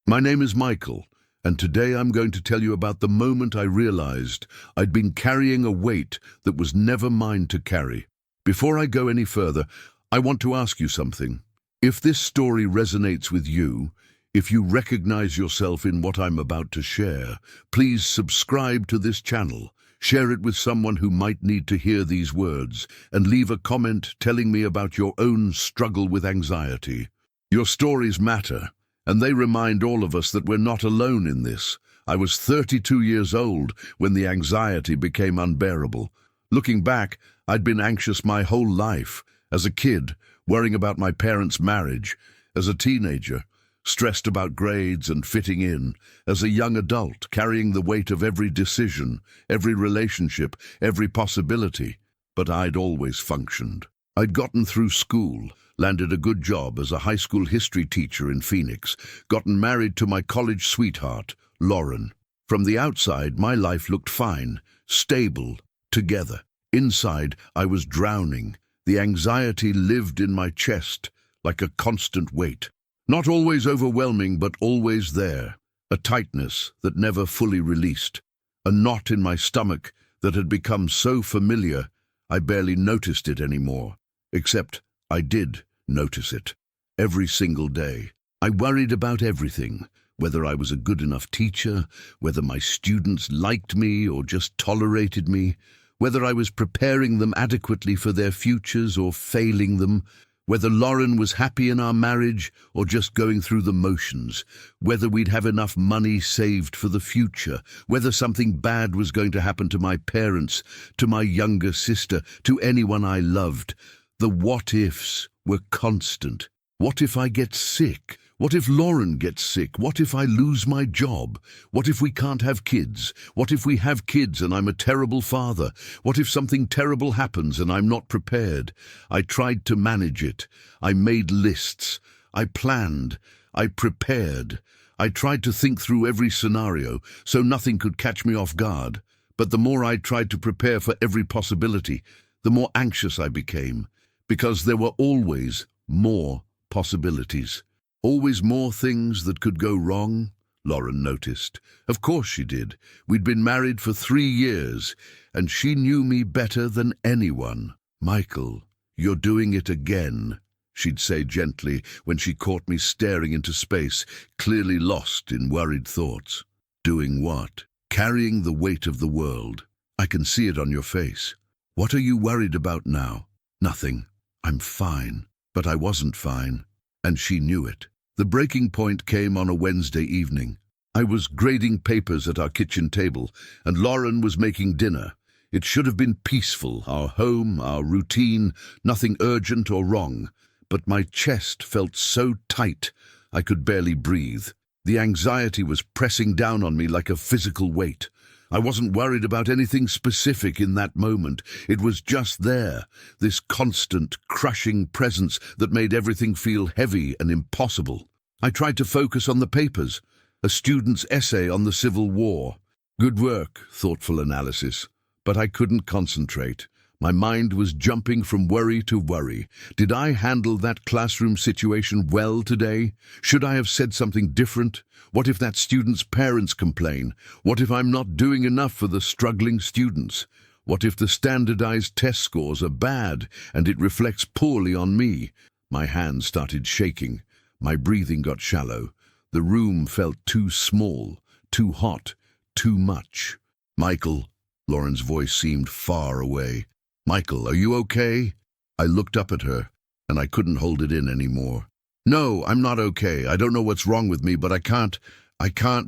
My name is Michael, and today I'm going to tell you about the moment I realized I'd been carrying a weight that was never mine to carry. Before I go any further, I want to ask you something. If this story resonates with you, if you recognize yourself in what I'm about to share, please subscribe to this channel, share it with someone who might need to hear these words, and leave a comment telling me about your own struggle with anxiety. Your stories matter, and they remind all of us that we're not alone in this. I was 32 years old when the anxiety became unbearable. Looking back, I'd been anxious my whole life. As a kid, worrying about my parents' marriage. As a teenager, stressed about grades and fitting in. As a young adult, carrying the weight of every decision, every relationship, every possibility. But I'd always functioned. I'd gotten through school, landed a good job as a high school history teacher in Phoenix, gotten married to my college sweetheart, Lauren. From the outside, my life looked fine, stable, together. Inside, I was drowning. The anxiety lived in my chest like a constant weight. Not always overwhelming, but always there. A tightness that never fully released. A knot in my stomach that had become so familiar I barely noticed it anymore. Except I did notice it. Every single day. I worried about everything. Whether I was a good enough teacher, whether my students liked me or just tolerated me, whether I was preparing them adequately for their futures or failing them, whether Lauren was happy in our marriage or just going through the motions, whether we'd have enough money saved for the future, whether something bad was going to happen to my parents, to my younger sister, to anyone I loved. The what-ifs were constant. What if I get sick? What if Lauren gets sick? What if I lose my job? What if we can't have kids? What if we have kids and I'm a terrible father? What if something terrible happens and I'm not prepared? I tried to manage it. I made lists. I planned. I prepared. I tried to think through every scenario so nothing could catch me off guard. But the more I tried to prepare for every possibility, the more anxious I became, because there were always more possibilities. Always more things that could go wrong, Lauren noticed. Of course she did. We'd been married for 3 years, and she knew me better than anyone. "Michael, you're doing it again," she'd say gently when she caught me staring into space, clearly lost in worried thoughts. "Doing what?" "Carrying the weight of the world. I can see it on your face. What are you worried about now?" "Nothing. I'm fine." But I wasn't fine, and she knew it. The breaking point came on a Wednesday evening. I was grading papers at our kitchen table, and Lauren was making dinner. It should have been peaceful, our home, our routine, nothing urgent or wrong. But my chest felt so tight, I could barely breathe. The anxiety was pressing down on me like a physical weight. I wasn't worried about anything specific in that moment. It was just there, this constant, crushing presence that made everything feel heavy and impossible. I tried to focus on the papers, a student's essay on the Civil War. Good work, thoughtful analysis. But I couldn't concentrate. My mind was jumping from worry to worry. Did I handle that classroom situation well today? Should I have said something different? What if that student's parents complain? What if I'm not doing enough for the struggling students? What if the standardized test scores are bad and it reflects poorly on me? My hands started shaking. My breathing got shallow. The room felt too small, too hot, too much. "Michael," Lauren's voice seemed far away. "Michael, are you okay?" I looked up at her, and I couldn't hold it in anymore. "No, I'm not okay. I don't know what's wrong with me, but I can't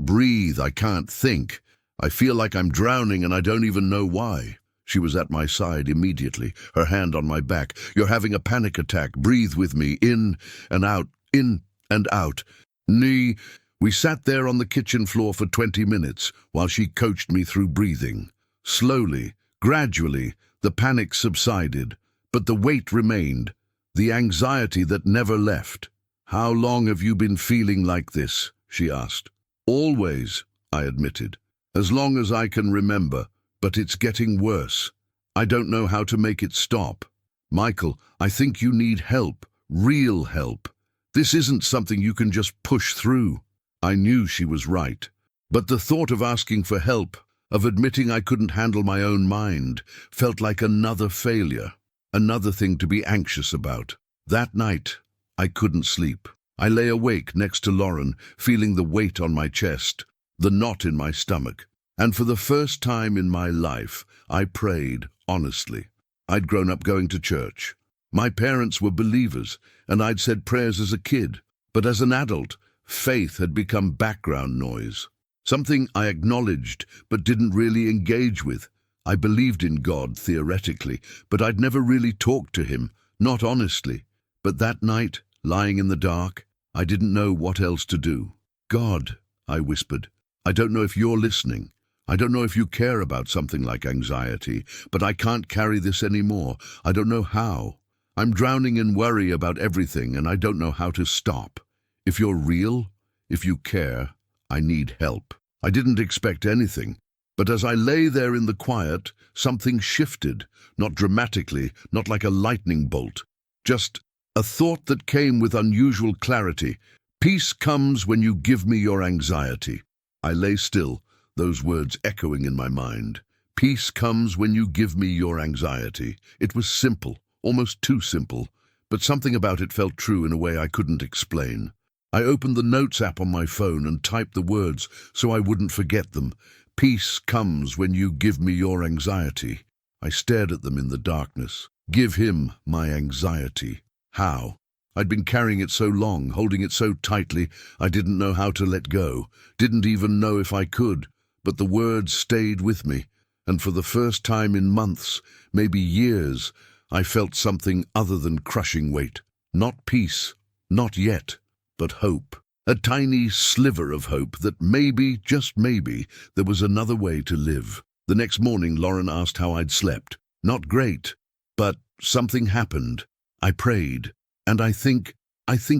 breathe. I can't think. I feel like I'm drowning, and I don't even know why." She was at my side immediately, her hand on my back. "You're having a panic attack. Breathe with me. In and out, in and out." We sat there on the kitchen floor for 20 minutes while she coached me through breathing. Slowly, gradually, the panic subsided, but the weight remained, the anxiety that never left. "How long have you been feeling like this?" she asked. "Always," I admitted. "As long as I can remember, but it's getting worse. I don't know how to make it stop." "Michael, I think you need help, real help. This isn't something you can just push through." I knew she was right. But the thought of asking for help, of admitting I couldn't handle my own mind, felt like another failure, another thing to be anxious about. That night, I couldn't sleep. I lay awake next to Lauren, feeling the weight on my chest, the knot in my stomach. And for the first time in my life, I prayed honestly. I'd grown up going to church. My parents were believers, and I'd said prayers as a kid. But as an adult, faith had become background noise. Something I acknowledged but didn't really engage with. I believed in God theoretically, but I'd never really talked to him, not honestly. But that night, lying in the dark, I didn't know what else to do. God, I whispered, I don't know if you're listening. I don't know if you care about something like anxiety, but I can't carry this anymore. I don't know how. I'm drowning in worry about everything, and I don't know how to stop. If you're real, if you care, I need help. I didn't expect anything, but as I lay there in the quiet, something shifted, not dramatically, not like a lightning bolt, just a thought that came with unusual clarity. Peace comes when you give me your anxiety. I lay still, those words echoing in my mind. Peace comes when you give me your anxiety. It was simple, almost too simple, but something about it felt true in a way I couldn't explain. I opened the Notes app on my phone and typed the words so I wouldn't forget them. Peace comes when you give me your anxiety. I stared at them in the darkness. Give him my anxiety. How? I'd been carrying it so long, holding it so tightly, I didn't know how to let go, didn't even know if I could, but the words stayed with me, and for the first time in months, maybe years, I felt something other than crushing weight. Not peace, not yet, but hope. A tiny sliver of hope that maybe, just maybe, there was another way to live. The next morning, Lauren asked how I'd slept. Not great, but something happened. I prayed, and I think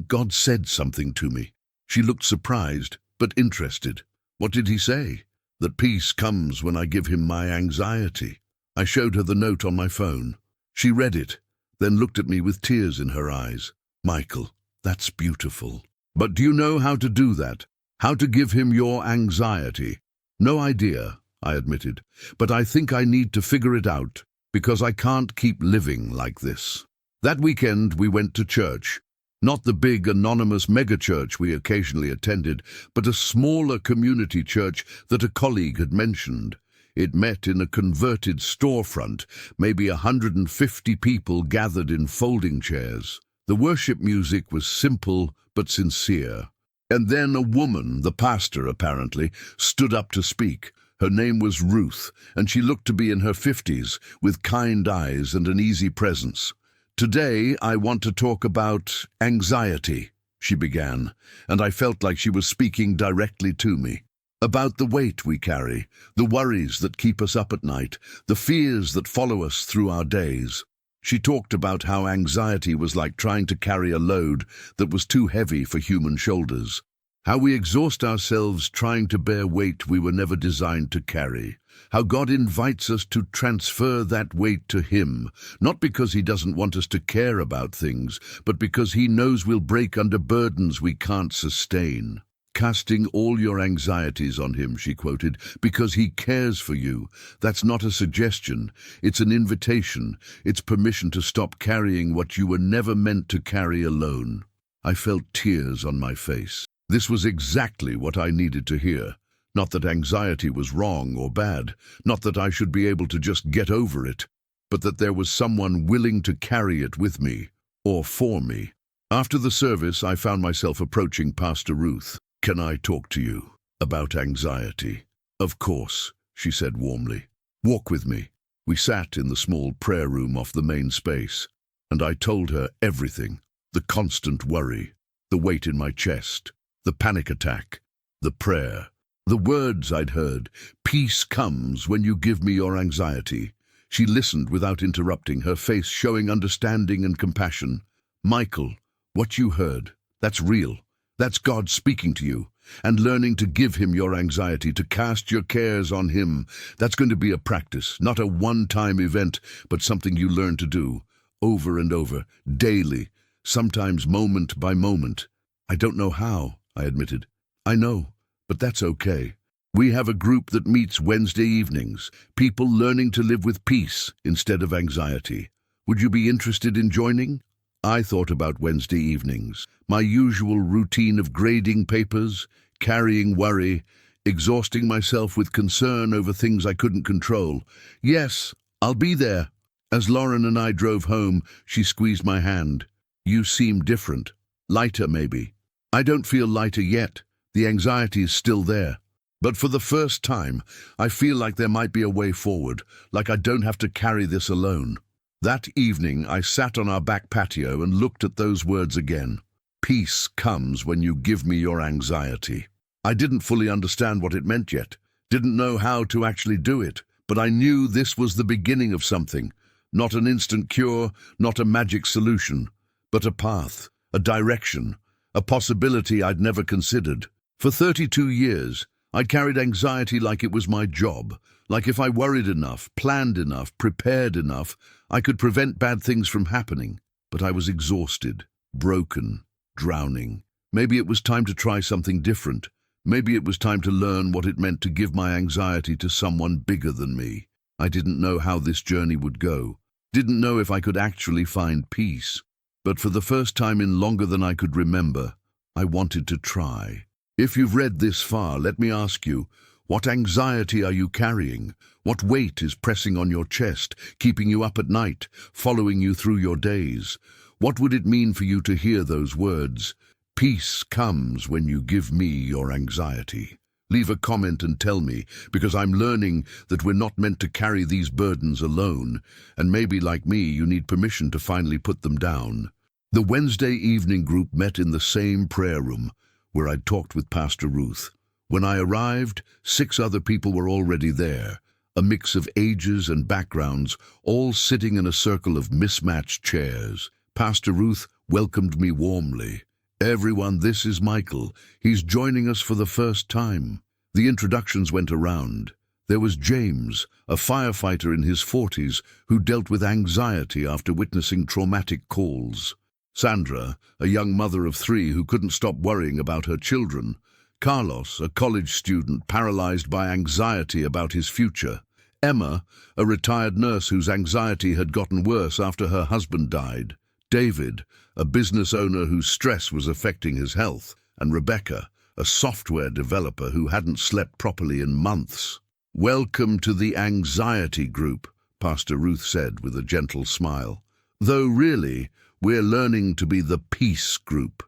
God said something to me. She looked surprised, but interested. What did he say? That peace comes when I give him my anxiety. I showed her the note on my phone. She read it, then looked at me with tears in her eyes. Michael, that's beautiful. But do you know how to do that? How to give him your anxiety? No idea, I admitted, but I think I need to figure it out, because I can't keep living like this. That weekend we went to church. Not the big anonymous megachurch we occasionally attended, but a smaller community church that a colleague had mentioned. It met in a converted storefront, maybe 150 people gathered in folding chairs. The worship music was simple but sincere. And then a woman, the pastor apparently, stood up to speak. Her name was Ruth, and she looked to be in her 50s, with kind eyes and an easy presence. Today I want to talk about anxiety, she began, and I felt like she was speaking directly to me. About the weight we carry, the worries that keep us up at night, the fears that follow us through our days. She talked about how anxiety was like trying to carry a load that was too heavy for human shoulders. How we exhaust ourselves trying to bear weight we were never designed to carry. How God invites us to transfer that weight to Him, not because He doesn't want us to care about things, but because He knows we'll break under burdens we can't sustain. Casting all your anxieties on Him, she quoted, because He cares for you. That's not a suggestion. It's an invitation. It's permission to stop carrying what you were never meant to carry alone. I felt tears on my face. This was exactly what I needed to hear. Not that anxiety was wrong or bad, not that I should be able to just get over it, but that there was someone willing to carry it with me, or for me. After the service, I found myself approaching Pastor Ruth. "Can I talk to you about anxiety?" "Of course," she said warmly. "Walk with me." We sat in the small prayer room off the main space, and I told her everything. The constant worry, the weight in my chest, the panic attack, the prayer, the words I'd heard. "Peace comes when you give me your anxiety." She listened without interrupting, her face showing understanding and compassion. "Michael, what you heard, that's real. That's God speaking to you, and learning to give Him your anxiety, to cast your cares on Him. That's going to be a practice, not a one-time event, but something you learn to do, over and over, daily, sometimes moment by moment." "I don't know how," I admitted. I know, but that's okay. We have a group that meets Wednesday evenings, people learning to live with peace instead of anxiety. Would you be interested in joining? I thought about Wednesday evenings, my usual routine of grading papers, carrying worry, exhausting myself with concern over things I couldn't control. Yes, I'll be there. As Lauren and I drove home, she squeezed my hand. You seem different. Lighter, maybe. I don't feel lighter yet. The anxiety is still there. But for the first time, I feel like there might be a way forward, like I don't have to carry this alone. That evening, I sat on our back patio and looked at those words again. Peace comes when you give me your anxiety. I didn't fully understand what it meant yet, didn't know how to actually do it, but I knew this was the beginning of something. Not an instant cure, not a magic solution, but a path, a direction, a possibility I'd never considered. For 32 years, I carried anxiety like it was my job, like if I worried enough, planned enough, prepared enough, I could prevent bad things from happening. But I was exhausted, broken, drowning. Maybe it was time to try something different. Maybe it was time to learn what it meant to give my anxiety to someone bigger than me. I didn't know how this journey would go. Didn't know if I could actually find peace. But for the first time in longer than I could remember, I wanted to try. If you've read this far, let me ask you, what anxiety are you carrying? What weight is pressing on your chest, keeping you up at night, following you through your days? What would it mean for you to hear those words? Peace comes when you give me your anxiety. Leave a comment and tell me, because I'm learning that we're not meant to carry these burdens alone, and maybe, like me, you need permission to finally put them down. The Wednesday evening group met in the same prayer room, where I'd talked with Pastor Ruth. When I arrived, 6 other people were already there, a mix of ages and backgrounds, all sitting in a circle of mismatched chairs. Pastor Ruth welcomed me warmly. Everyone, this is Michael. He's joining us for the first time. The introductions went around. There was James, a firefighter in his 40s who dealt with anxiety after witnessing traumatic calls. Sandra, a young mother of 3 who couldn't stop worrying about her children. Carlos, a college student paralyzed by anxiety about his future. Emma, a retired nurse whose anxiety had gotten worse after her husband died. David, a business owner whose stress was affecting his health. And Rebecca, a software developer who hadn't slept properly in months. Welcome to the anxiety group, Pastor Ruth said with a gentle smile. Though really, we're learning to be the peace group.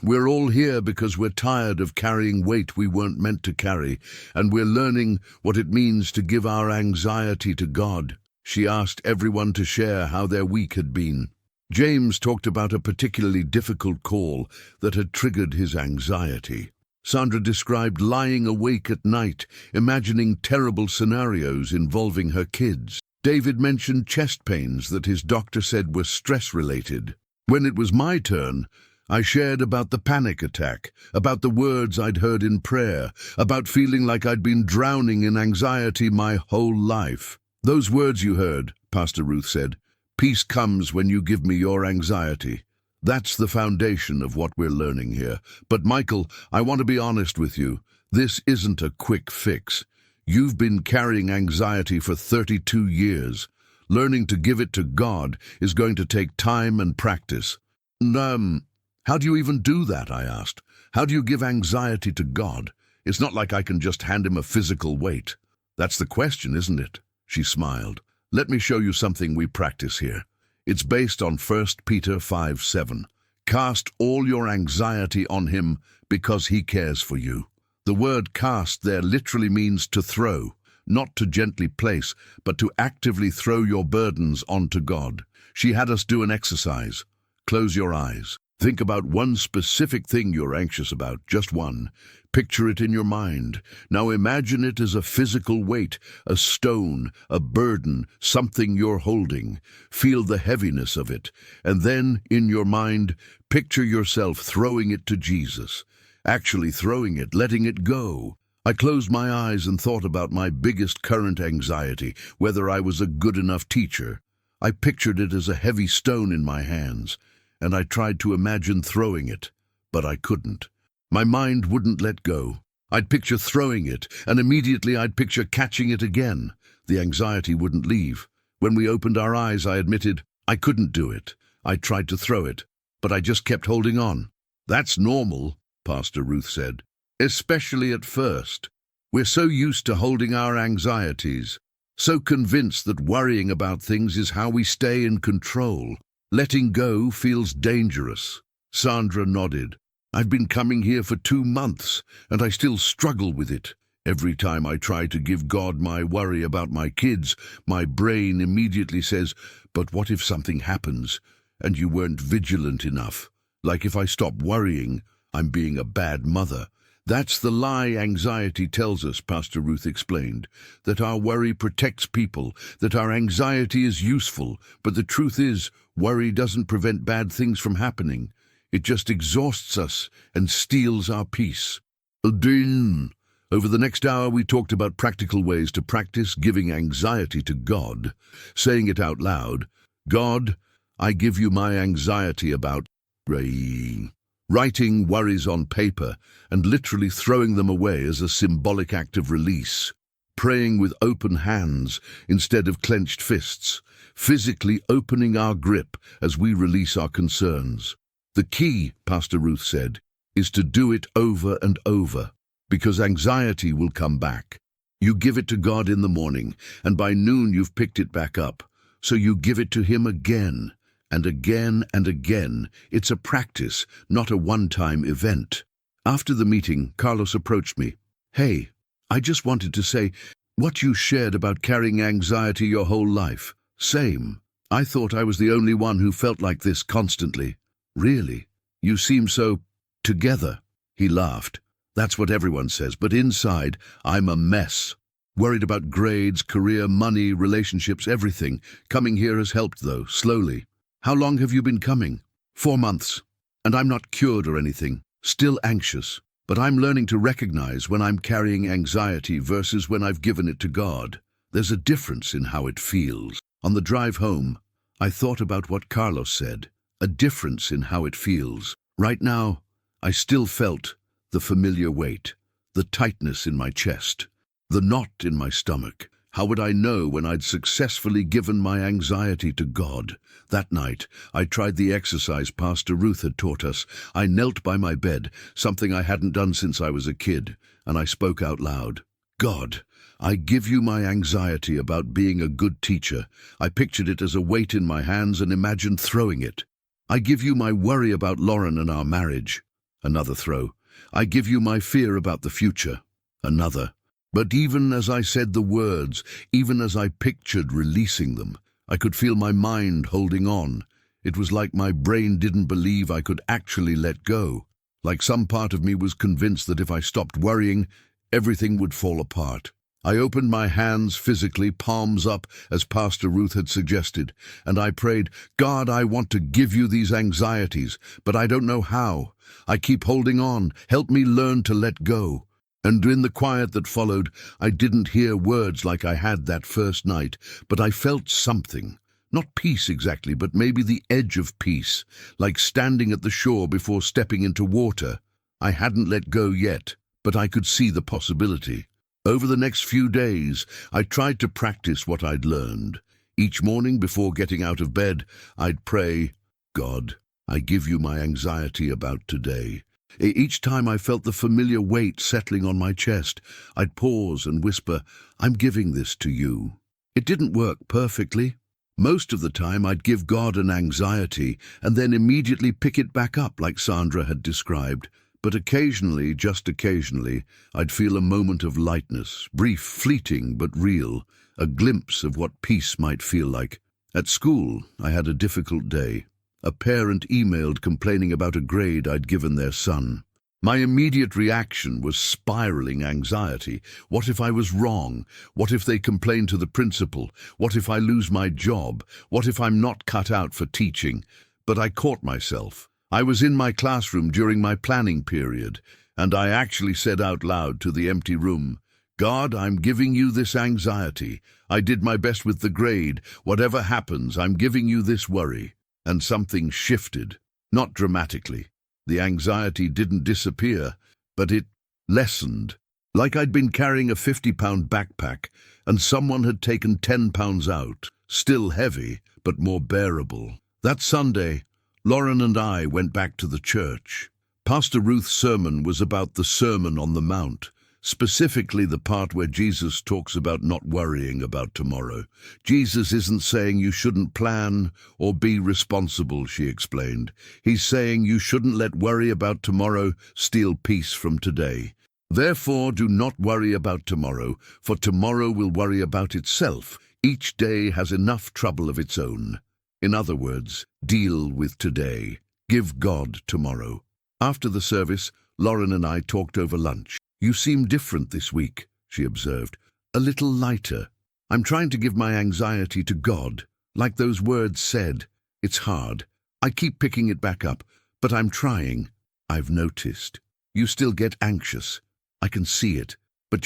We're all here because we're tired of carrying weight we weren't meant to carry, and we're learning what it means to give our anxiety to God. She asked everyone to share how their week had been. James talked about a particularly difficult call that had triggered his anxiety. Sandra described lying awake at night, imagining terrible scenarios involving her kids. David mentioned chest pains that his doctor said were stress-related. When it was my turn, I shared about the panic attack, about the words I'd heard in prayer, about feeling like I'd been drowning in anxiety my whole life. Those words you heard, Pastor Ruth said, peace comes when you give me your anxiety. That's the foundation of what we're learning here. But Michael, I want to be honest with you. This isn't a quick fix. You've been carrying anxiety for 32 years. Learning to give it to God is going to take time and practice. How do you even do that, I asked. How do you give anxiety to God? It's not like I can just hand him a physical weight. That's the question, isn't it? She smiled. Let me show you something we practice here. It's based on 1 Peter 5:7. Cast all your anxiety on him because he cares for you. The word cast there literally means to throw, not to gently place, but to actively throw your burdens onto God. She had us do an exercise. Close your eyes. Think about one specific thing you're anxious about, just one. Picture it in your mind. Now imagine it as a physical weight, a stone, a burden, something you're holding. Feel the heaviness of it. And then, in your mind, picture yourself throwing it to Jesus. Actually throwing it, letting it go. I closed my eyes and thought about my biggest current anxiety, whether I was a good enough teacher. I pictured it as a heavy stone in my hands, and I tried to imagine throwing it, but I couldn't. My mind wouldn't let go. I'd picture throwing it, and immediately I'd picture catching it again. The anxiety wouldn't leave. When we opened our eyes, I admitted, I couldn't do it. I tried to throw it, but I just kept holding on. That's normal, Pastor Ruth said, especially at first. We're so used to holding our anxieties, so convinced that worrying about things is how we stay in control. Letting go feels dangerous. Sandra nodded. I've been coming here for 2 months, and I still struggle with it. Every time I try to give God my worry about my kids, my brain immediately says, but what if something happens, and you weren't vigilant enough? Like if I stop worrying, I'm being a bad mother. That's the lie anxiety tells us, Pastor Ruth explained, that our worry protects people, that our anxiety is useful, but the truth is, worry doesn't prevent bad things from happening. It just exhausts us and steals our peace. Over the next hour, we talked about practical ways to practice giving anxiety to God, saying it out loud. God, I give you my anxiety about writing worries on paper and literally throwing them away as a symbolic act of release. Praying with open hands instead of clenched fists, physically opening our grip as we release our concerns. The key, Pastor Ruth said, is to do it over and over, because anxiety will come back. You give it to God in the morning, and by noon you've picked it back up. So you give it to Him again, and again and again. It's a practice, not a one-time event. After the meeting, Carlos approached me. Hey, I just wanted to say, what you shared about carrying anxiety your whole life. Same. I thought I was the only one who felt like this constantly. Really? You seem so together. He laughed. That's what everyone says, but inside, I'm a mess. Worried about grades, career, money, relationships, everything. Coming here has helped, though, slowly. How long have you been coming? 4 months. And I'm not cured or anything. Still anxious. But I'm learning to recognize when I'm carrying anxiety versus when I've given it to God. There's a difference in how it feels. On the drive home, I thought about what Carlos said. A difference in how it feels. Right now, I still felt the familiar weight, the tightness in my chest, the knot in my stomach. How would I know when I'd successfully given my anxiety to God? That night, I tried the exercise Pastor Ruth had taught us. I knelt by my bed, something I hadn't done since I was a kid, and I spoke out loud. God, I give you my anxiety about being a good teacher. I pictured it as a weight in my hands and imagined throwing it. I give you my worry about Lauren and our marriage. Another throw. I give you my fear about the future. Another. But even as I said the words, even as I pictured releasing them, I could feel my mind holding on. It was like my brain didn't believe I could actually let go. Like some part of me was convinced that if I stopped worrying, everything would fall apart. I opened my hands physically, palms up, as Pastor Ruth had suggested, and I prayed, God, I want to give you these anxieties, but I don't know how. I keep holding on. Help me learn to let go. And in the quiet that followed, I didn't hear words like I had that first night, but I felt something. Not peace exactly, but maybe the edge of peace, like standing at the shore before stepping into water. I hadn't let go yet, but I could see the possibility. Over the next few days, I tried to practice what I'd learned. Each morning before getting out of bed, I'd pray, God, I give you my anxiety about today. Each time I felt the familiar weight settling on my chest, I'd pause and whisper, I'm giving this to you. It didn't work perfectly. Most of the time I'd give God an anxiety and then immediately pick it back up like Sandra had described. But occasionally, just occasionally, I'd feel a moment of lightness, brief, fleeting, but real, a glimpse of what peace might feel like. At school, I had a difficult day. A parent emailed complaining about a grade I'd given their son. My immediate reaction was spiraling anxiety. What if I was wrong? What if they complain to the principal? What if I lose my job? What if I'm not cut out for teaching? But I caught myself. I was in my classroom during my planning period, and I actually said out loud to the empty room, God, I'm giving you this anxiety. I did my best with the grade. Whatever happens, I'm giving you this worry. And something shifted, not dramatically. The anxiety didn't disappear, but it lessened. Like I'd been carrying a 50-pound backpack and someone had taken 10 pounds out. Still heavy, but more bearable. That Sunday, Lauren and I went back to the church. Pastor Ruth's sermon was about the Sermon on the Mount, specifically the part where Jesus talks about not worrying about tomorrow. Jesus isn't saying you shouldn't plan or be responsible, she explained. He's saying you shouldn't let worry about tomorrow steal peace from today. Therefore, do not worry about tomorrow, for tomorrow will worry about itself. Each day has enough trouble of its own. In other words, deal with today. Give God tomorrow. After the service, Lauren and I talked over lunch. You seem different this week, she observed. A little lighter. I'm trying to give my anxiety to God. Like those words said, it's hard. I keep picking it back up, but I'm trying. I've noticed. You still get anxious. I can see it. But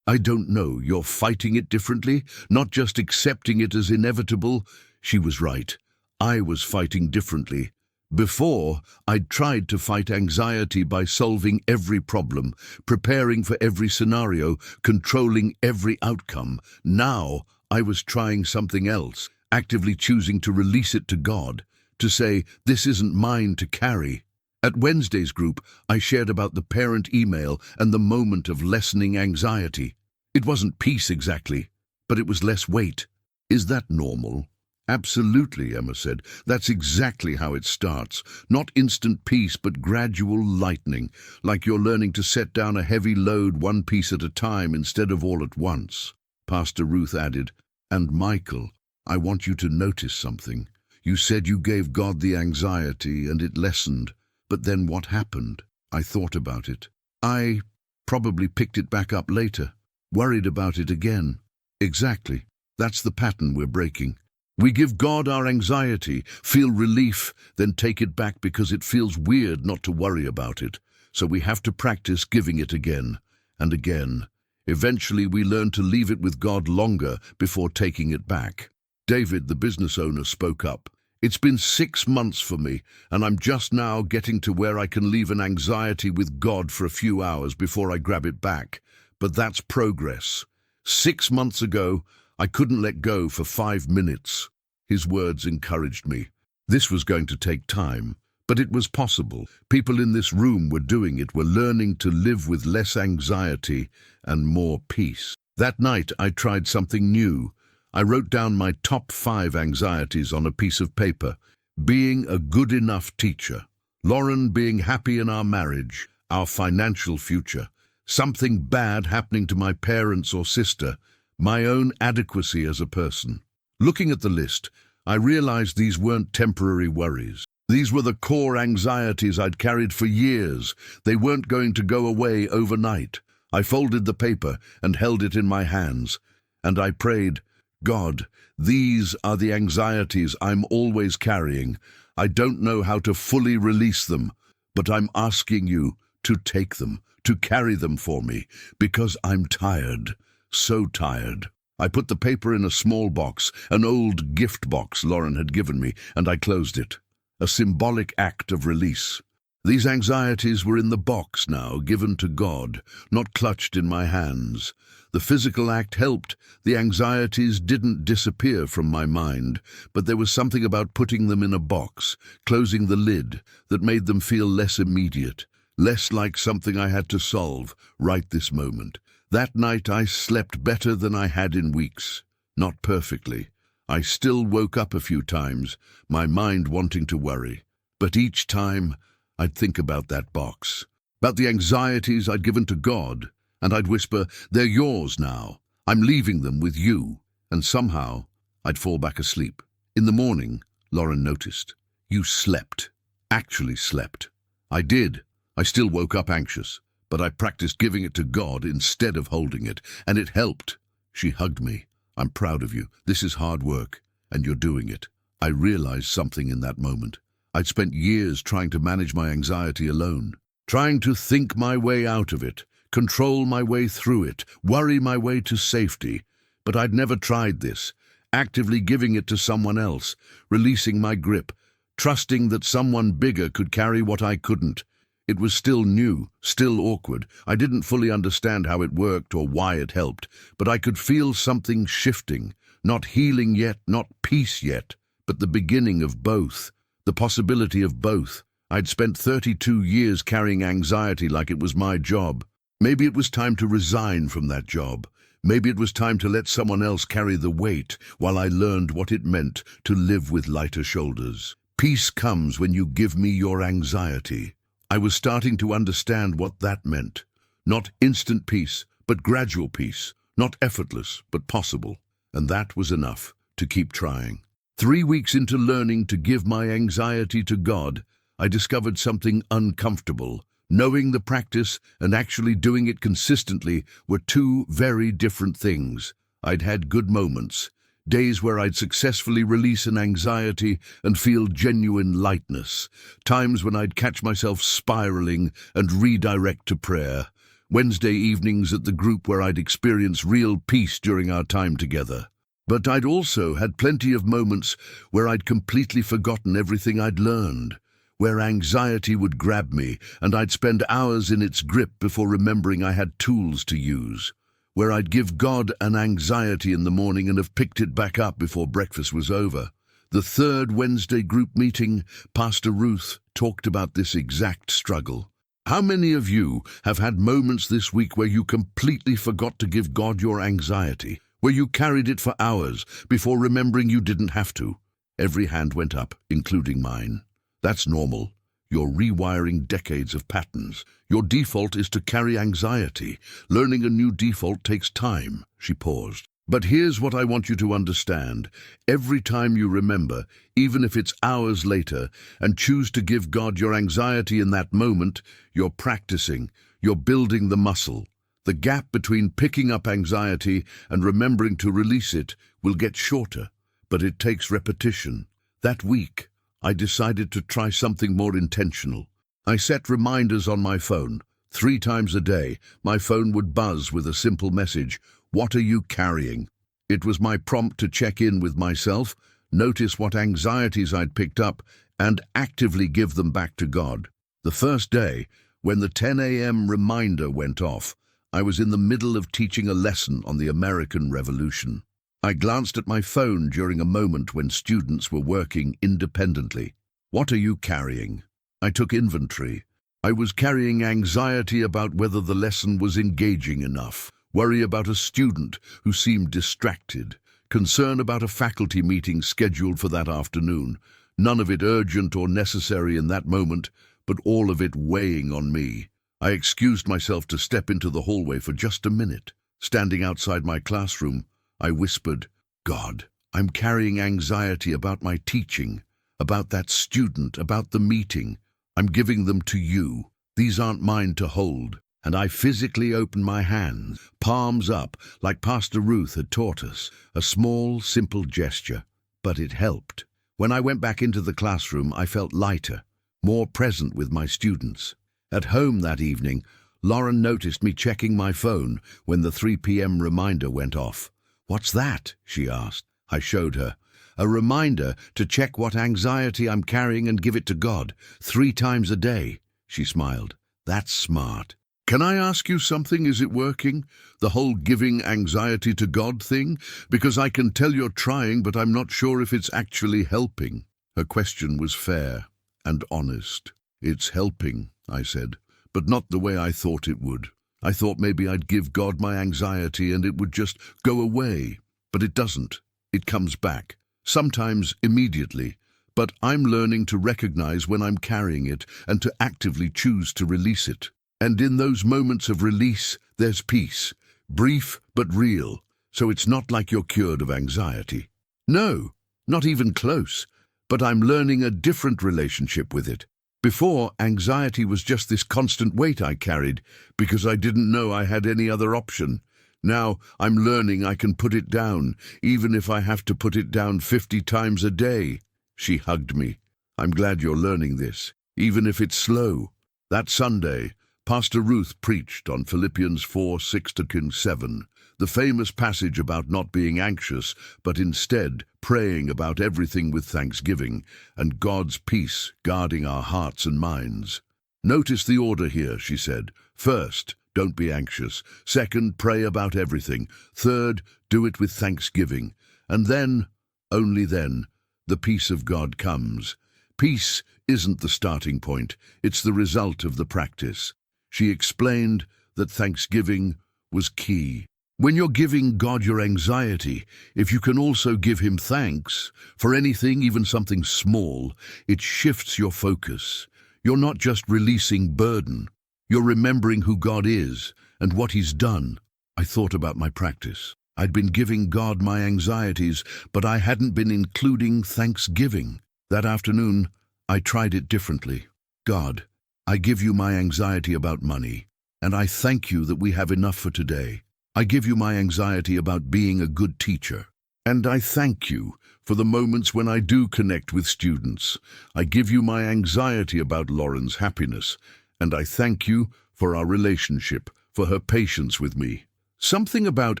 I don't know, you're fighting it differently, not just accepting it as inevitable. She was right. I was fighting differently. Before, I'd tried to fight anxiety by solving every problem, preparing for every scenario, controlling every outcome. Now, I was trying something else, actively choosing to release it to God, to say, this isn't mine to carry. At Wednesday's group, I shared about the parent email and the moment of lessening anxiety. It wasn't peace exactly, but it was less weight. Is that normal? Absolutely, Emma said. That's exactly how it starts. Not instant peace, but gradual lightening, like you're learning to set down a heavy load one piece at a time instead of all at once. Pastor Ruth added, and Michael, I want you to notice something. You said you gave God the anxiety and it lessened. But then what happened? I thought about it. I probably picked it back up later, worried about it again. Exactly. That's the pattern we're breaking. We give God our anxiety, feel relief, then take it back because it feels weird not to worry about it. So we have to practice giving it again and again. Eventually we learn to leave it with God longer before taking it back. David, the business owner, spoke up. It's been 6 months for me, and I'm just now getting to where I can leave an anxiety with God for a few hours before I grab it back. But that's progress. 6 months ago, I couldn't let go for 5 minutes. His words encouraged me. This was going to take time, but it was possible. People in this room were doing it, were learning to live with less anxiety and more peace. That night, I tried something new. I wrote down my top 5 anxieties on a piece of paper. Being a good enough teacher. Lauren being happy in our marriage, our financial future. Something bad happening to my parents or sister. My own adequacy as a person. Looking at the list, I realized these weren't temporary worries. These were the core anxieties I'd carried for years. They weren't going to go away overnight. I folded the paper and held it in my hands, and I prayed, God, these are the anxieties I'm always carrying. I don't know how to fully release them, but I'm asking you to take them, to carry them for me, because I'm tired, so tired. I put the paper in a small box, an old gift box Lauren had given me, and I closed it. A symbolic act of release. These anxieties were in the box now, given to God, not clutched in my hands. The physical act helped. The anxieties didn't disappear from my mind, but there was something about putting them in a box, closing the lid, that made them feel less immediate, less like something I had to solve right this moment. That night I slept better than I had in weeks. Not perfectly. I still woke up a few times, my mind wanting to worry. But each time, I'd think about that box, about the anxieties I'd given to God, and I'd whisper, they're yours now. I'm leaving them with you. And somehow, I'd fall back asleep. In the morning, Lauren noticed. You slept. Actually slept. I did. I still woke up anxious, but I practiced giving it to God instead of holding it, and it helped. She hugged me. I'm proud of you. This is hard work, and you're doing it. I realized something in that moment. I'd spent years trying to manage my anxiety alone, trying to think my way out of it, control my way through it, worry my way to safety. But I'd never tried this, actively giving it to someone else, releasing my grip, trusting that someone bigger could carry what I couldn't. It was still new, still awkward. I didn't fully understand how it worked or why it helped, but I could feel something shifting. Not healing yet, not peace yet, but the beginning of both, the possibility of both. I'd spent 32 years carrying anxiety like it was my job. Maybe it was time to resign from that job. Maybe it was time to let someone else carry the weight while I learned what it meant to live with lighter shoulders. Peace comes when you give me your anxiety. I was starting to understand what that meant. Not instant peace, but gradual peace. Not effortless, but possible. And that was enough to keep trying. 3 weeks into learning to give my anxiety to God, I discovered something uncomfortable. Knowing the practice and actually doing it consistently were two very different things. I'd had good moments, days where I'd successfully release an anxiety and feel genuine lightness, times when I'd catch myself spiraling and redirect to prayer, Wednesday evenings at the group where I'd experience real peace during our time together. But I'd also had plenty of moments where I'd completely forgotten everything I'd learned, where anxiety would grab me and I'd spend hours in its grip before remembering I had tools to use, where I'd give God an anxiety in the morning and have picked it back up before breakfast was over. The third Wednesday group meeting, Pastor Ruth talked about this exact struggle. How many of you have had moments this week where you completely forgot to give God your anxiety, where you carried it for hours before remembering you didn't have to? Every hand went up, including mine. That's normal. You're rewiring decades of patterns. Your default is to carry anxiety. Learning a new default takes time. She paused. But here's what I want you to understand. Every time you remember, even if it's hours later, and choose to give God your anxiety in that moment, you're practicing. You're building the muscle. The gap between picking up anxiety and remembering to release it will get shorter, but it takes repetition. That week, I decided to try something more intentional. I set reminders on my phone. 3 times a day, my phone would buzz with a simple message, "What are you carrying?" It was my prompt to check in with myself, notice what anxieties I'd picked up, and actively give them back to God. The first day, when the 10 a.m. reminder went off, I was in the middle of teaching a lesson on the American Revolution. I glanced at my phone during a moment when students were working independently. What are you carrying? I took inventory. I was carrying anxiety about whether the lesson was engaging enough, worry about a student who seemed distracted, concern about a faculty meeting scheduled for that afternoon. None of it urgent or necessary in that moment, but all of it weighing on me. I excused myself to step into the hallway for just a minute. Standing outside my classroom, I whispered, "God, I'm carrying anxiety about my teaching, about that student, about the meeting. I'm giving them to you. These aren't mine to hold." And I physically opened my hands, palms up, like Pastor Ruth had taught us. A small, simple gesture, but it helped. When I went back into the classroom, I felt lighter, more present with my students. At home that evening, Lauren noticed me checking my phone when the 3 p.m. reminder went off. "What's that?" she asked. I showed her. "A reminder to check what anxiety I'm carrying and give it to God 3 times a day." She smiled. "That's smart." "Can I ask you something? Is it working? The whole giving anxiety to God thing? Because I can tell you're trying, but I'm not sure if it's actually helping." Her question was fair and honest. "It's helping," I said, "but not the way I thought it would. I thought maybe I'd give God my anxiety and it would just go away. But it doesn't. It comes back. Sometimes immediately. But I'm learning to recognize when I'm carrying it and to actively choose to release it. And in those moments of release, there's peace. Brief but real. So it's not like you're cured of anxiety. No, not even close. But I'm learning a different relationship with it. Before, anxiety was just this constant weight I carried because I didn't know I had any other option. Now I'm learning I can put it down, even if I have to put it down 50 times a day. She hugged me. "I'm glad you're learning this, even if it's slow." That Sunday, Pastor Ruth preached on Philippians 4:6-7, the famous passage about not being anxious, but instead praying about everything with thanksgiving, and God's peace guarding our hearts and minds. Notice the order here, she said. First, don't be anxious. Second, pray about everything. Third, do it with thanksgiving. And then, only then, the peace of God comes. Peace isn't the starting point, it's the result of the practice. She explained that thanksgiving was key. When you're giving God your anxiety, if you can also give him thanks for anything, even something small, it shifts your focus. You're not just releasing burden, you're remembering who God is and what he's done. I thought about my practice. I'd been giving God my anxieties, but I hadn't been including thanksgiving. That afternoon, I tried it differently. God, I give you my anxiety about money, and I thank you that we have enough for today. I give you my anxiety about being a good teacher, and I thank you for the moments when I do connect with students. I give you my anxiety about Lauren's happiness, and I thank you for our relationship, for her patience with me. Something about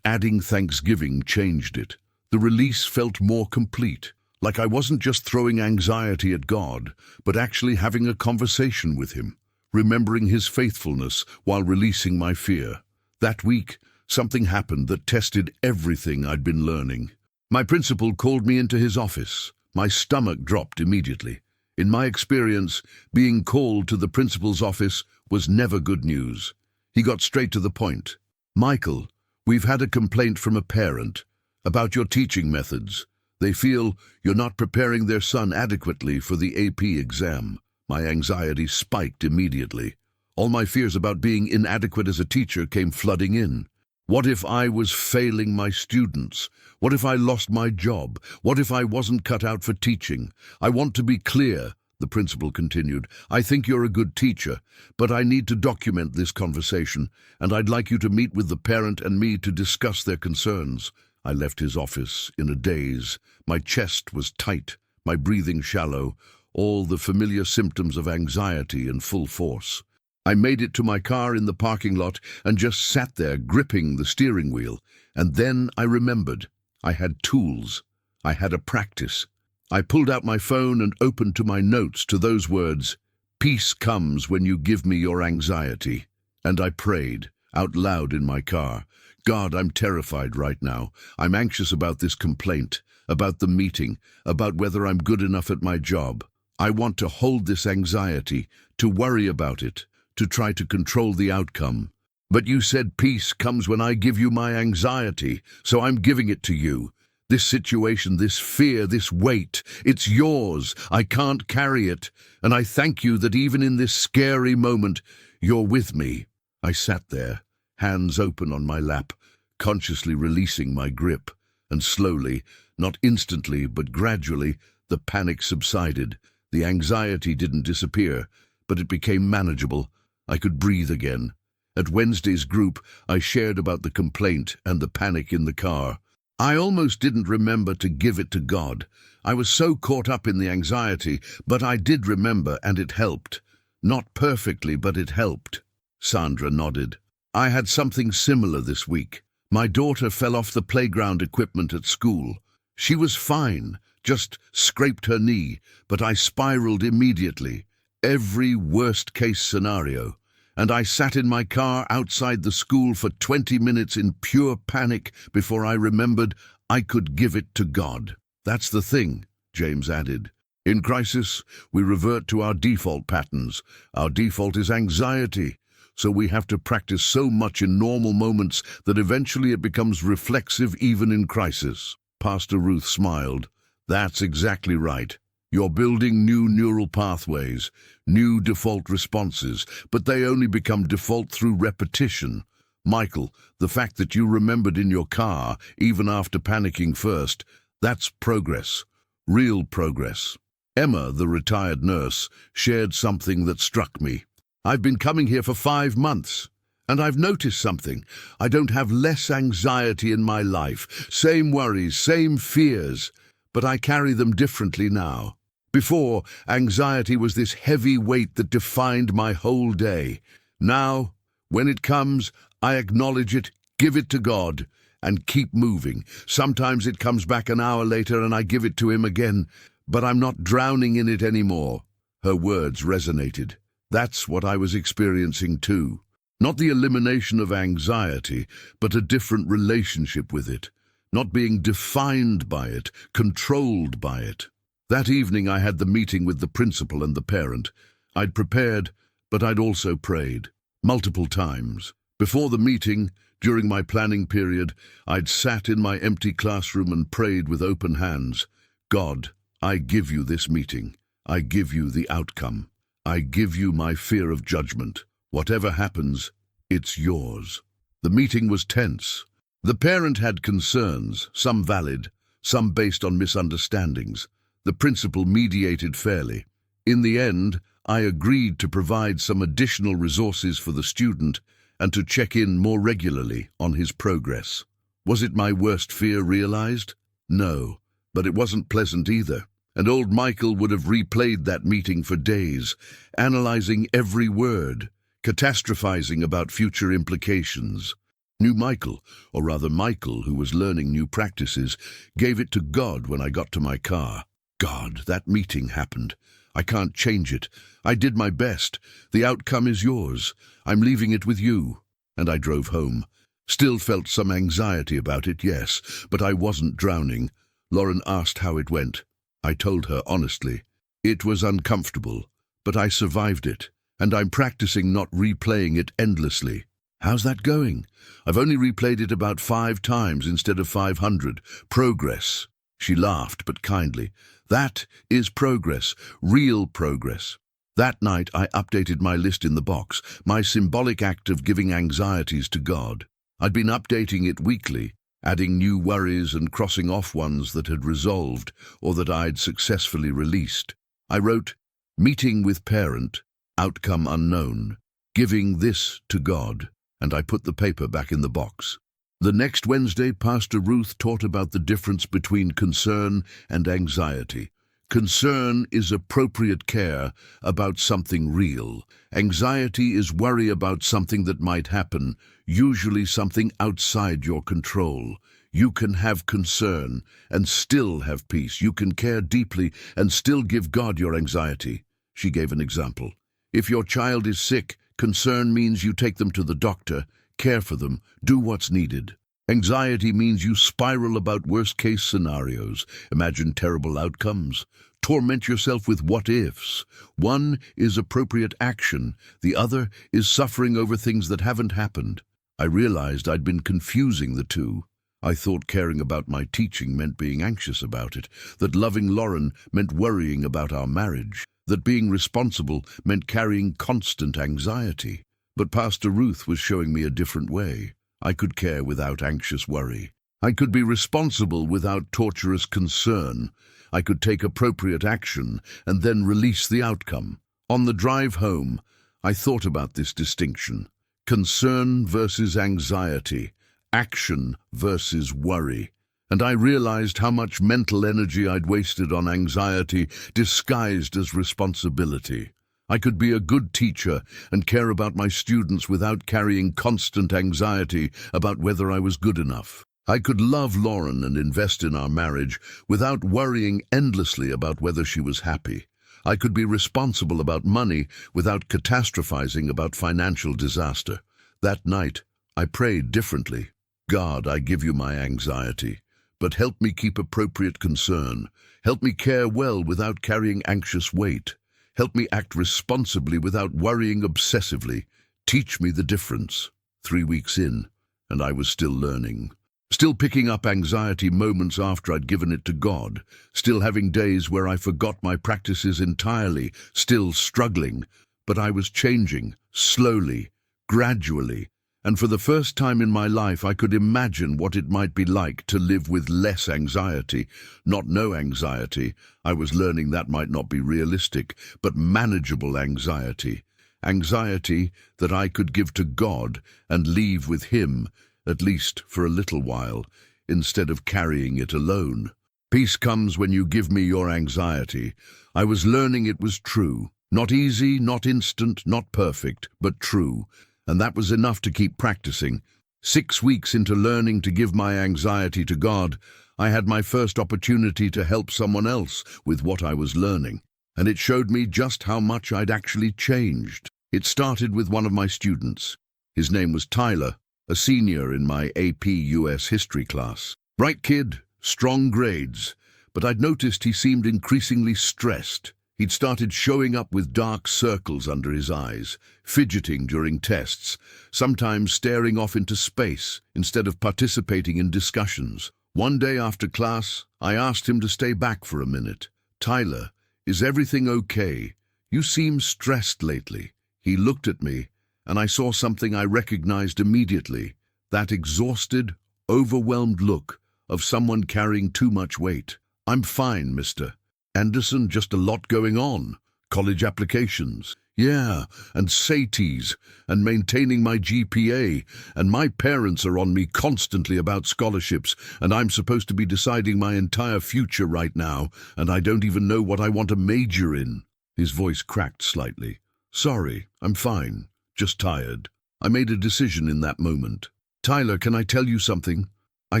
adding thanksgiving changed it. The release felt more complete, like I wasn't just throwing anxiety at God, but actually having a conversation with him, remembering his faithfulness while releasing my fear. That week, something happened that tested everything I'd been learning. My principal called me into his office. My stomach dropped immediately. In my experience, being called to the principal's office was never good news. He got straight to the point. Michael, we've had a complaint from a parent about your teaching methods. They feel you're not preparing their son adequately for the AP exam. My anxiety spiked immediately. All my fears about being inadequate as a teacher came flooding in. What if I was failing my students? What if I lost my job? What if I wasn't cut out for teaching? I want to be clear, the principal continued. I think you're a good teacher, but I need to document this conversation, and I'd like you to meet with the parent and me to discuss their concerns. I left his office in a daze. My chest was tight, my breathing shallow, all the familiar symptoms of anxiety in full force. I made it to my car in the parking lot and just sat there gripping the steering wheel. And then I remembered. I had tools. I had a practice. I pulled out my phone and opened to my notes to those words, "Peace comes when you give me your anxiety." And I prayed, out loud in my car, God, I'm terrified right now. I'm anxious about this complaint, about the meeting, about whether I'm good enough at my job. I want to hold this anxiety, to worry about it, to try to control the outcome. But you said peace comes when I give you my anxiety, so I'm giving it to you. This situation, this fear, this weight, it's yours. I can't carry it. And I thank you that even in this scary moment, you're with me. I sat there, hands open on my lap, consciously releasing my grip. And slowly, not instantly, but gradually, the panic subsided. The anxiety didn't disappear, but it became manageable. I could breathe again. At Wednesday's group, I shared about the complaint and the panic in the car. I almost didn't remember to give it to God. I was so caught up in the anxiety, but I did remember, and it helped. Not perfectly, but it helped. Sandra nodded. I had something similar this week. My daughter fell off the playground equipment at school. She was fine, just scraped her knee, but I spiraled immediately. Every worst-case scenario. And I sat in my car outside the school for 20 minutes in pure panic before I remembered I could give it to God. That's the thing, James added. In crisis, we revert to our default patterns. Our default is anxiety, so we have to practice so much in normal moments that eventually it becomes reflexive even in crisis. Pastor Ruth smiled. That's exactly right. You're building new neural pathways, new default responses, but they only become default through repetition. Michael, the fact that you remembered in your car, even after panicking first, that's progress. Real progress. Emma, the retired nurse, shared something that struck me. I've been coming here for 5 months, and I've noticed something. I don't have less anxiety in my life, same worries, same fears, but I carry them differently now. Before, anxiety was this heavy weight that defined my whole day. Now, when it comes, I acknowledge it, give it to God, and keep moving. Sometimes it comes back an hour later and I give it to him again, but I'm not drowning in it anymore. Her words resonated. That's what I was experiencing too. Not the elimination of anxiety, but a different relationship with it. Not being defined by it, controlled by it. That evening I had the meeting with the principal and the parent. I'd prepared, but I'd also prayed. Multiple times. Before the meeting, during my planning period, I'd sat in my empty classroom and prayed with open hands. God, I give you this meeting. I give you the outcome. I give you my fear of judgment. Whatever happens, it's yours. The meeting was tense. The parent had concerns, some valid, some based on misunderstandings. The principal mediated fairly. In the end, I agreed to provide some additional resources for the student and to check in more regularly on his progress. Was it my worst fear realized? No, but it wasn't pleasant either. And old Michael would have replayed that meeting for days, analyzing every word, catastrophizing about future implications. New Michael, or rather Michael, who was learning new practices, gave it to God when I got to my car. God, that meeting happened. I can't change it. I did my best. The outcome is yours. I'm leaving it with you. And I drove home. Still felt some anxiety about it, yes, but I wasn't drowning. Lauren asked how it went. I told her honestly. It was uncomfortable, but I survived it, and I'm practicing not replaying it endlessly. How's that going? I've only replayed it about 5 times instead of 500. Progress. She laughed, but kindly. That is progress, real progress. That night I updated my list in the box, my symbolic act of giving anxieties to God. I'd been updating it weekly, adding new worries and crossing off ones that had resolved or that I'd successfully released. I wrote, meeting with parent, outcome unknown, giving this to God, and I put the paper back in the box. The next Wednesday, Pastor Ruth taught about the difference between concern and anxiety. Concern is appropriate care about something real. Anxiety is worry about something that might happen, usually something outside your control. You can have concern and still have peace. You can care deeply and still give God your anxiety. She gave an example. If your child is sick, concern means you take them to the doctor, care for them, do what's needed. Anxiety means you spiral about worst-case scenarios, imagine terrible outcomes, torment yourself with what-ifs. One is appropriate action, the other is suffering over things that haven't happened. I realized I'd been confusing the two. I thought caring about my teaching meant being anxious about it, that loving Lauren meant worrying about our marriage, that being responsible meant carrying constant anxiety. But Pastor Ruth was showing me a different way. I could care without anxious worry. I could be responsible without torturous concern. I could take appropriate action and then release the outcome. On the drive home, I thought about this distinction. Concern versus anxiety, action versus worry. And I realized how much mental energy I'd wasted on anxiety disguised as responsibility. I could be a good teacher and care about my students without carrying constant anxiety about whether I was good enough. I could love Lauren and invest in our marriage without worrying endlessly about whether she was happy. I could be responsible about money without catastrophizing about financial disaster. That night, I prayed differently. God, I give you my anxiety, but help me keep appropriate concern. Help me care well without carrying anxious weight. Help me act responsibly without worrying obsessively. Teach me the difference. 3 weeks in, and I was still learning. Still picking up anxiety moments after I'd given it to God. Still having days where I forgot my practices entirely. Still struggling. But I was changing, slowly, gradually. And for the first time in my life, I could imagine what it might be like to live with less anxiety. Not no anxiety. I was learning that might not be realistic, but manageable anxiety. Anxiety that I could give to God and leave with Him, at least for a little while, instead of carrying it alone. Peace comes when you give me your anxiety. I was learning it was true. Not easy, not instant, not perfect, but true. And that was enough to keep practicing. 6 weeks into learning to give my anxiety to God, I had my first opportunity to help someone else with what I was learning. and it showed me just how much I'd actually changed. It started with one of my students. His name was Tyler, a senior in my AP US history class. Bright kid, strong grades, but I'd noticed he seemed increasingly stressed. He'd started showing up with dark circles under his eyes, fidgeting during tests, sometimes staring off into space instead of participating in discussions. One day after class, I asked him to stay back for a minute. "Tyler, is everything okay? You seem stressed lately." He looked at me, and I saw something I recognized immediately, that exhausted, overwhelmed look of someone carrying too much weight. "I'm fine, Mr. Anderson, just a lot going on. College applications, yeah, and SATs, and maintaining my GPA, and my parents are on me constantly about scholarships, and I'm supposed to be deciding my entire future right now, and I don't even know what I want to major in." His voice cracked slightly. "Sorry, I'm fine, just tired." I made a decision in that moment. "Tyler, can I tell you something? I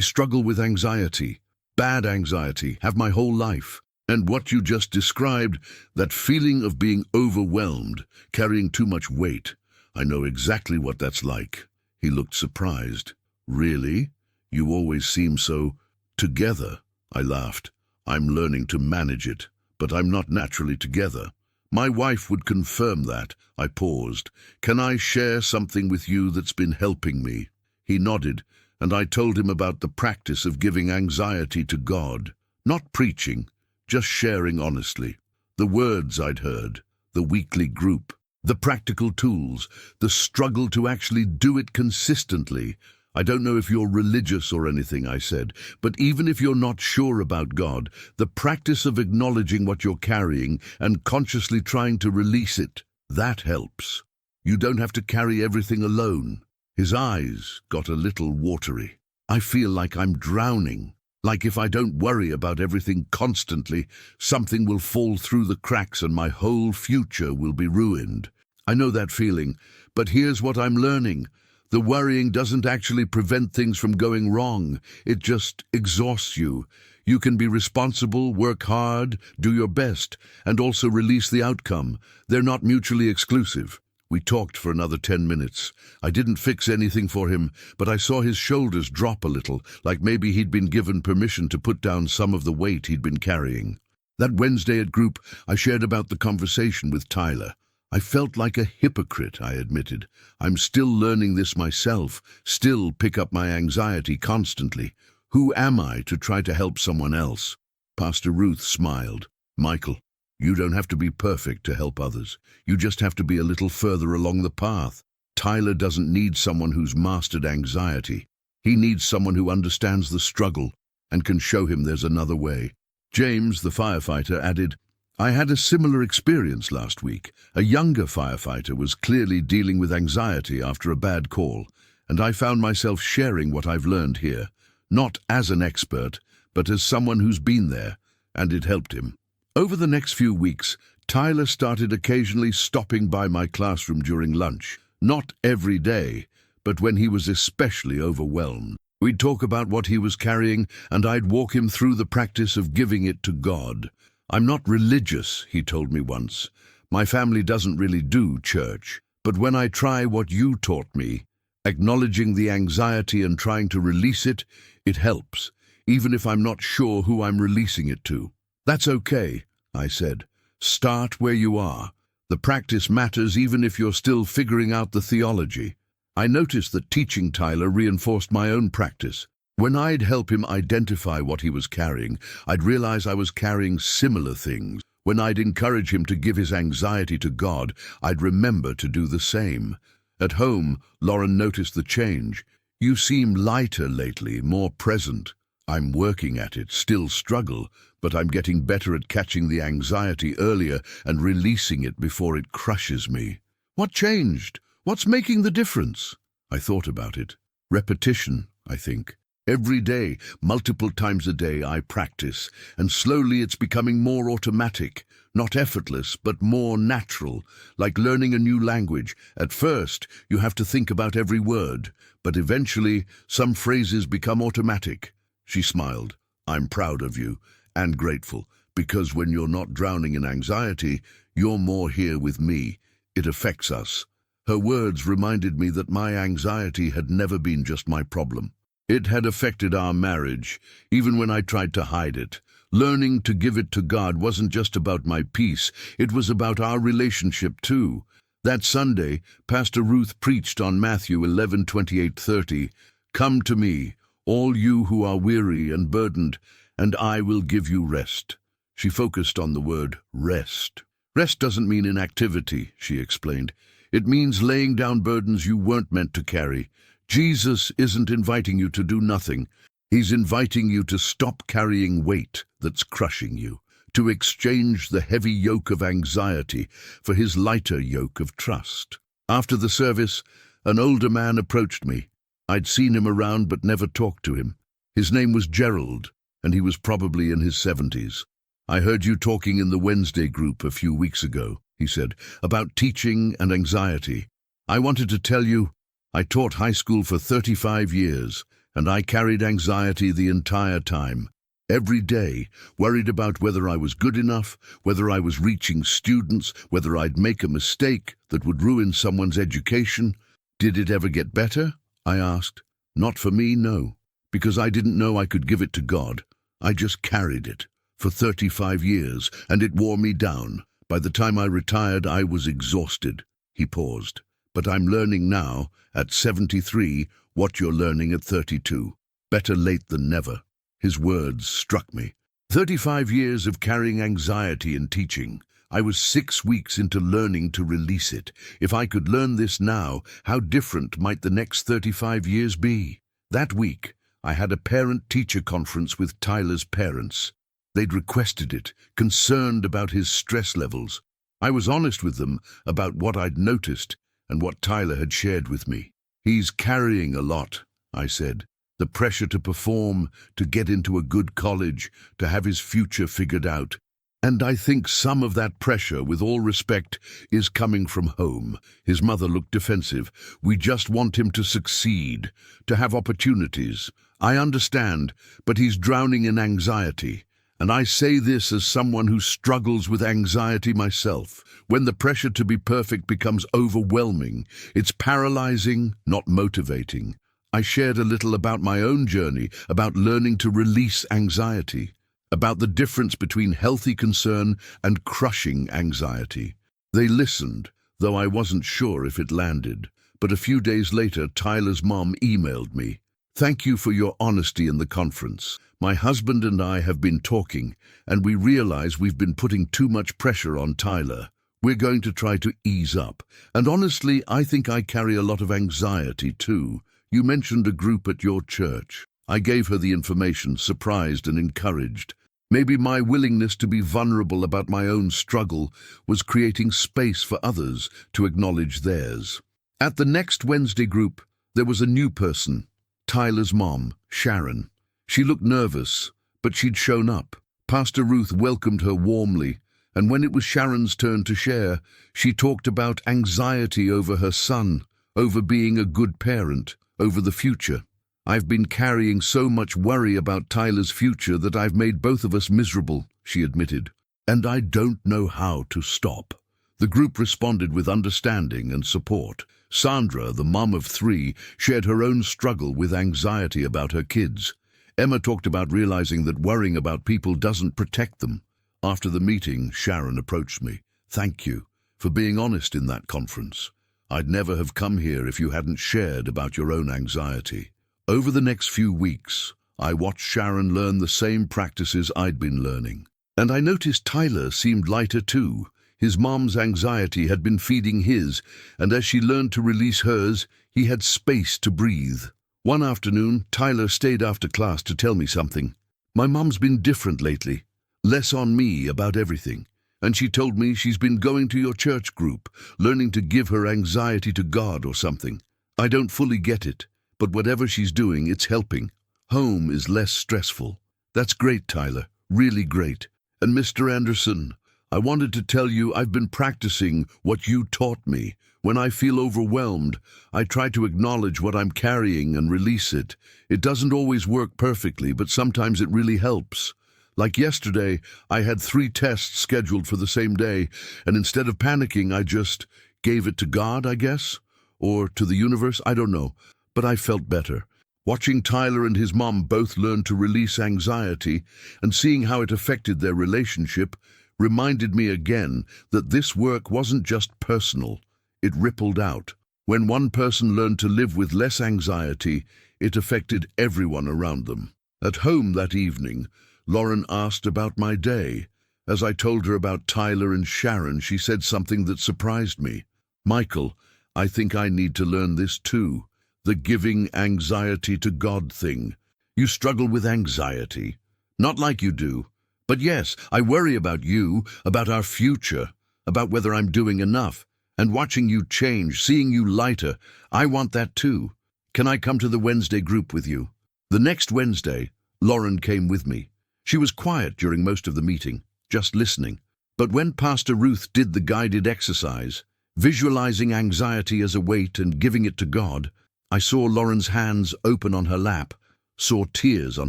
struggle with anxiety, bad anxiety, have my whole life. And what you just described, that feeling of being overwhelmed, carrying too much weight, I know exactly what that's like." He looked surprised. "Really? You always seem so together." I laughed. "I'm learning to manage it, but I'm not naturally together. My wife would confirm that." I paused. "Can I share something with you that's been helping me?" He nodded, and I told him about the practice of giving anxiety to God. Not preaching, just sharing honestly. The words I'd heard, the weekly group, the practical tools, the struggle to actually do it consistently. "I don't know if you're religious or anything," I said, "but even if you're not sure about God, the practice of acknowledging what you're carrying and consciously trying to release it, that helps. You don't have to carry everything alone." His eyes got a little watery. "I feel like I'm drowning. Like if I don't worry about everything constantly, something will fall through the cracks and my whole future will be ruined." I know that feeling, but here's what I'm learning. The worrying doesn't actually prevent things from going wrong. It just exhausts you. You can be responsible, work hard, do your best, and also release the outcome. They're not mutually exclusive. We talked for another 10 minutes. I didn't fix anything for him, but I saw his shoulders drop a little, like maybe he'd been given permission to put down some of the weight he'd been carrying. That Wednesday at group, I shared about the conversation with Tyler. I felt like a hypocrite, I admitted. I'm still learning this myself, still pick up my anxiety constantly. Who am I to try to help someone else? Pastor Ruth smiled. "Michael, you don't have to be perfect to help others. You just have to be a little further along the path. Tyler doesn't need someone who's mastered anxiety. He needs someone who understands the struggle and can show him there's another way." James, the firefighter, added, "I had a similar experience last week. A younger firefighter was clearly dealing with anxiety after a bad call, and I found myself sharing what I've learned here, not as an expert, but as someone who's been there, and it helped him." Over the next few weeks, Tyler started occasionally stopping by my classroom during lunch. Not every day, but when he was especially overwhelmed. We'd talk about what he was carrying, and I'd walk him through the practice of giving it to God. "I'm not religious," he told me once. "My family doesn't really do church. But when I try what you taught me, acknowledging the anxiety and trying to release it, it helps, even if I'm not sure who I'm releasing it to." "That's okay," I said. "Start where you are. The practice matters even if you're still figuring out the theology." I noticed that teaching Tyler reinforced my own practice. When I'd help him identify what he was carrying, I'd realize I was carrying similar things. When I'd encourage him to give his anxiety to God, I'd remember to do the same. At home, Lauren noticed the change. "You seem lighter lately, more present." "I'm working at it, still struggle, but I'm getting better at catching the anxiety earlier and releasing it before it crushes me." "What changed? What's making the difference?" I thought about it. Repetition, I think. Every day, multiple times a day, I practice, and slowly it's becoming more automatic, not effortless, but more natural, like learning a new language. At first, you have to think about every word, but eventually, some phrases become automatic. She smiled. "I'm proud of you, and grateful, because when you're not drowning in anxiety, you're more here with me. It affects us. Her words reminded me that my anxiety had never been just my problem. It had affected our marriage, even when I tried to hide it. Learning to give it to God wasn't just about my peace, it was about our relationship too. That Sunday, Pastor Ruth preached on Matthew 11:28-30. Come to me, all you who are weary and burdened, and I will give you rest. She focused on the word rest. Rest doesn't mean inactivity, she explained. It means laying down burdens you weren't meant to carry. Jesus isn't inviting you to do nothing. He's inviting you to stop carrying weight that's crushing you, to exchange the heavy yoke of anxiety for his lighter yoke of trust. After the service, an older man approached me. I'd seen him around but never talked to him. His name was Gerald, and he was probably in his 70s. I heard you talking in the Wednesday group a few weeks ago, he said, about teaching and anxiety. I wanted to tell you, I taught high school for 35 years, and I carried anxiety the entire time. Every day, worried about whether I was good enough, whether I was reaching students, whether I'd make a mistake that would ruin someone's education. Did it ever get better? I asked. Not for me, no, because I didn't know I could give it to God. I just carried it for 35 years, and it wore me down. By the time I retired, I was exhausted. He paused. But I'm learning now, at 73, what you're learning at 32. Better late than never. His words struck me. 35 years of carrying anxiety and teaching. I was 6 weeks into learning to release it. If I could learn this now, how different might the next 35 years be? That week, I had a parent-teacher conference with Tyler's parents. They'd requested it, concerned about his stress levels. I was honest with them about what I'd noticed and what Tyler had shared with me. He's carrying a lot, I said. The pressure to perform, to get into a good college, to have his future figured out. And I think some of that pressure, with all respect, is coming from home. His mother looked defensive. We just want him to succeed, to have opportunities. I understand, but he's drowning in anxiety. And I say this as someone who struggles with anxiety myself. When the pressure to be perfect becomes overwhelming, it's paralyzing, not motivating. I shared a little about my own journey, about learning to release anxiety, about the difference between healthy concern and crushing anxiety. They listened, though I wasn't sure if it landed. But a few days later, Tyler's mom emailed me. Thank you for your honesty in the conference. My husband and I have been talking, and we realize we've been putting too much pressure on Tyler. We're going to try to ease up. And honestly, I think I carry a lot of anxiety too. You mentioned a group at your church. I gave her the information, surprised and encouraged. Maybe my willingness to be vulnerable about my own struggle was creating space for others to acknowledge theirs. At the next Wednesday group, there was a new person, Tyler's mom, Sharon. She looked nervous, but she'd shown up. Pastor Ruth welcomed her warmly, and when it was Sharon's turn to share, she talked about anxiety over her son, over being a good parent, over the future. I've been carrying so much worry about Tyler's future that I've made both of us miserable, she admitted. And I don't know how to stop. The group responded with understanding and support. Sandra, the mom of 3, shared her own struggle with anxiety about her kids. Emma talked about realizing that worrying about people doesn't protect them. After the meeting, Sharon approached me. Thank you for being honest in that conference. I'd never have come here if you hadn't shared about your own anxiety. Over the next few weeks, I watched Sharon learn the same practices I'd been learning. And I noticed Tyler seemed lighter too. His mom's anxiety had been feeding his, and as she learned to release hers, he had space to breathe. One afternoon, Tyler stayed after class to tell me something. My mom's been different lately, less on me about everything. And she told me she's been going to your church group, learning to give her anxiety to God or something. I don't fully get it, but whatever she's doing, it's helping. Home is less stressful. That's great, Tyler, really great. And Mr. Anderson, I wanted to tell you I've been practicing what you taught me. When I feel overwhelmed, I try to acknowledge what I'm carrying and release it. It doesn't always work perfectly, but sometimes it really helps. Like yesterday, I had 3 tests scheduled for the same day, and instead of panicking, I just gave it to God, I guess? Or to the universe, I don't know. But I felt better. Watching Tyler and his mom both learn to release anxiety and seeing how it affected their relationship reminded me again that this work wasn't just personal, it rippled out. When one person learned to live with less anxiety, it affected everyone around them. At home that evening, Lauren asked about my day. As I told her about Tyler and Sharon, she said something that surprised me. "Michael, I think I need to learn this too. The giving anxiety to God thing. You struggle with anxiety. Not like you do. But yes, I worry about you, about our future, about whether I'm doing enough. And watching you change, seeing you lighter, I want that too. Can I come to the Wednesday group with you?" The next Wednesday, Lauren came with me. She was quiet during most of the meeting, just listening. But when Pastor Ruth did the guided exercise, visualizing anxiety as a weight and giving it to God, I saw Lauren's hands open on her lap, saw tears on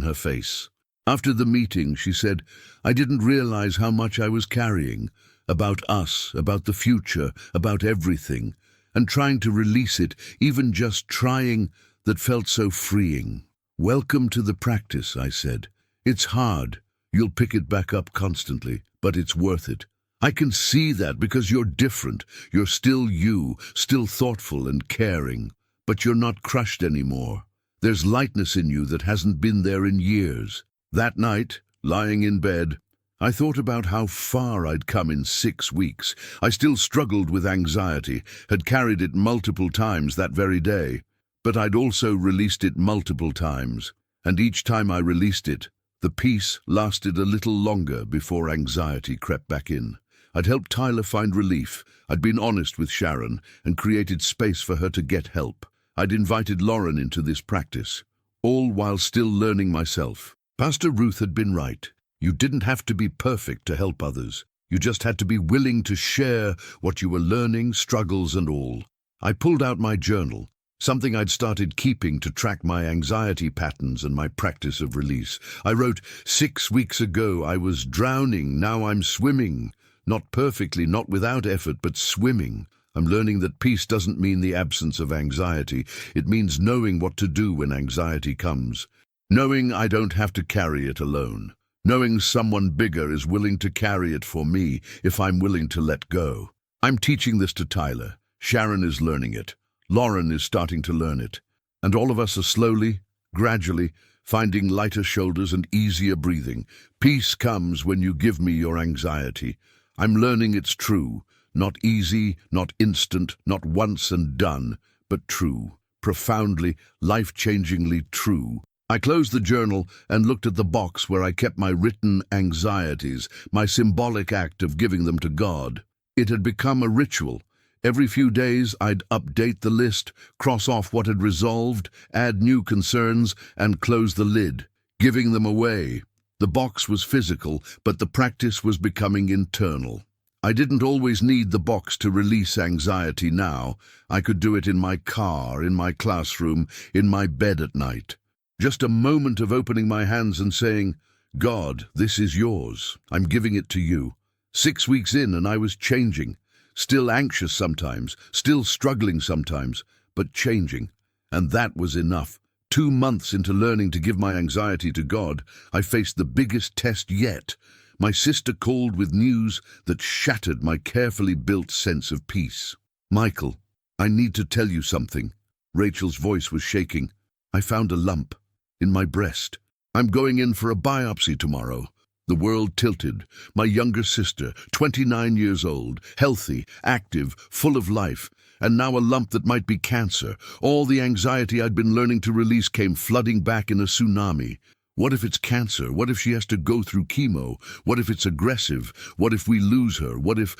her face. After the meeting, she said, "I didn't realize how much I was carrying, about us, about the future, about everything, and trying to release it, even just trying, that felt so freeing." "Welcome to the practice," I said. "It's hard. You'll pick it back up constantly, but it's worth it. I can see that because you're different. You're still you, still thoughtful and caring. But you're not crushed anymore. There's lightness in you that hasn't been there in years." That night, lying in bed, I thought about how far I'd come in 6 weeks. I still struggled with anxiety, had carried it multiple times that very day, but I'd also released it multiple times. And each time I released it, the peace lasted a little longer before anxiety crept back in. I'd helped Tyler find relief. I'd been honest with Sharon and created space for her to get help. I'd invited Lauren into this practice, all while still learning myself. Pastor Ruth had been right. You didn't have to be perfect to help others. You just had to be willing to share what you were learning, struggles and all. I pulled out my journal, something I'd started keeping to track my anxiety patterns and my practice of release. I wrote, "6 weeks ago I was drowning, now I'm swimming. Not perfectly, not without effort, but swimming. I'm learning that peace doesn't mean the absence of anxiety. It means knowing what to do when anxiety comes. Knowing I don't have to carry it alone. Knowing someone bigger is willing to carry it for me if I'm willing to let go." I'm teaching this to Tyler. Sharon is learning it. Lauren is starting to learn it. And all of us are slowly, gradually, finding lighter shoulders and easier breathing. Peace comes when you give me your anxiety. I'm learning it's true. Not easy, not instant, not once and done, but true. Profoundly, life-changingly true. I closed the journal and looked at the box where I kept my written anxieties, my symbolic act of giving them to God. It had become a ritual. Every few days I'd update the list, cross off what had resolved, add new concerns, and close the lid, giving them away. The box was physical, but the practice was becoming internal. I didn't always need the box to release anxiety now. I could do it in my car, in my classroom, in my bed at night. Just a moment of opening my hands and saying, "God, this is yours. I'm giving it to you." 6 weeks in and I was changing. Still anxious sometimes, still struggling sometimes, but changing. And that was enough. 2 months into learning to give my anxiety to God, I faced the biggest test yet. My sister called with news that shattered my carefully built sense of peace. "Michael, I need to tell you something." Rachel's voice was shaking. "I found a lump in my breast. I'm going in for a biopsy tomorrow." The world tilted. My younger sister, 29 years old, healthy, active, full of life, and now a lump that might be cancer. All the anxiety I'd been learning to release came flooding back in a tsunami. What if it's cancer? What if she has to go through chemo? What if it's aggressive? What if we lose her? What if?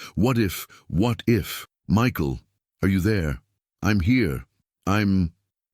"Michael, are you there?" "I'm here.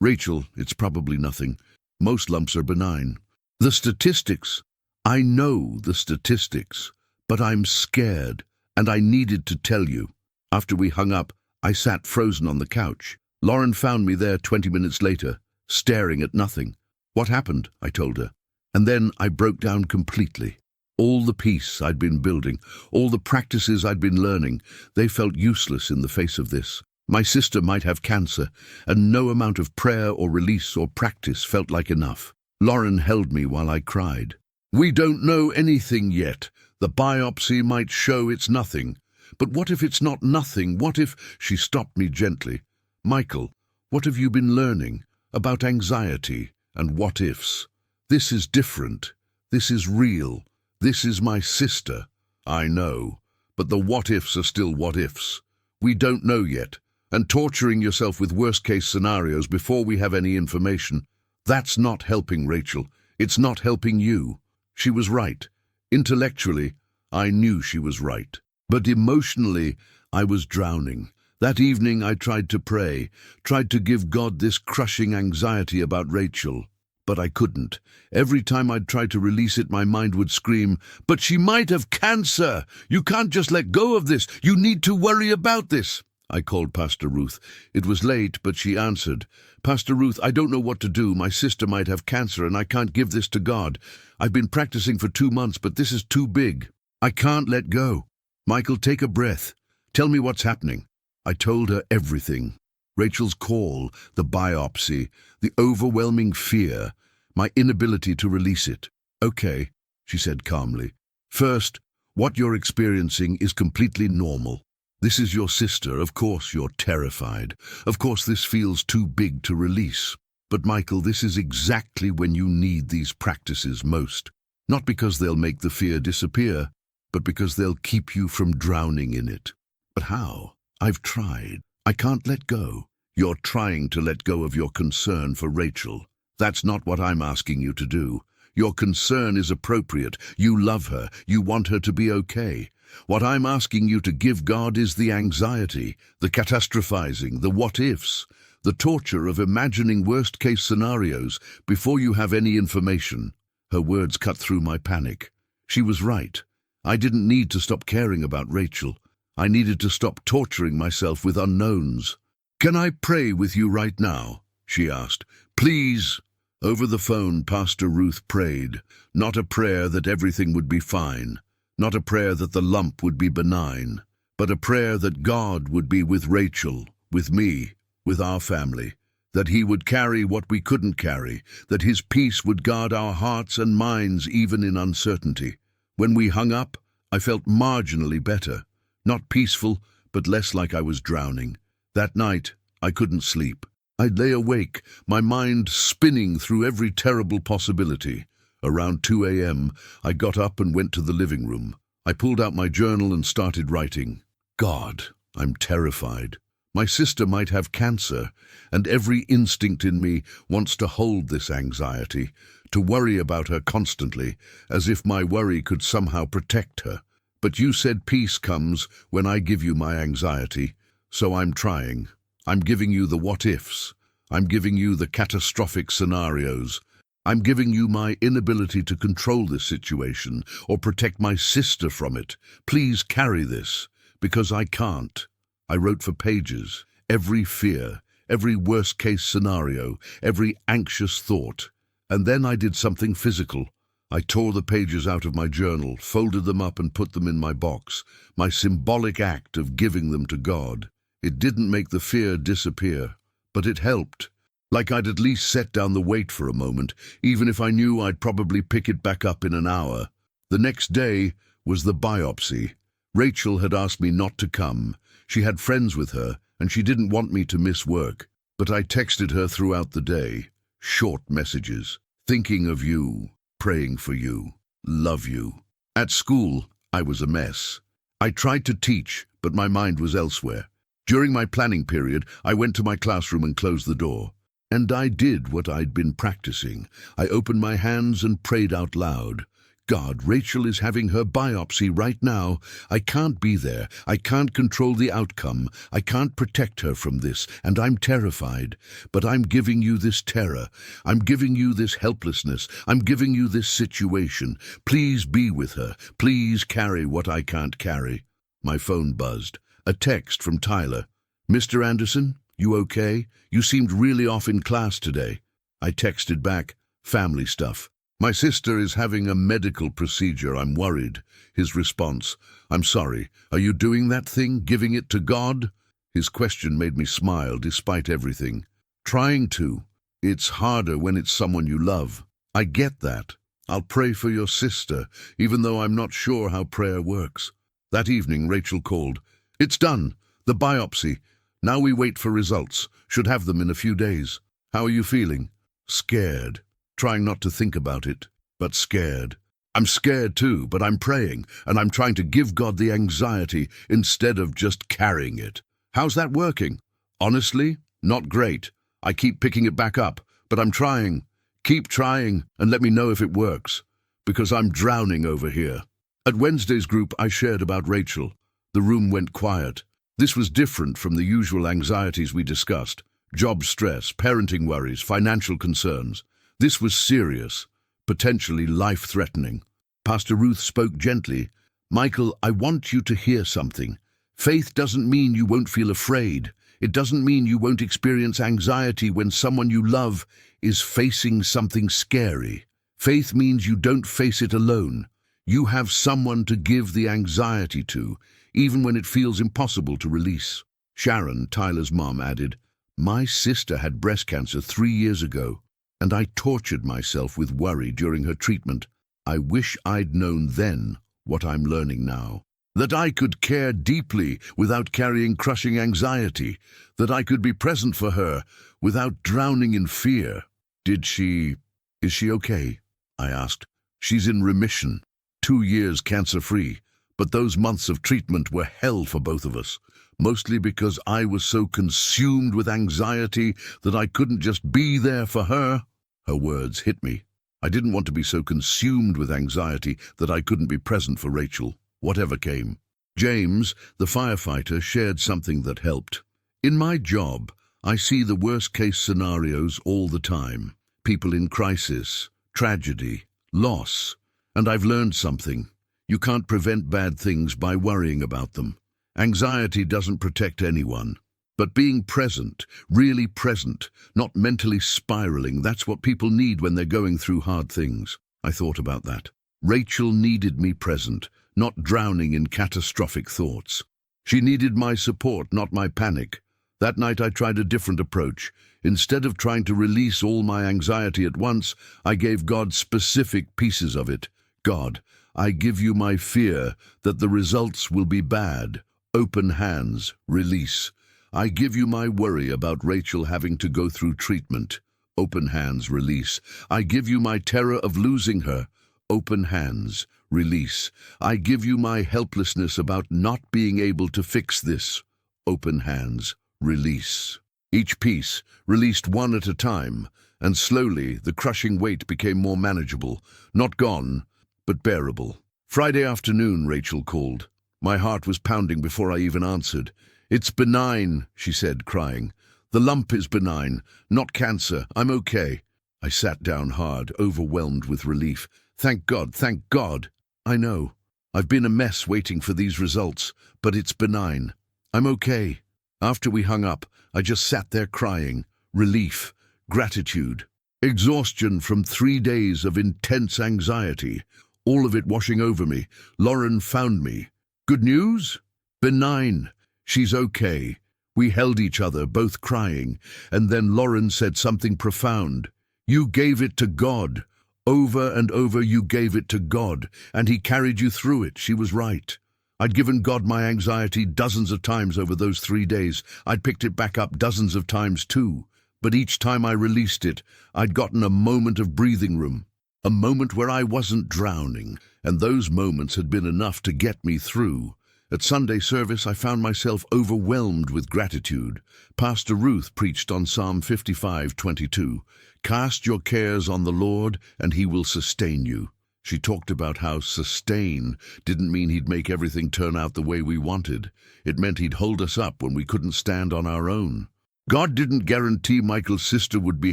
Rachel, it's probably nothing. Most lumps are benign." The statistics. I know the statistics, but I'm scared, and I needed to tell you. After we hung up, I sat frozen on the couch. Lauren found me there 20 minutes later, staring at nothing. "What happened?" I told her. And then I broke down completely. All the peace I'd been building, all the practices I'd been learning, they felt useless in the face of this. My sister might have cancer, and no amount of prayer or release or practice felt like enough. Lauren held me while I cried. "We don't know anything yet. The biopsy might show it's nothing. But what if it's not nothing? What if—" She stopped me gently. "Michael, what have you been learning about anxiety and what-ifs? This is different. This is real. This is my sister." "I know, but the what-ifs are still what-ifs. We don't know yet. And torturing yourself with worst-case scenarios before we have any information, that's not helping Rachel. It's not helping you." She was right. Intellectually, I knew she was right. But emotionally, I was drowning. That evening I tried to pray, tried to give God this crushing anxiety about Rachel. But I couldn't. Every time I'd try to release it, my mind would scream, "But she might have cancer! You can't just let go of this! You need to worry about this!" I called Pastor Ruth. It was late, but she answered. "Pastor Ruth, I don't know what to do. My sister might have cancer, and I can't give this to God. I've been practicing for 2 months, but this is too big. I can't let go. Michael, take a breath. Tell me what's happening." I told her everything. Rachel's call, the biopsy, the overwhelming fear, my inability to release it. "Okay," she said calmly. "First, what you're experiencing is completely normal. This is your sister. Of course you're terrified. Of course this feels too big to release. But Michael, this is exactly when you need these practices most. Not because they'll make the fear disappear, but because they'll keep you from drowning in it." "But how? I've tried. I can't let go." "You're trying to let go of your concern for Rachel. That's not what I'm asking you to do. Your concern is appropriate. You love her. You want her to be okay. What I'm asking you to give God is the anxiety, the catastrophizing, the what-ifs, the torture of imagining worst-case scenarios before you have any information." Her words cut through my panic. She was right. I didn't need to stop caring about Rachel. I needed to stop torturing myself with unknowns. "Can I pray with you right now?" she asked. "Please." Over the phone, Pastor Ruth prayed. Not a prayer that everything would be fine. Not a prayer that the lump would be benign, but a prayer that God would be with Rachel, with me, with our family, that he would carry what we couldn't carry, that his peace would guard our hearts and minds even in uncertainty. When we hung up, I felt marginally better, not peaceful, but less like I was drowning. That night, I couldn't sleep. I lay awake, my mind spinning through every terrible possibility. Around 2 a.m., I got up and went to the living room. I pulled out my journal and started writing. "God, I'm terrified. My sister might have cancer, and every instinct in me wants to hold this anxiety, to worry about her constantly, as if my worry could somehow protect her. But you said peace comes when I give you my anxiety, so I'm trying. I'm giving you the what-ifs. I'm giving you the catastrophic scenarios. I'm giving you my inability to control this situation or protect my sister from it. Please carry this, because I can't." I wrote for pages, every fear, every worst-case scenario, every anxious thought. And then I did something physical. I tore the pages out of my journal, folded them up and put them in my box, my symbolic act of giving them to God. It didn't make the fear disappear, but it helped. Like I'd at least set down the weight for a moment, even if I knew I'd probably pick it back up in an hour. The next day was the biopsy. Rachel had asked me not to come. She had friends with her, and she didn't want me to miss work. But I texted her throughout the day. Short messages. Thinking of you, praying for you, love you. At school, I was a mess. I tried to teach, but my mind was elsewhere. During my planning period, I went to my classroom and closed the door. And I did what I'd been practicing. I opened my hands and prayed out loud. "God, Rachel is having her biopsy right now. I can't be there. I can't control the outcome. I can't protect her from this, and I'm terrified. But I'm giving you this terror. I'm giving you this helplessness. I'm giving you this situation. Please be with her. Please carry what I can't carry." My phone buzzed. A text from Tyler. "Mr. Anderson, you okay? You seemed really off in class today." I texted back, "Family stuff." My sister is having a medical procedure. I'm worried. His response, I'm sorry. Are you doing that thing, giving it to God? His question made me smile despite everything. Trying to. It's harder when it's someone you love. I get that. I'll pray for your sister, even though I'm not sure how prayer works. That evening, Rachel called. It's done. The biopsy. Now we wait for results. Should have them in a few days. How are you feeling? Scared. Trying not to think about it, but scared. I'm scared too, but I'm praying, and I'm trying to give God the anxiety instead of just carrying it. How's that working? Honestly, not great. I keep picking it back up, but I'm trying. Keep trying, and let me know if it works, because I'm drowning over here. At Wednesday's group, I shared about Rachel. The room went quiet. This was different from the usual anxieties we discussed. Job stress, parenting worries, financial concerns. This was serious, potentially life-threatening. Pastor Ruth spoke gently. Michael, I want you to hear something. Faith doesn't mean you won't feel afraid. It doesn't mean you won't experience anxiety when someone you love is facing something scary. Faith means you don't face it alone. You have someone to give the anxiety to, even when it feels impossible to release. Sharon, Tyler's mom, added, My sister had breast cancer 3 years ago, and I tortured myself with worry during her treatment. I wish I'd known then what I'm learning now. That I could care deeply without carrying crushing anxiety. That I could be present for her without drowning in fear. Is she okay? I asked. She's in remission. 2 years cancer-free. But those months of treatment were hell for both of us. Mostly because I was so consumed with anxiety that I couldn't just be there for her. Her words hit me. I didn't want to be so consumed with anxiety that I couldn't be present for Rachel, whatever came. James, the firefighter, shared something that helped. In my job, I see the worst-case scenarios all the time. People in crisis, tragedy, loss. And I've learned something. You can't prevent bad things by worrying about them. Anxiety doesn't protect anyone. But being present, really present, not mentally spiraling, that's what people need when they're going through hard things. I thought about that. Rachel needed me present, not drowning in catastrophic thoughts. She needed my support, not my panic. That night I tried a different approach. Instead of trying to release all my anxiety at once, I gave God specific pieces of it. God, I give you my fear that the results will be bad. Open hands, release. I give you my worry about Rachel having to go through treatment. Open hands, release. I give you my terror of losing her. Open hands, release. I give you my helplessness about not being able to fix this. Open hands, release. Each piece, released one at a time, and slowly the crushing weight became more manageable. Not gone, but bearable. Friday afternoon, Rachel called. My heart was pounding before I even answered. It's benign, she said, crying. The lump is benign, not cancer. I'm okay. I sat down hard, overwhelmed with relief. Thank God, thank God. I know. I've been a mess waiting for these results, but it's benign. I'm okay. After we hung up, I just sat there crying. Relief, gratitude, exhaustion from 3 days of intense anxiety. All of it washing over me. Lauren found me. Good news? Benign. She's okay. We held each other, both crying, and then Lauren said something profound. You gave it to God. Over and over you gave it to God, and He carried you through it. She was right. I'd given God my anxiety dozens of times over those 3 days. I'd picked it back up dozens of times too. But each time I released it, I'd gotten a moment of breathing room. A moment where I wasn't drowning, and those moments had been enough to get me through. At Sunday service, I found myself overwhelmed with gratitude. Pastor Ruth preached on Psalm 55:22. Cast your cares on the Lord, and He will sustain you. She talked about how sustain didn't mean He'd make everything turn out the way we wanted. It meant He'd hold us up when we couldn't stand on our own. God didn't guarantee Michael's sister would be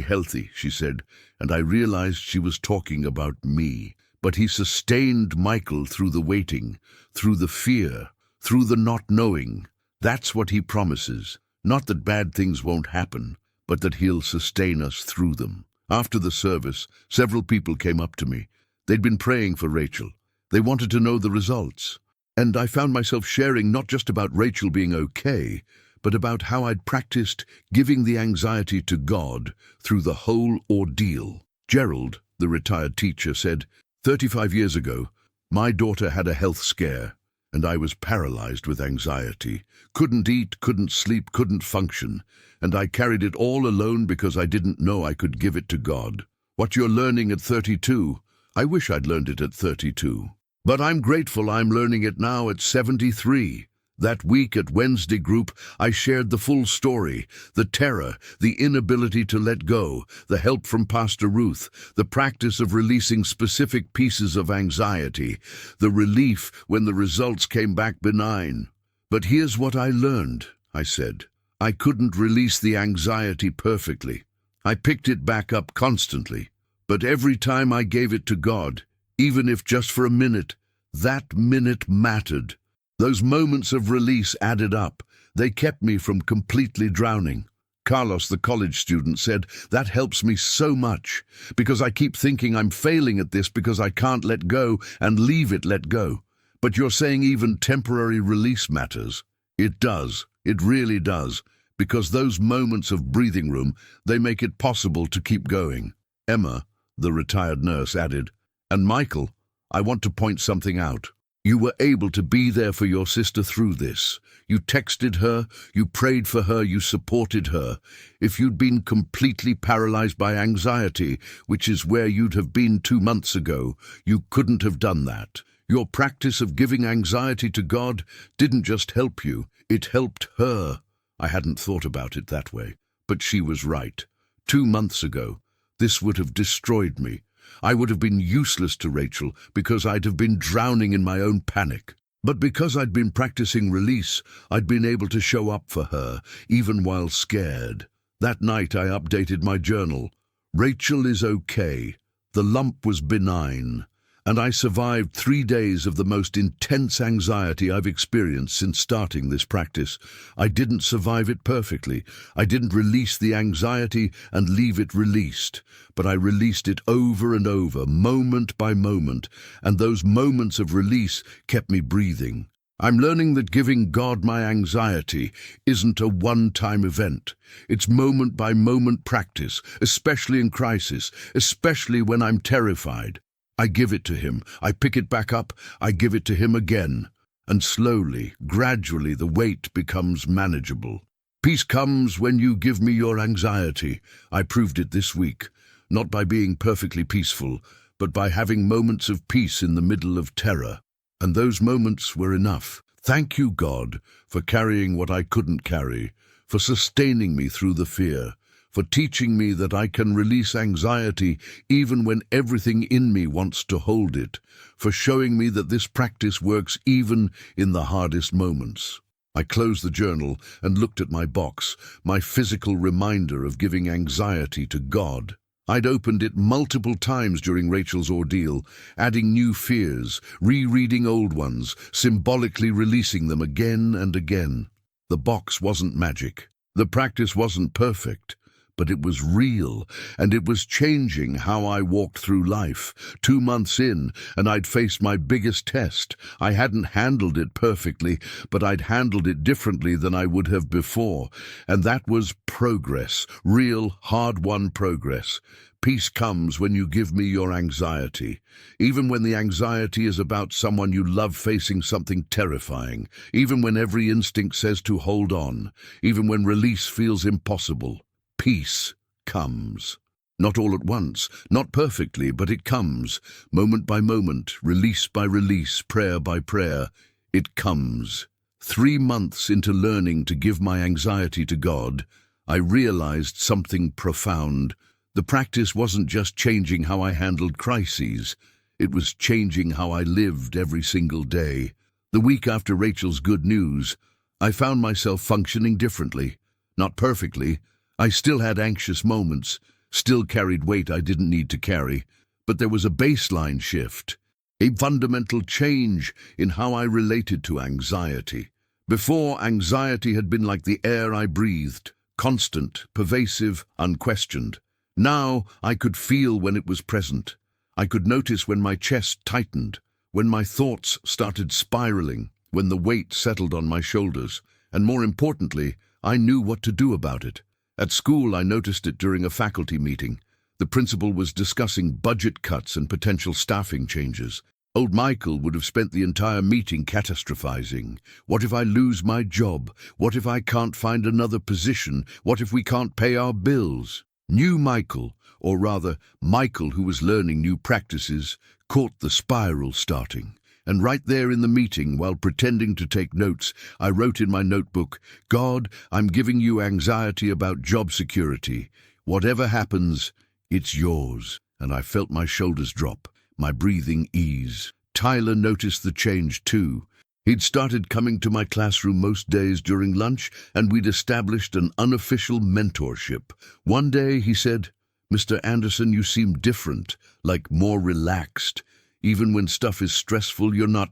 healthy, she said, and I realized she was talking about me. But He sustained Michael through the waiting, through the fear, through the not knowing. That's what He promises. Not that bad things won't happen, but that He'll sustain us through them. After the service, several people came up to me. They'd been praying for Rachel. They wanted to know the results. And I found myself sharing not just about Rachel being okay, but about how I'd practiced giving the anxiety to God through the whole ordeal. Gerald, the retired teacher, said, 35 years ago, my daughter had a health scare, and I was paralyzed with anxiety. Couldn't eat, couldn't sleep, couldn't function, and I carried it all alone because I didn't know I could give it to God. What you're learning at 32, I wish I'd learned it at 32. But I'm grateful I'm learning it now at 73. That week at Wednesday group, I shared the full story, the terror, the inability to let go, the help from Pastor Ruth, the practice of releasing specific pieces of anxiety, the relief when the results came back benign. But here's what I learned, I said. I couldn't release the anxiety perfectly. I picked it back up constantly. But every time I gave it to God, even if just for a minute, that minute mattered. Those moments of release added up. They kept me from completely drowning. Carlos, the college student, said, that helps me so much, because I keep thinking I'm failing at this because I can't let go and leave it let go. But you're saying even temporary release matters. It does. It really does. Because those moments of breathing room, they make it possible to keep going. Emma, the retired nurse, added, and Michael, I want to point something out. You were able to be there for your sister through this. You texted her, you prayed for her, you supported her. If you'd been completely paralyzed by anxiety, which is where you'd have been 2 months ago, you couldn't have done that. Your practice of giving anxiety to God didn't just help you, it helped her. I hadn't thought about it that way, but she was right. 2 months ago, this would have destroyed me. I would have been useless to Rachel because I'd have been drowning in my own panic. But because I'd been practicing release, I'd been able to show up for her, even while scared. That night I updated my journal. Rachel is okay. The lump was benign. And I survived 3 days of the most intense anxiety I've experienced since starting this practice. I didn't survive it perfectly. I didn't release the anxiety and leave it released. But I released it over and over, moment by moment, and those moments of release kept me breathing. I'm learning that giving God my anxiety isn't a one-time event. It's moment-by-moment practice, especially in crisis, especially when I'm terrified. I give it to him, I pick it back up, I give it to him again. And slowly, gradually, the weight becomes manageable. Peace comes when you give me your anxiety. I proved it this week, not by being perfectly peaceful, but by having moments of peace in the middle of terror. And those moments were enough. Thank you, God, for carrying what I couldn't carry, for sustaining me through the fear, for teaching me that I can release anxiety even when everything in me wants to hold it, for showing me that this practice works even in the hardest moments. I closed the journal and looked at my box, my physical reminder of giving anxiety to God. I'd opened it multiple times during Rachel's ordeal, adding new fears, rereading old ones, symbolically releasing them again and again. The box wasn't magic. The practice wasn't perfect. But it was real, and it was changing how I walked through life. 2 months in, and I'd faced my biggest test. I hadn't handled it perfectly, but I'd handled it differently than I would have before. And that was progress, real, hard-won progress. Peace comes when you give me your anxiety. Even when the anxiety is about someone you love facing something terrifying. Even when every instinct says to hold on. Even when release feels impossible. Peace comes. Not all at once, not perfectly, but it comes. Moment by moment, release by release, prayer by prayer. It comes. 3 months into learning to give my anxiety to God, I realized something profound. The practice wasn't just changing how I handled crises. It was changing how I lived every single day. The week after Rachel's good news, I found myself functioning differently. Not perfectly. I still had anxious moments, still carried weight I didn't need to carry, but there was a baseline shift, a fundamental change in how I related to anxiety. Before, anxiety had been like the air I breathed, constant, pervasive, unquestioned. Now I could feel when it was present. I could notice when my chest tightened, when my thoughts started spiraling, when the weight settled on my shoulders, and more importantly, I knew what to do about it. At school, I noticed it during a faculty meeting. The principal was discussing budget cuts and potential staffing changes. Old Michael would have spent the entire meeting catastrophizing. What if I lose my job? What if I can't find another position? What if we can't pay our bills? New Michael, or rather Michael who was learning new practices, caught the spiral starting. And right there in the meeting, while pretending to take notes, I wrote in my notebook, "God, I'm giving you anxiety about job security. Whatever happens, it's yours." And I felt my shoulders drop, my breathing ease. Tyler noticed the change too. He'd started coming to my classroom most days during lunch, and we'd established an unofficial mentorship. One day he said, "Mr. Anderson, you seem different, like more relaxed. Even when stuff is stressful, you're not,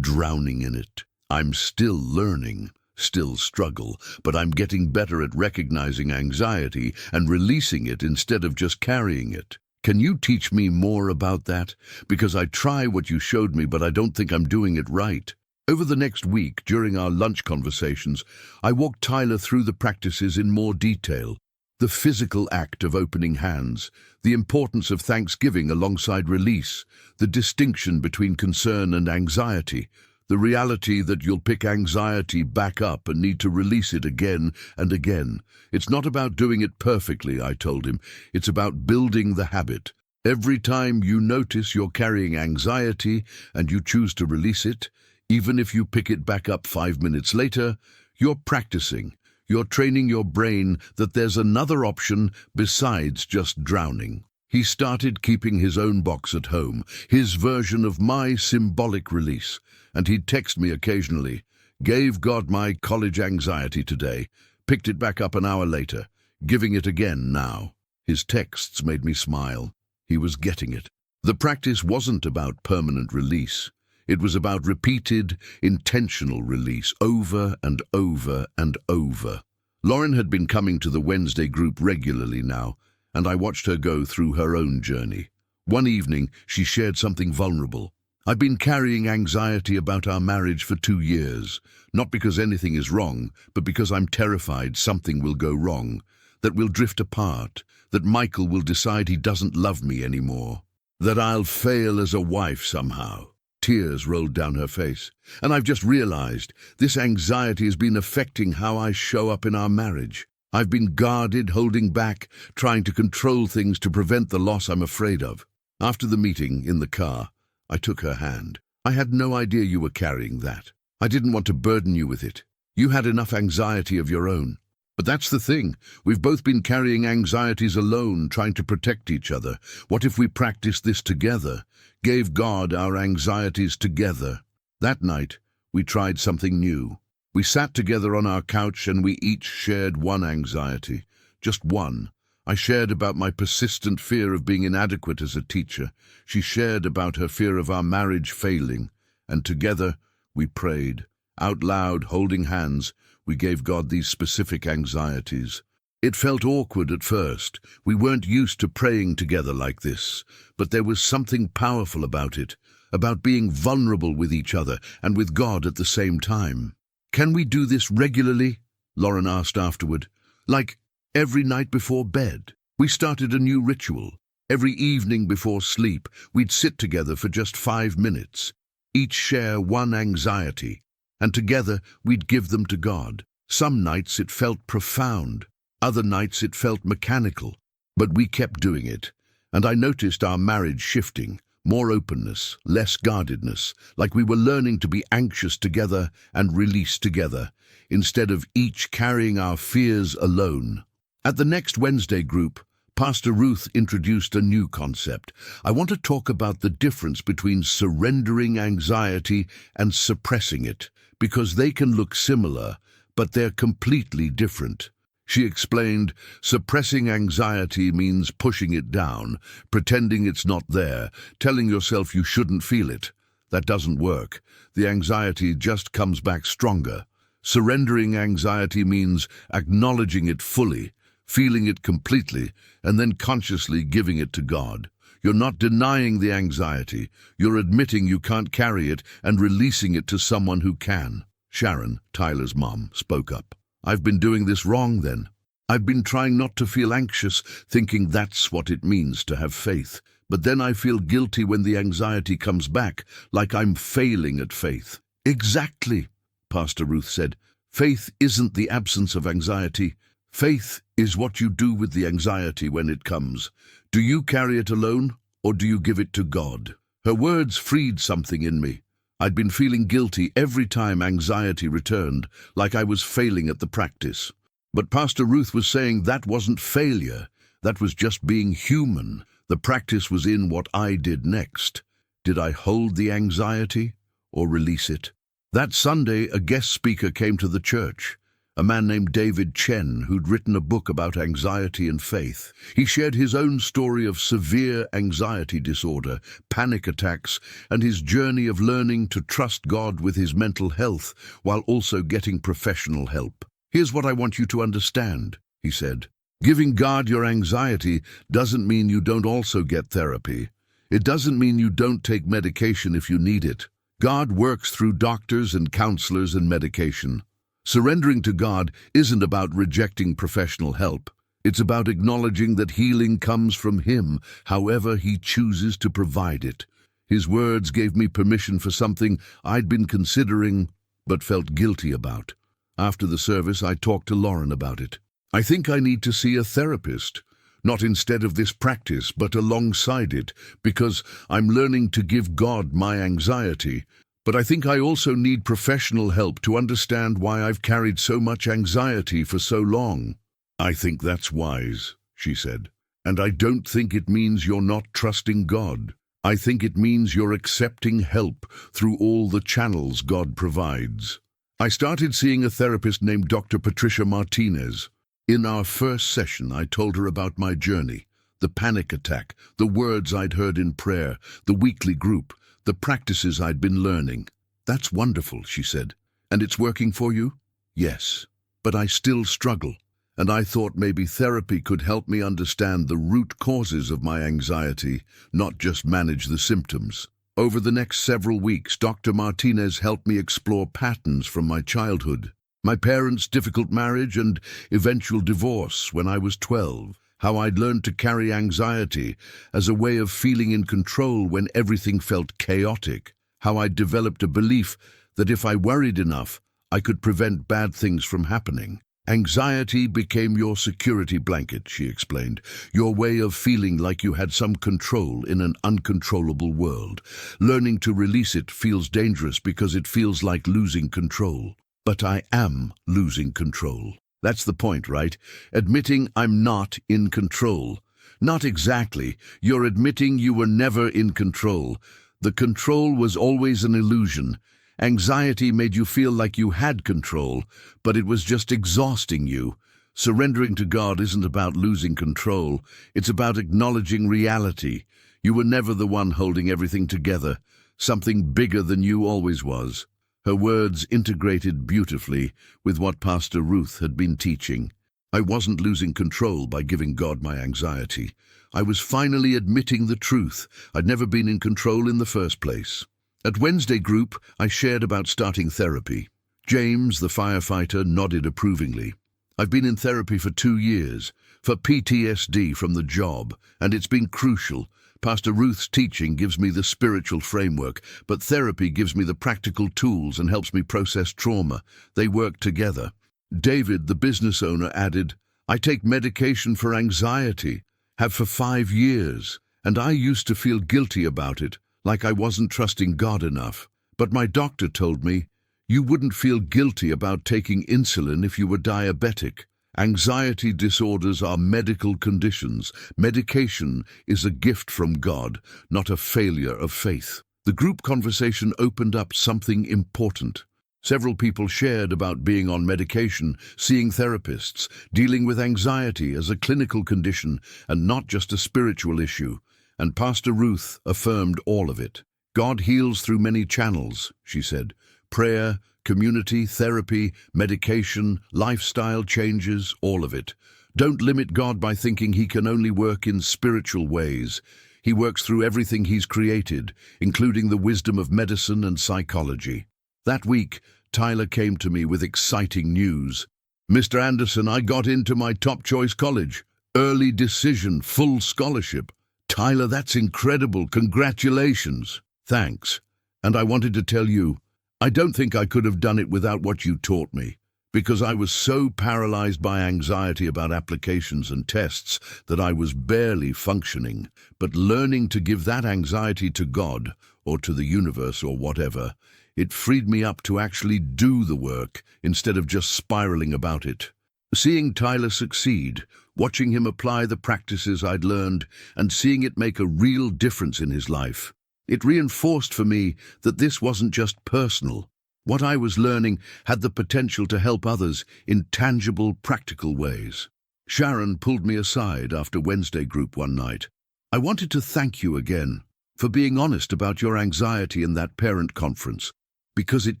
drowning in it." I'm still learning, still struggle, but I'm getting better at recognizing anxiety and releasing it instead of just carrying it. Can you teach me more about that? Because I try what you showed me, but I don't think I'm doing it right. Over the next week, during our lunch conversations, I walked Tyler through the practices in more detail. The physical act of opening hands, the importance of thanksgiving alongside release, the distinction between concern and anxiety, the reality that you'll pick anxiety back up and need to release it again and again. It's not about doing it perfectly, I told him. It's about building the habit. Every time you notice you're carrying anxiety and you choose to release it, even if you pick it back up 5 minutes later, you're practicing. You're training your brain that there's another option besides just drowning. He started keeping his own box at home, his version of my symbolic release, and he'd text me occasionally, "Gave God my college anxiety today, picked it back up an hour later, giving it again now." His texts made me smile. He was getting it. The practice wasn't about permanent release. It was about repeated, intentional release over and over and over. Lauren had been coming to the Wednesday group regularly now, and I watched her go through her own journey. One evening, she shared something vulnerable. "I've been carrying anxiety about our marriage for 2 years, not because anything is wrong, but because I'm terrified something will go wrong, that we'll drift apart, that Michael will decide he doesn't love me anymore, that I'll fail as a wife somehow." Tears rolled down her face. "And I've just realized this anxiety has been affecting how I show up in our marriage. I've been guarded, holding back, trying to control things to prevent the loss I'm afraid of." After the meeting, in the car, I took her hand. "I had no idea you were carrying that. I didn't want to burden you with it. You had enough anxiety of your own. But that's the thing. We've both been carrying anxieties alone, trying to protect each other. What if we practiced this together? Gave God our anxieties together?" That night, we tried something new. We sat together on our couch and we each shared one anxiety. Just one. I shared about my persistent fear of being inadequate as a teacher. She shared about her fear of our marriage failing. And together, we prayed. Out loud, holding hands, we gave God these specific anxieties. It felt awkward at first. We weren't used to praying together like this, but there was something powerful about it, about being vulnerable with each other and with God at the same time. "Can we do this regularly?" Lauren asked afterward. "Like every night before bed?" We started a new ritual. Every evening before sleep, we'd sit together for just 5 minutes, each share one anxiety, and together we'd give them to God. Some nights it felt profound. Other nights it felt mechanical, but we kept doing it, and I noticed our marriage shifting, more openness, less guardedness, like we were learning to be anxious together and release together, instead of each carrying our fears alone. At the next Wednesday group, Pastor Ruth introduced a new concept. I want to talk about the difference between surrendering anxiety and suppressing it, because they can look similar, but they're completely different. She explained, suppressing anxiety means pushing it down, pretending it's not there, telling yourself you shouldn't feel it. That doesn't work. The anxiety just comes back stronger. Surrendering anxiety means acknowledging it fully, feeling it completely, and then consciously giving it to God. You're not denying the anxiety. You're admitting you can't carry it and releasing it to someone who can. Sharon, Tyler's mom, spoke up. I've been doing this wrong then. I've been trying not to feel anxious, thinking that's what it means to have faith. But then I feel guilty when the anxiety comes back, like I'm failing at faith. Exactly, Pastor Ruth said. Faith isn't the absence of anxiety. Faith is what you do with the anxiety when it comes. Do you carry it alone, or do you give it to God? Her words freed something in me. I'd been feeling guilty every time anxiety returned, like I was failing at the practice. But Pastor Ruth was saying that wasn't failure. That was just being human. The practice was in what I did next. Did I hold the anxiety or release it? That Sunday, a guest speaker came to the church, a man named David Chen, who'd written a book about anxiety and faith. He shared his own story of severe anxiety disorder, panic attacks, and his journey of learning to trust God with his mental health while also getting professional help. Here's what I want you to understand, he said. Giving God your anxiety doesn't mean you don't also get therapy. It doesn't mean you don't take medication if you need it. God works through doctors and counselors and medication. Surrendering to God isn't about rejecting professional help. It's about acknowledging that healing comes from Him, however He chooses to provide it. His words gave me permission for something I'd been considering but felt guilty about. After the service, I talked to Lauren about it. I think I need to see a therapist, not instead of this practice, but alongside it, because I'm learning to give God my anxiety. But I think I also need professional help to understand why I've carried so much anxiety for so long. I think that's wise, she said. And I don't think it means you're not trusting God. I think it means you're accepting help through all the channels God provides. I started seeing a therapist named Dr. Patricia Martinez. In our first session, I told her about my journey, the panic attack, the words I'd heard in prayer, the weekly group, the practices I'd been learning. That's wonderful, she said. And it's working for you? Yes, but I still struggle. And I thought maybe therapy could help me understand the root causes of my anxiety, not just manage the symptoms. Over the next several weeks, Dr. Martinez helped me explore patterns from my childhood. My parents' difficult marriage and eventual divorce when I was 12. How I'd learned to carry anxiety as a way of feeling in control when everything felt chaotic. How I'd developed a belief that if I worried enough, I could prevent bad things from happening. Anxiety became your security blanket, she explained, your way of feeling like you had some control in an uncontrollable world. Learning to release it feels dangerous because it feels like losing control. But I am losing control. That's the point, right? Admitting I'm not in control. Not exactly. You're admitting you were never in control. The control was always an illusion. Anxiety made you feel like you had control, but it was just exhausting you. Surrendering to God isn't about losing control. It's about acknowledging reality. You were never the one holding everything together. Something bigger than you always was. Her words integrated beautifully with what Pastor Ruth had been teaching. I wasn't losing control by giving God my anxiety. I was finally admitting the truth. I'd never been in control in the first place. At Wednesday group, I shared about starting therapy. James, the firefighter, nodded approvingly. I've been in therapy for 2 years, for PTSD from the job, and it's been crucial. Pastor Ruth's teaching gives me the spiritual framework, but therapy gives me the practical tools and helps me process trauma. They work together. David, the business owner, added, I take medication for anxiety, have for 5 years, and I used to feel guilty about it, like I wasn't trusting God enough. But my doctor told me, you wouldn't feel guilty about taking insulin if you were diabetic. Anxiety disorders are medical conditions. Medication is a gift from God, not a failure of faith. The group conversation opened up something important. Several people shared about being on medication, seeing therapists, dealing with anxiety as a clinical condition and not just a spiritual issue. And Pastor Ruth affirmed all of it. God heals through many channels, she said. Prayer, community, therapy, medication, lifestyle changes, all of it. Don't limit God by thinking he can only work in spiritual ways. He works through everything he's created, including the wisdom of medicine and psychology. That week, Tyler came to me with exciting news. "Mr. Anderson, I got into my top choice college. Early decision, full scholarship." "Tyler, that's incredible. Congratulations." "Thanks. And I wanted to tell you, I don't think I could have done it without what you taught me, because I was so paralyzed by anxiety about applications and tests that I was barely functioning. But learning to give that anxiety to God, or to the universe, or whatever, it freed me up to actually do the work instead of just spiraling about it. Seeing Tyler succeed, watching him apply the practices I'd learned, and seeing it make a real difference in his life, it reinforced for me that this wasn't just personal. What I was learning had the potential to help others in tangible, practical ways. Sharon pulled me aside after Wednesday group one night. "I wanted to thank you again for being honest about your anxiety in that parent conference, because it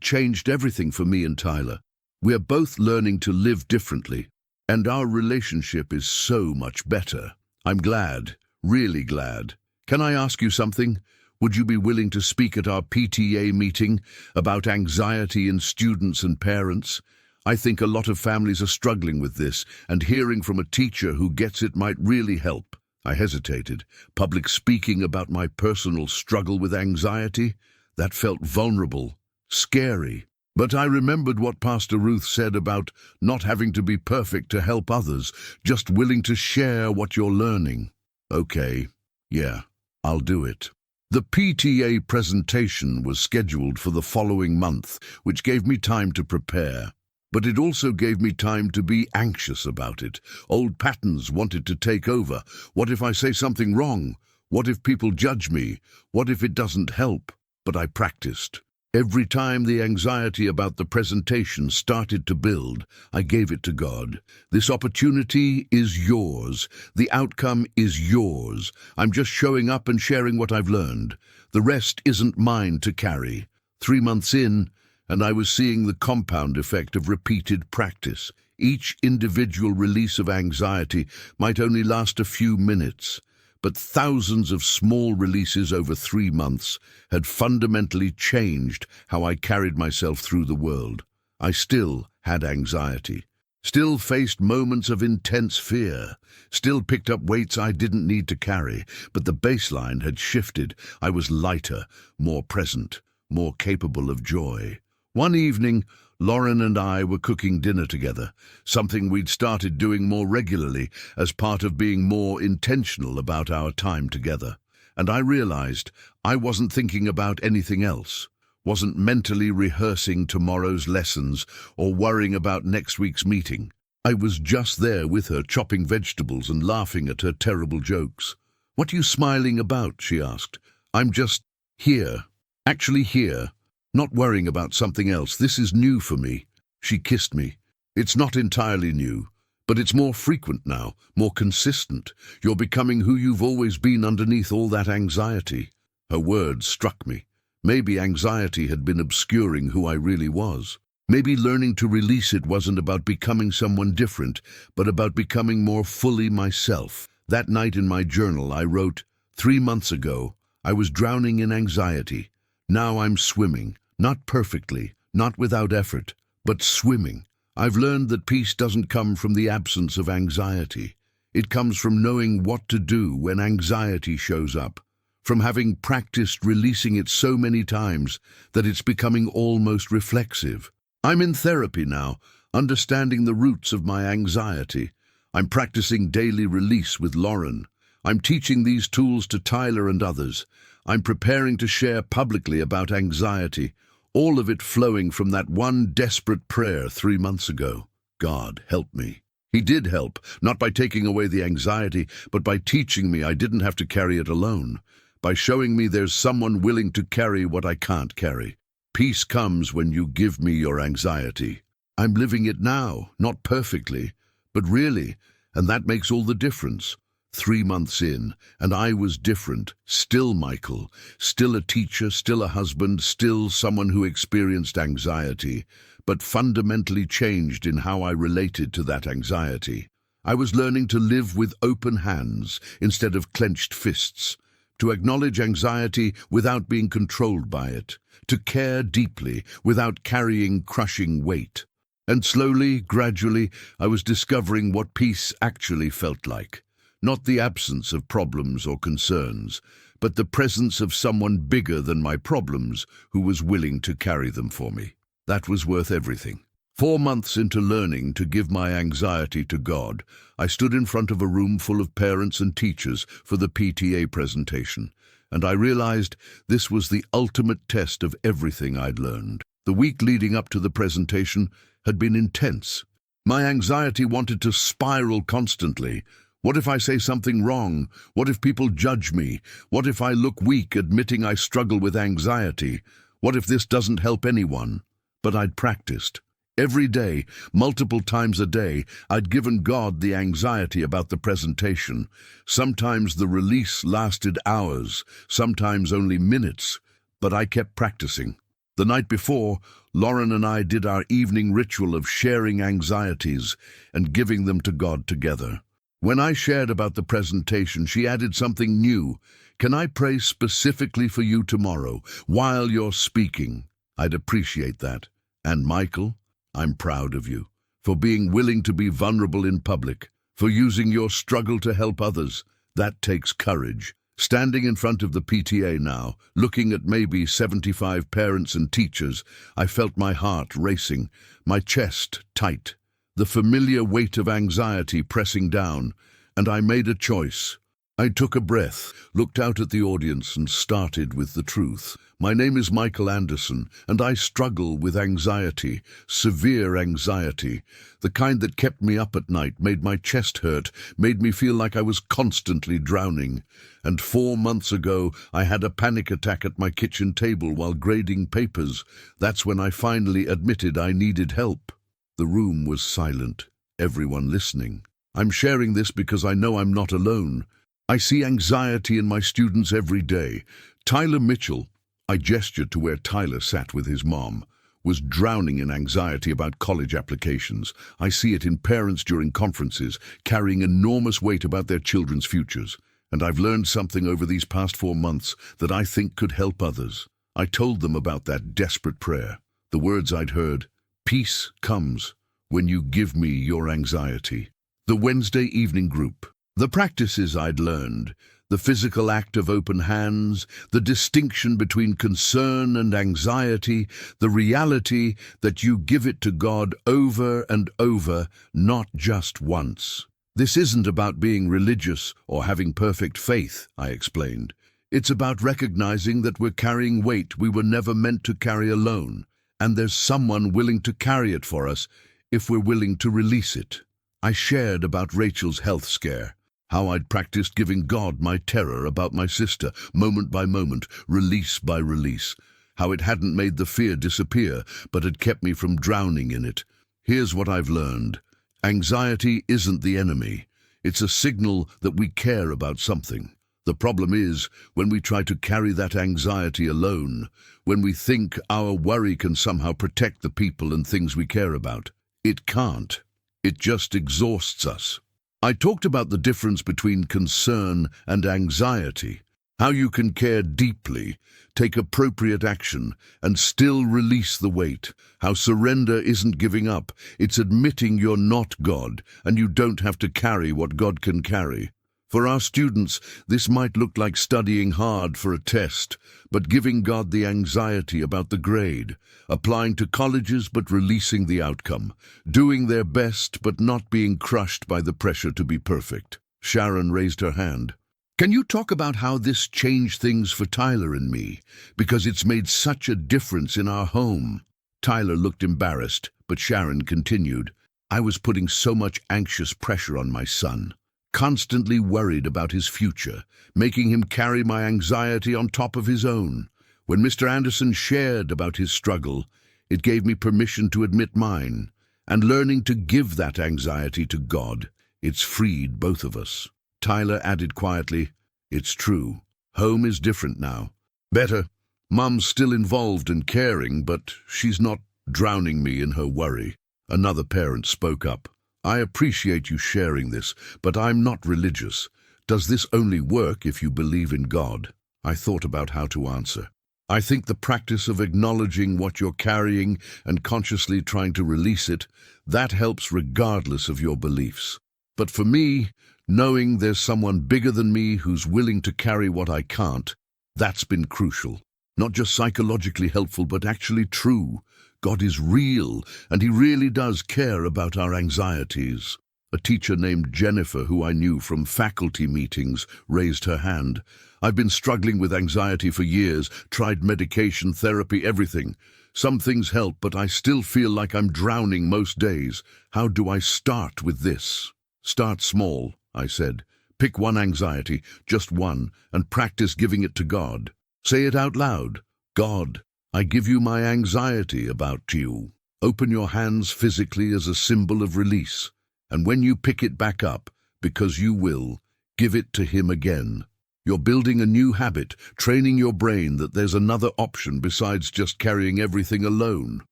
changed everything for me and Tyler. We're both learning to live differently, and our relationship is so much better. I'm glad, really glad. Can I ask you something? Would you be willing to speak at our PTA meeting about anxiety in students and parents? I think a lot of families are struggling with this, and hearing from a teacher who gets it might really help." I hesitated. Public speaking about my personal struggle with anxiety? That felt vulnerable, scary. But I remembered what Pastor Ruth said about not having to be perfect to help others, just willing to share what you're learning. "Okay, yeah, I'll do it." The PTA presentation was scheduled for the following month, which gave me time to prepare. But it also gave me time to be anxious about it. Old patterns wanted to take over. What if I say something wrong? What if people judge me? What if it doesn't help? But I practiced. Every time the anxiety about the presentation started to build, I gave it to God. "This opportunity is yours. The outcome is yours. I'm just showing up and sharing what I've learned. The rest isn't mine to carry." 3 months in, and I was seeing the compound effect of repeated practice. Each individual release of anxiety might only last a few minutes, but thousands of small releases over 3 months had fundamentally changed how I carried myself through the world. I still had anxiety, still faced moments of intense fear, still picked up weights I didn't need to carry, but the baseline had shifted. I was lighter, more present, more capable of joy. One evening, Lauren and I were cooking dinner together, something we'd started doing more regularly as part of being more intentional about our time together. And I realized I wasn't thinking about anything else, wasn't mentally rehearsing tomorrow's lessons or worrying about next week's meeting. I was just there with her, chopping vegetables and laughing at her terrible jokes. "What are you smiling about?" she asked. "I'm just here, actually here. Not worrying about something else. This is new for me." She kissed me. "It's not entirely new, but it's more frequent now, more consistent. You're becoming who you've always been underneath all that anxiety." Her words struck me. Maybe anxiety had been obscuring who I really was. Maybe learning to release it wasn't about becoming someone different, but about becoming more fully myself. That night in my journal I wrote, 3 months ago, I was drowning in anxiety. Now I'm swimming. Not perfectly, not without effort, but swimming. I've learned that peace doesn't come from the absence of anxiety. It comes from knowing what to do when anxiety shows up, from having practiced releasing it so many times that it's becoming almost reflexive. I'm in therapy now, understanding the roots of my anxiety. I'm practicing daily release with Lauren. I'm teaching these tools to Tyler and others. I'm preparing to share publicly about anxiety, all of it flowing from that one desperate prayer 3 months ago. God, help me. He did help, not by taking away the anxiety, but by teaching me I didn't have to carry it alone, by showing me there's someone willing to carry what I can't carry. Peace comes when you give me your anxiety. I'm living it now, not perfectly, but really, and that makes all the difference. 3 months in, and I was different, still Michael, still a teacher, still a husband, still someone who experienced anxiety, but fundamentally changed in how I related to that anxiety. I was learning to live with open hands instead of clenched fists, to acknowledge anxiety without being controlled by it, to care deeply without carrying crushing weight. And slowly, gradually, I was discovering what peace actually felt like. Not the absence of problems or concerns, but the presence of someone bigger than my problems who was willing to carry them for me. That was worth everything. 4 months into learning to give my anxiety to God, I stood in front of a room full of parents and teachers for the PTA presentation, and I realized this was the ultimate test of everything I'd learned. The week leading up to the presentation had been intense. My anxiety wanted to spiral constantly. What if I say something wrong? What if people judge me? What if I look weak admitting I struggle with anxiety? What if this doesn't help anyone? But I'd practiced. Every day, multiple times a day, I'd given God the anxiety about the presentation. Sometimes the release lasted hours, sometimes only minutes, but I kept practicing. The night before, Lauren and I did our evening ritual of sharing anxieties and giving them to God together. When I shared about the presentation, she added something new. "Can I pray specifically for you tomorrow, while you're speaking?" I'd appreciate that. And Michael, I'm proud of you, for being willing to be vulnerable in public, for using your struggle to help others. That takes courage. Standing in front of the PTA now, looking at maybe 75 parents and teachers, I felt my heart racing, my chest tight, the familiar weight of anxiety pressing down, and I made a choice. I took a breath, looked out at the audience, and started with the truth. My name is Michael Anderson, and I struggle with anxiety, severe anxiety, the kind that kept me up at night, made my chest hurt, made me feel like I was constantly drowning. And 4 months ago, I had a panic attack at my kitchen table while grading papers. That's when I finally admitted I needed help. The room was silent, everyone listening. I'm sharing this because I know I'm not alone. I see anxiety in my students every day. Tyler Mitchell, I gestured to where Tyler sat with his mom, was drowning in anxiety about college applications. I see it in parents during conferences, carrying enormous weight about their children's futures. And I've learned something over these past 4 months that I think could help others. I told them about that desperate prayer, the words I'd heard, "Peace comes when you give me your anxiety." The Wednesday evening group. The practices I'd learned, the physical act of open hands, the distinction between concern and anxiety, the reality that you give it to God over and over, not just once. This isn't about being religious or having perfect faith, I explained. It's about recognizing that we're carrying weight we were never meant to carry alone, and there's someone willing to carry it for us if we're willing to release it. I shared about Rachel's health scare, how I'd practiced giving God my terror about my sister, moment by moment, release by release, how it hadn't made the fear disappear, but had kept me from drowning in it. Here's what I've learned. Anxiety isn't the enemy. It's a signal that we care about something. The problem is when we try to carry that anxiety alone, when we think our worry can somehow protect the people and things we care about. It can't. It just exhausts us. I talked about the difference between concern and anxiety, how you can care deeply, take appropriate action, and still release the weight, how surrender isn't giving up, it's admitting you're not God, and you don't have to carry what God can carry. For our students, this might look like studying hard for a test, but giving God the anxiety about the grade, applying to colleges but releasing the outcome, doing their best but not being crushed by the pressure to be perfect. Sharon raised her hand. Can you talk about how this changed things for Tyler and me? Because it's made such a difference in our home. Tyler looked embarrassed, but Sharon continued. I was putting so much anxious pressure on my son, constantly worried about his future, making him carry my anxiety on top of his own. When Mr. Anderson shared about his struggle, it gave me permission to admit mine, and learning to give that anxiety to God, it's freed both of us. Tyler added quietly, it's true. Home is different now. Better. Mum's still involved and caring, but she's not drowning me in her worry. Another parent spoke up. I appreciate you sharing this, but I'm not religious. Does this only work if you believe in God? I thought about how to answer. I think the practice of acknowledging what you're carrying and consciously trying to release it, that helps regardless of your beliefs. But for me, knowing there's someone bigger than me who's willing to carry what I can't, that's been crucial. Not just psychologically helpful, but actually true. God is real, and He really does care about our anxieties. A teacher named Jennifer, who I knew from faculty meetings, raised her hand. I've been struggling with anxiety for years, tried medication, therapy, everything. Some things help, but I still feel like I'm drowning most days. How do I start with this? Start small, I said. Pick one anxiety, just one, and practice giving it to God. Say it out loud. God, I give you my anxiety about you. Open your hands physically as a symbol of release. And when you pick it back up, because you will, give it to Him again. You're building a new habit, training your brain that there's another option besides just carrying everything alone.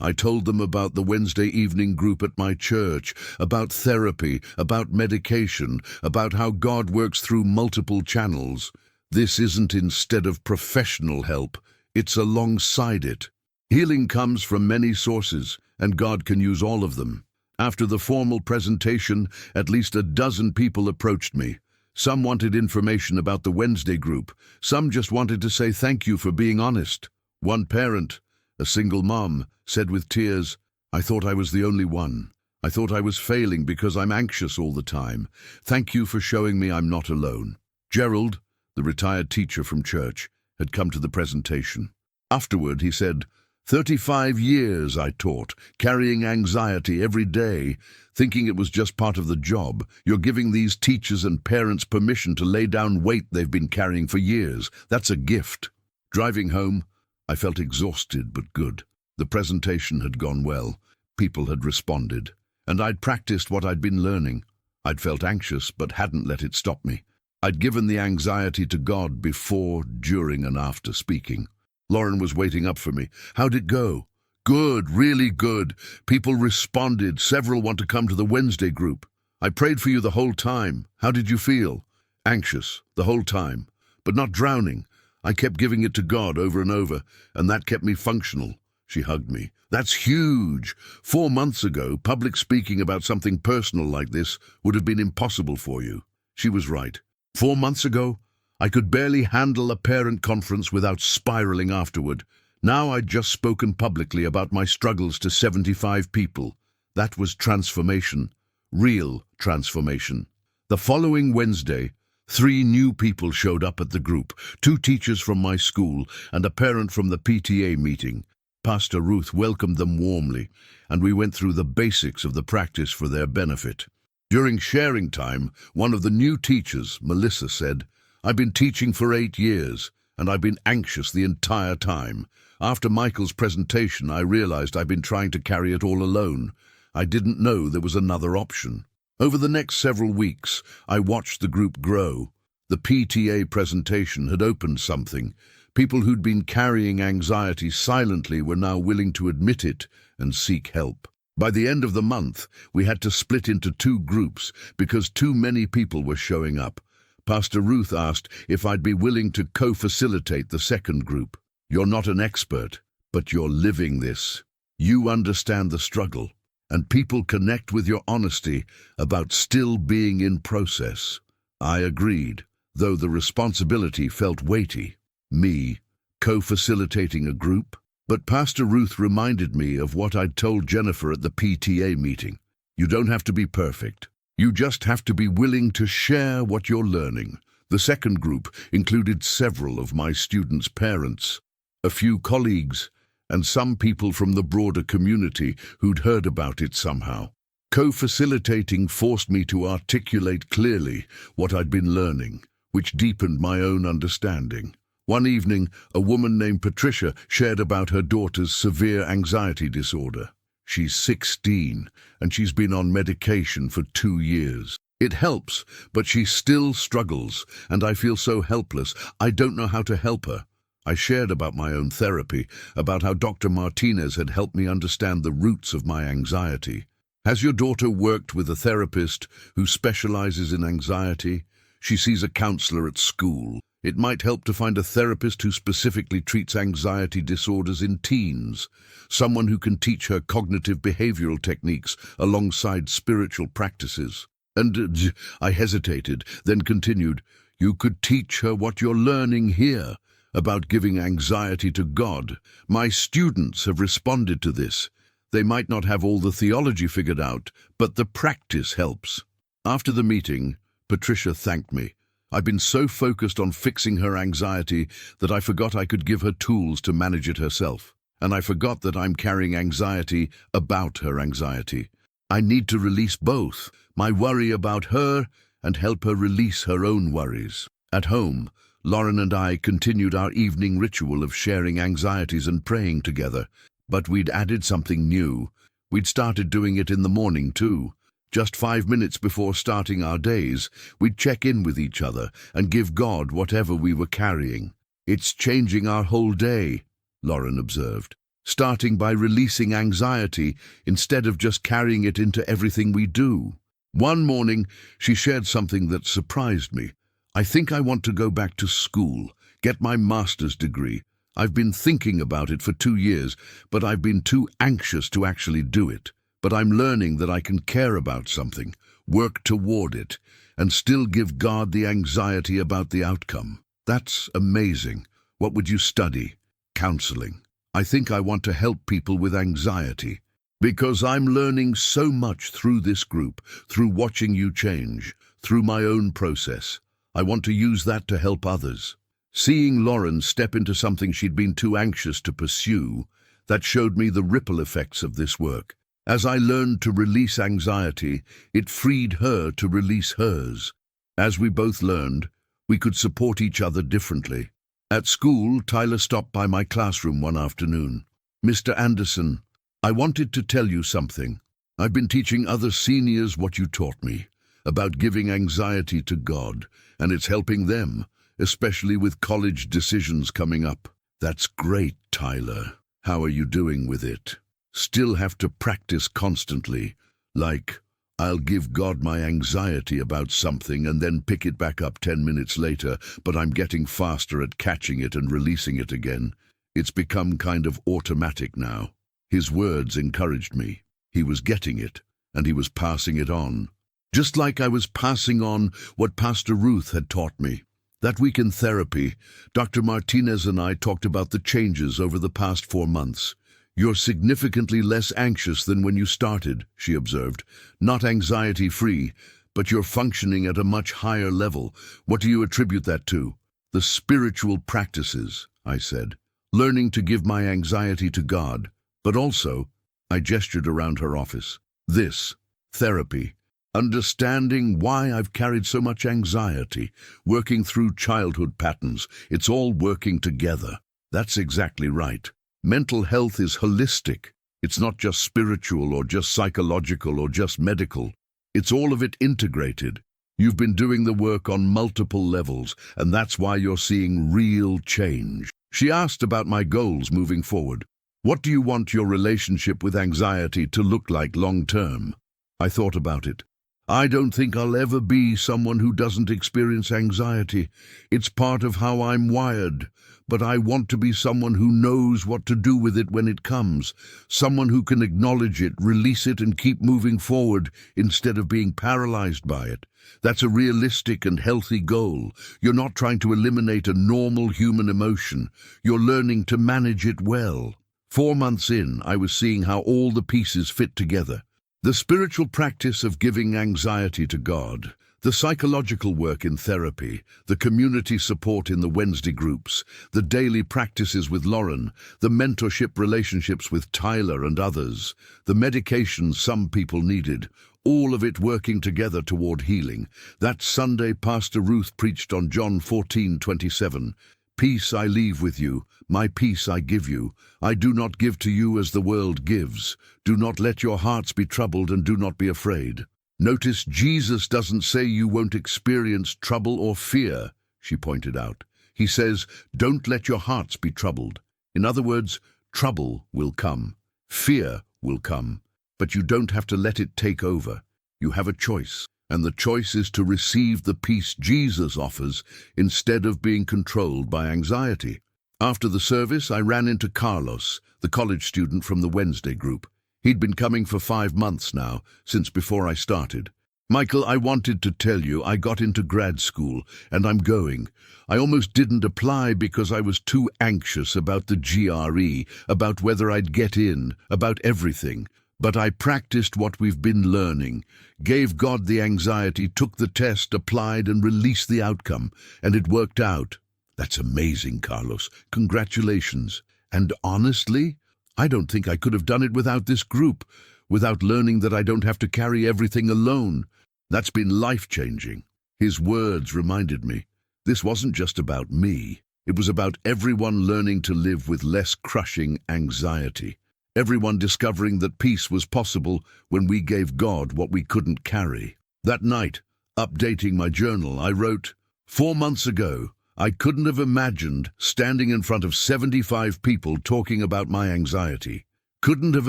I told them about the Wednesday evening group at my church, about therapy, about medication, about how God works through multiple channels. This isn't instead of professional help, it's alongside it. Healing comes from many sources, and God can use all of them. After the formal presentation, at least a dozen people approached me. Some wanted information about the Wednesday group. Some just wanted to say thank you for being honest. One parent, a single mom, said with tears, I thought I was the only one. I thought I was failing because I'm anxious all the time. Thank you for showing me I'm not alone. Gerald, the retired teacher from church, had come to the presentation. Afterward, he said, 35 years I taught, carrying anxiety every day, thinking it was just part of the job. You're giving these teachers and parents permission to lay down weight they've been carrying for years. That's a gift. Driving home, I felt exhausted but good. The presentation had gone well. People had responded. And I'd practiced what I'd been learning. I'd felt anxious but hadn't let it stop me. I'd given the anxiety to God before, during, and after speaking. Lauren was waiting up for me. How'd it go? Good, really good. People responded. Several want to come to the Wednesday group. I prayed for you the whole time. How did you feel? Anxious, the whole time, but not drowning. I kept giving it to God over and over, and that kept me functional. She hugged me. That's huge. 4 months ago, public speaking about something personal like this would have been impossible for you. She was right. 4 months ago, I could barely handle a parent conference without spiraling afterward. Now I'd just spoken publicly about my struggles to 75 people. That was transformation. Real transformation. The following Wednesday, 3 new people showed up at the group, 2 teachers from my school and a parent from the PTA meeting. Pastor Ruth welcomed them warmly, and we went through the basics of the practice for their benefit. During sharing time, one of the new teachers, Melissa, said, I've been teaching for 8 years, and I've been anxious the entire time. After Michael's presentation, I realized I'd been trying to carry it all alone. I didn't know there was another option. Over the next several weeks, I watched the group grow. The PTA presentation had opened something. People who'd been carrying anxiety silently were now willing to admit it and seek help. By the end of the month, we had to split into 2 groups because too many people were showing up. Pastor Ruth asked if I'd be willing to co-facilitate the second group. You're not an expert, but you're living this. You understand the struggle, and people connect with your honesty about still being in process. I agreed, though the responsibility felt weighty. Me, co-facilitating a group? But Pastor Ruth reminded me of what I'd told Jennifer at the PTA meeting. You don't have to be perfect. You just have to be willing to share what you're learning. The second group included several of my students' parents, a few colleagues, and some people from the broader community who'd heard about it somehow. Co-facilitating forced me to articulate clearly what I'd been learning, which deepened my own understanding. One evening, a woman named Patricia shared about her daughter's severe anxiety disorder. She's 16, and she's been on medication for 2 years. It helps, but she still struggles, and I feel so helpless. I don't know how to help her. I shared about my own therapy, about how Dr. Martinez had helped me understand the roots of my anxiety. Has your daughter worked with a therapist who specializes in anxiety? She sees a counselor at school. It might help to find a therapist who specifically treats anxiety disorders in teens, someone who can teach her cognitive behavioral techniques alongside spiritual practices. And I hesitated, then continued, you could teach her what you're learning here about giving anxiety to God. My students have responded to this. They might not have all the theology figured out, but the practice helps. After the meeting, Patricia thanked me. I've been so focused on fixing her anxiety that I forgot I could give her tools to manage it herself. And I forgot that I'm carrying anxiety about her anxiety. I need to release both, my worry about her and help her release her own worries. At home, Lauren and I continued our evening ritual of sharing anxieties and praying together. But we'd added something new. We'd started doing it in the morning too. Just 5 minutes before starting our days, we'd check in with each other and give God whatever we were carrying. It's changing our whole day, Lauren observed, starting by releasing anxiety instead of just carrying it into everything we do. One morning, she shared something that surprised me. I think I want to go back to school, get my master's degree. I've been thinking about it for 2 years, but I've been too anxious to actually do it. But I'm learning that I can care about something, work toward it, and still give God the anxiety about the outcome. That's amazing. What would you study? Counseling. I think I want to help people with anxiety, because I'm learning so much through this group, through watching you change, through my own process. I want to use that to help others. Seeing Lauren step into something she'd been too anxious to pursue, that showed me the ripple effects of this work. As I learned to release anxiety, it freed her to release hers. As we both learned, we could support each other differently. At school, Tyler stopped by my classroom one afternoon. Mr. Anderson, I wanted to tell you something. I've been teaching other seniors what you taught me, about giving anxiety to God, and it's helping them, especially with college decisions coming up. That's great, Tyler. How are you doing with it? Still have to practice constantly, like, I'll give God my anxiety about something and then pick it back up 10 minutes later, but I'm getting faster at catching it and releasing it again. It's become kind of automatic now. His words encouraged me. He was getting it, and he was passing it on. Just like I was passing on what Pastor Ruth had taught me. That week in therapy, Dr. Martinez and I talked about the changes over the past 4 months. You're significantly less anxious than when you started, she observed. Not anxiety-free, but you're functioning at a much higher level. What do you attribute that to? The spiritual practices, I said. Learning to give my anxiety to God, but also, I gestured around her office. This, therapy. Understanding why I've carried so much anxiety, working through childhood patterns. It's all working together. That's exactly right. Mental health is holistic. It's not just spiritual or just psychological or just medical. It's all of it integrated. You've been doing the work on multiple levels, and that's why you're seeing real change. She asked about my goals moving forward. What do you want your relationship with anxiety to look like long term? I thought about it. I don't think I'll ever be someone who doesn't experience anxiety. It's part of how I'm wired. But I want to be someone who knows what to do with it when it comes. Someone who can acknowledge it, release it, and keep moving forward instead of being paralyzed by it. That's a realistic and healthy goal. You're not trying to eliminate a normal human emotion. You're learning to manage it well. 4 months in, I was seeing how all the pieces fit together. The spiritual practice of giving anxiety to God, the psychological work in therapy, the community support in the Wednesday groups, the daily practices with Lauren, the mentorship relationships with Tyler and others, the medications some people needed, all of it working together toward healing. That Sunday, Pastor Ruth preached on John 14:27. Peace I leave with you, my peace I give you. I do not give to you as the world gives. Do not let your hearts be troubled and do not be afraid. Notice Jesus doesn't say you won't experience trouble or fear, she pointed out. He says, don't let your hearts be troubled. In other words, trouble will come. Fear will come. but you don't have to let it take over. You have a choice, and the choice is to receive the peace Jesus offers instead of being controlled by anxiety. After the service, I ran into Carlos, the college student from the Wednesday group. He'd been coming for 5 months now, since before I started. "Michael, I wanted to tell you I got into grad school, and I'm going. I almost didn't apply because I was too anxious about the GRE, about whether I'd get in, about everything. But I practiced what we've been learning, gave God the anxiety, took the test, applied, and released the outcome, and it worked out." "That's amazing, Carlos. Congratulations. And honestly, I don't think I could have done it without this group, without learning that I don't have to carry everything alone. That's been life-changing." His words reminded me, this wasn't just about me. It was about everyone learning to live with less crushing anxiety. Everyone discovering that peace was possible when we gave God what we couldn't carry. That night, updating my journal, I wrote, 4 months ago, I couldn't have imagined standing in front of 75 people talking about my anxiety. Couldn't have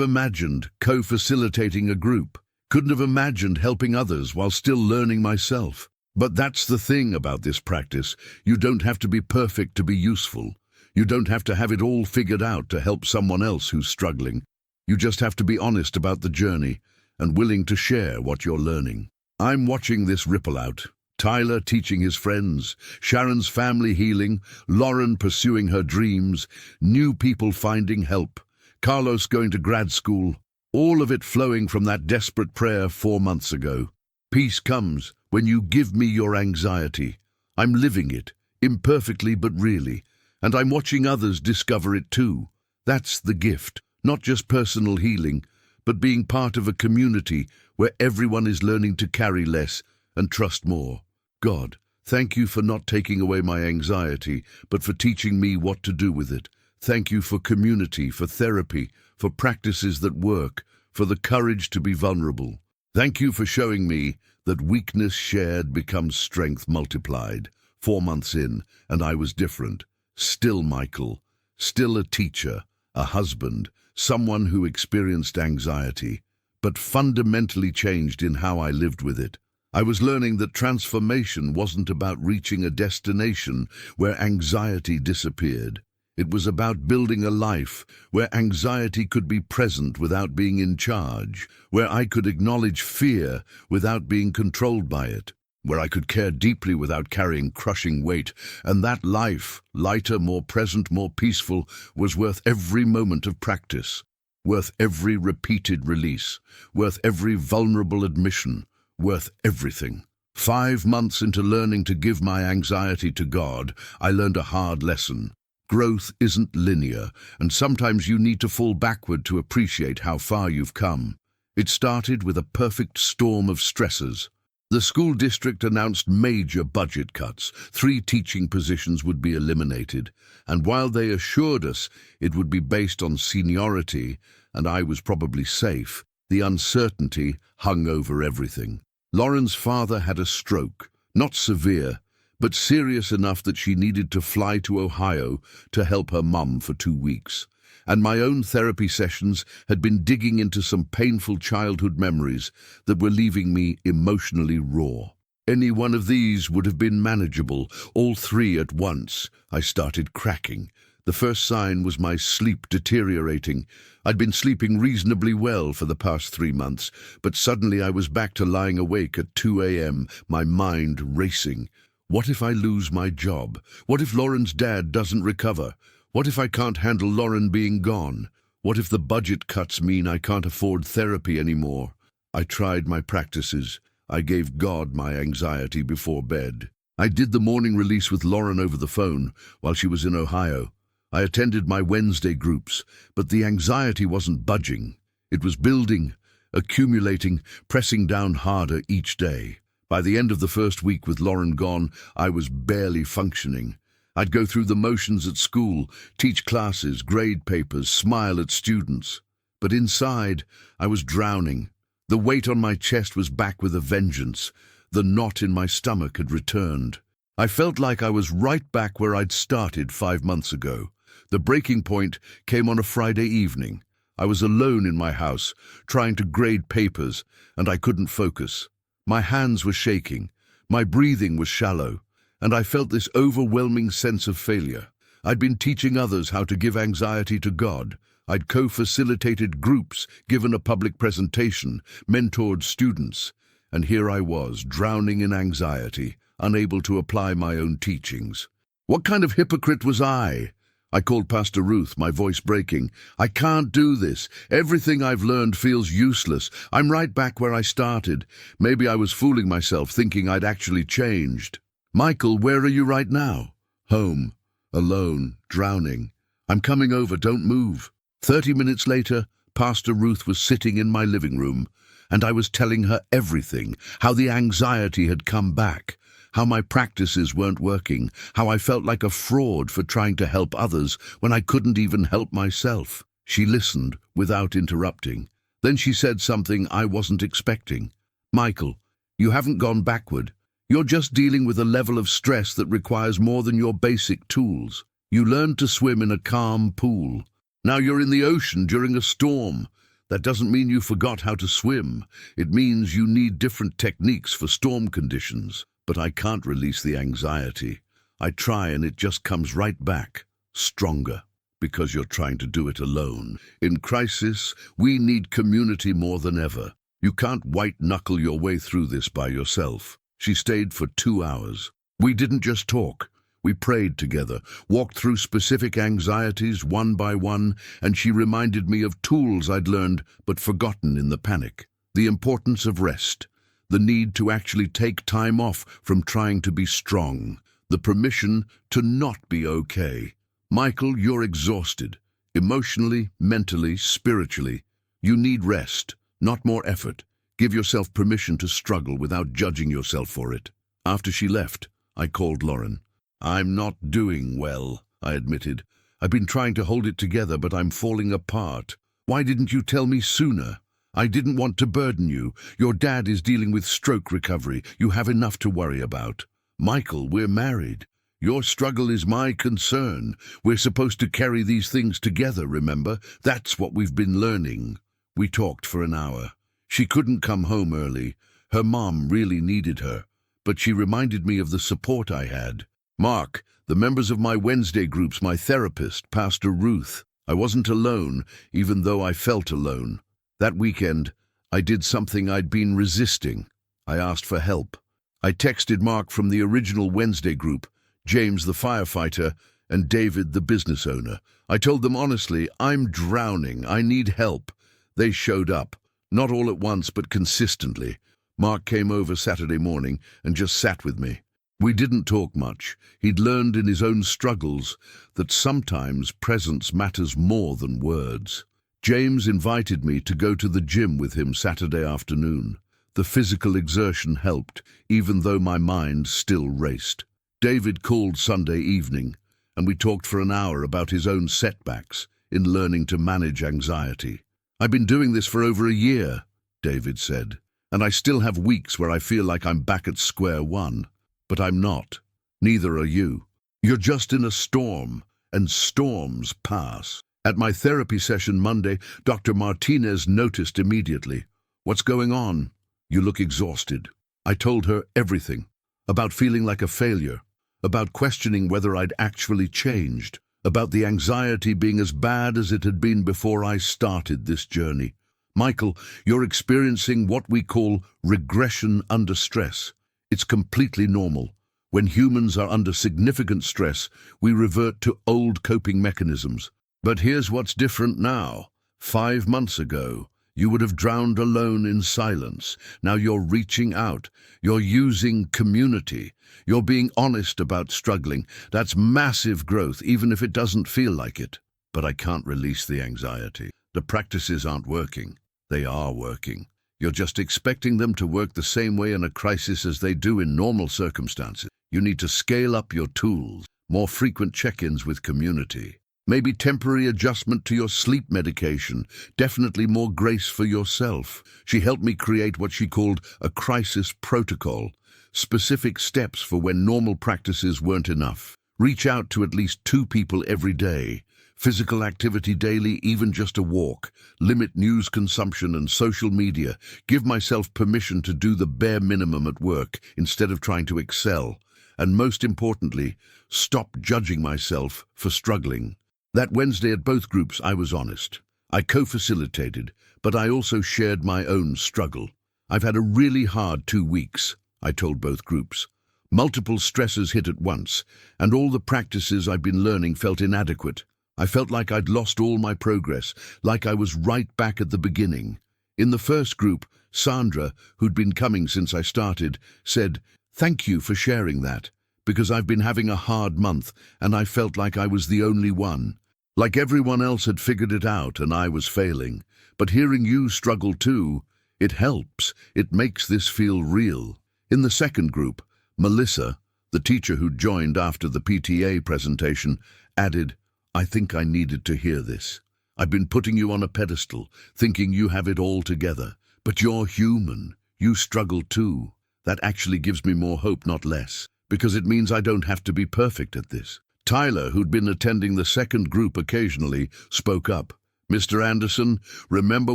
imagined co-facilitating a group. Couldn't have imagined helping others while still learning myself. But that's the thing about this practice. You don't have to be perfect to be useful. You don't have to have it all figured out to help someone else who's struggling. You just have to be honest about the journey and willing to share what you're learning. I'm watching this ripple out. Tyler teaching his friends, Sharon's family healing, Lauren pursuing her dreams, new people finding help, Carlos going to grad school, all of it flowing from that desperate prayer 4 months ago. Peace comes when you give me your anxiety. I'm living it, imperfectly but really, and I'm watching others discover it too. That's the gift, not just personal healing, but being part of a community where everyone is learning to carry less and trust more. God, thank you for not taking away my anxiety, but for teaching me what to do with it. Thank you for community, for therapy, for practices that work, for the courage to be vulnerable. Thank you for showing me that weakness shared becomes strength multiplied. 4 months in, and I was different. Still Michael, still a teacher, a husband, someone who experienced anxiety, but fundamentally changed in how I lived with it. I was learning that transformation wasn't about reaching a destination where anxiety disappeared. It was about building a life where anxiety could be present without being in charge, where I could acknowledge fear without being controlled by it, where I could care deeply without carrying crushing weight, and that life, lighter, more present, more peaceful, was worth every moment of practice, worth every repeated release, worth every vulnerable admission, worth everything. 5 months into learning to give my anxiety to God, I learned a hard lesson. Growth isn't linear, and sometimes you need to fall backward to appreciate how far you've come. It started with a perfect storm of stressors. The school district announced major budget cuts. 3 teaching positions would be eliminated, and while they assured us it would be based on seniority, and I was probably safe, the uncertainty hung over everything. Lauren's father had a stroke, not severe, but serious enough that she needed to fly to Ohio to help her mum for 2 weeks. And my own therapy sessions had been digging into some painful childhood memories that were leaving me emotionally raw. Any one of these would have been manageable, all 3 at once. I started cracking. The first sign was my sleep deteriorating. I'd been sleeping reasonably well for the past 3 months, but suddenly I was back to lying awake at 2 a.m., my mind racing. What if I lose my job? What if Lauren's dad doesn't recover? What if I can't handle Lauren being gone? What if the budget cuts mean I can't afford therapy anymore? I tried my practices. I gave God my anxiety before bed. I did the morning release with Lauren over the phone while she was in Ohio. I attended my Wednesday groups, but the anxiety wasn't budging. It was building, accumulating, pressing down harder each day. By the end of the first week with Lauren gone, I was barely functioning. I'd go through the motions at school, teach classes, grade papers, smile at students. But inside, I was drowning. The weight on my chest was back with a vengeance. The knot in my stomach had returned. I felt like I was right back where I'd started 5 months ago. The breaking point came on a Friday evening. I was alone in my house, trying to grade papers, and I couldn't focus. My hands were shaking, my breathing was shallow, and I felt this overwhelming sense of failure. I'd been teaching others how to give anxiety to God. I'd co-facilitated groups, given a public presentation, mentored students, and here I was, drowning in anxiety, unable to apply my own teachings. What kind of hypocrite was I? I called Pastor Ruth, my voice breaking. I can't do this. Everything I've learned feels useless. I'm right back where I started. Maybe I was fooling myself, thinking I'd actually changed. Michael, where are you right now? Home. Alone. Drowning. I'm coming over, don't move. 30 minutes later, Pastor Ruth was sitting in my living room, and I was telling her everything, how the anxiety had come back, how my practices weren't working, how I felt like a fraud for trying to help others when I couldn't even help myself. She listened without interrupting. Then she said something I wasn't expecting. Michael, you haven't gone backward. You're just dealing with a level of stress that requires more than your basic tools. You learned to swim in a calm pool. Now you're in the ocean during a storm. That doesn't mean you forgot how to swim. It means you need different techniques for storm conditions. But I can't release the anxiety. I try and it just comes right back, stronger, because you're trying to do it alone. In crisis, we need community more than ever. You can't white-knuckle your way through this by yourself. She stayed for 2 hours. We didn't just talk. We prayed together, walked through specific anxieties one by one, and she reminded me of tools I'd learned but forgotten in the panic. The importance of rest. The need to actually take time off from trying to be strong, the permission to not be okay. Michael, you're exhausted, emotionally, mentally, spiritually. You need rest, not more effort. Give yourself permission to struggle without judging yourself for it. After she left, I called Lauren. I'm not doing well, I admitted. I've been trying to hold it together, but I'm falling apart. Why didn't you tell me sooner? I didn't want to burden you. Your dad is dealing with stroke recovery. You have enough to worry about. Michael, we're married. Your struggle is my concern. We're supposed to carry these things together, remember? That's what we've been learning. We talked for an hour. She couldn't come home early. Her mom really needed her. But she reminded me of the support I had. Mark, the members of my Wednesday groups, my therapist, Pastor Ruth. I wasn't alone, even though I felt alone. That weekend, I did something I'd been resisting. I asked for help. I texted Mark from the original Wednesday group, James the firefighter, and David the business owner. I told them honestly, I'm drowning, I need help. They showed up, not all at once but consistently. Mark came over Saturday morning and just sat with me. We didn't talk much. He'd learned in his own struggles that sometimes presence matters more than words. James invited me to go to the gym with him Saturday afternoon. The physical exertion helped, even though my mind still raced. David called Sunday evening, and we talked for an hour about his own setbacks in learning to manage anxiety. I've been doing this for over a year, David said, and I still have weeks where I feel like I'm back at square one. But I'm not. Neither are you. You're just in a storm, and storms pass. At my therapy session Monday, Dr. Martinez noticed immediately. What's going on? You look exhausted. I told her everything. About feeling like a failure. About questioning whether I'd actually changed. About the anxiety being as bad as it had been before I started this journey. Michael, you're experiencing what we call regression under stress. It's completely normal. When humans are under significant stress, we revert to old coping mechanisms. But here's what's different now. 5 months ago, you would have drowned alone in silence. Now you're reaching out. You're using community. You're being honest about struggling. That's massive growth, even if it doesn't feel like it. But I can't release the anxiety. The practices aren't working. They are working. You're just expecting them to work the same way in a crisis as they do in normal circumstances. You need to scale up your tools, more frequent check-ins with community. Maybe temporary adjustment to your sleep medication, definitely more grace for yourself. She helped me create what she called a crisis protocol, specific steps for when normal practices weren't enough. Reach out to at least 2 people every day. Physical activity daily, even just a walk. Limit news consumption and social media. Give myself permission to do the bare minimum at work instead of trying to excel. And most importantly, stop judging myself for struggling. That Wednesday at both groups, I was honest. I co-facilitated, but I also shared my own struggle. I've had a really hard 2 weeks, I told both groups. Multiple stresses hit at once, and all the practices I've been learning felt inadequate. I felt like I'd lost all my progress, like I was right back at the beginning. In the first group, Sandra, who'd been coming since I started, said, "Thank you for sharing that, because I've been having a hard month and I felt like I was the only one. Like everyone else had figured it out and I was failing. But hearing you struggle too, it helps. It makes this feel real." In the second group, Melissa, the teacher who'd joined after the PTA presentation, added, "I think I needed to hear this. I've been putting you on a pedestal, thinking you have it all together. But you're human. You struggle too. That actually gives me more hope, not less, because it means I don't have to be perfect at this." Tyler, who'd been attending the second group occasionally, spoke up. "Mr. Anderson, remember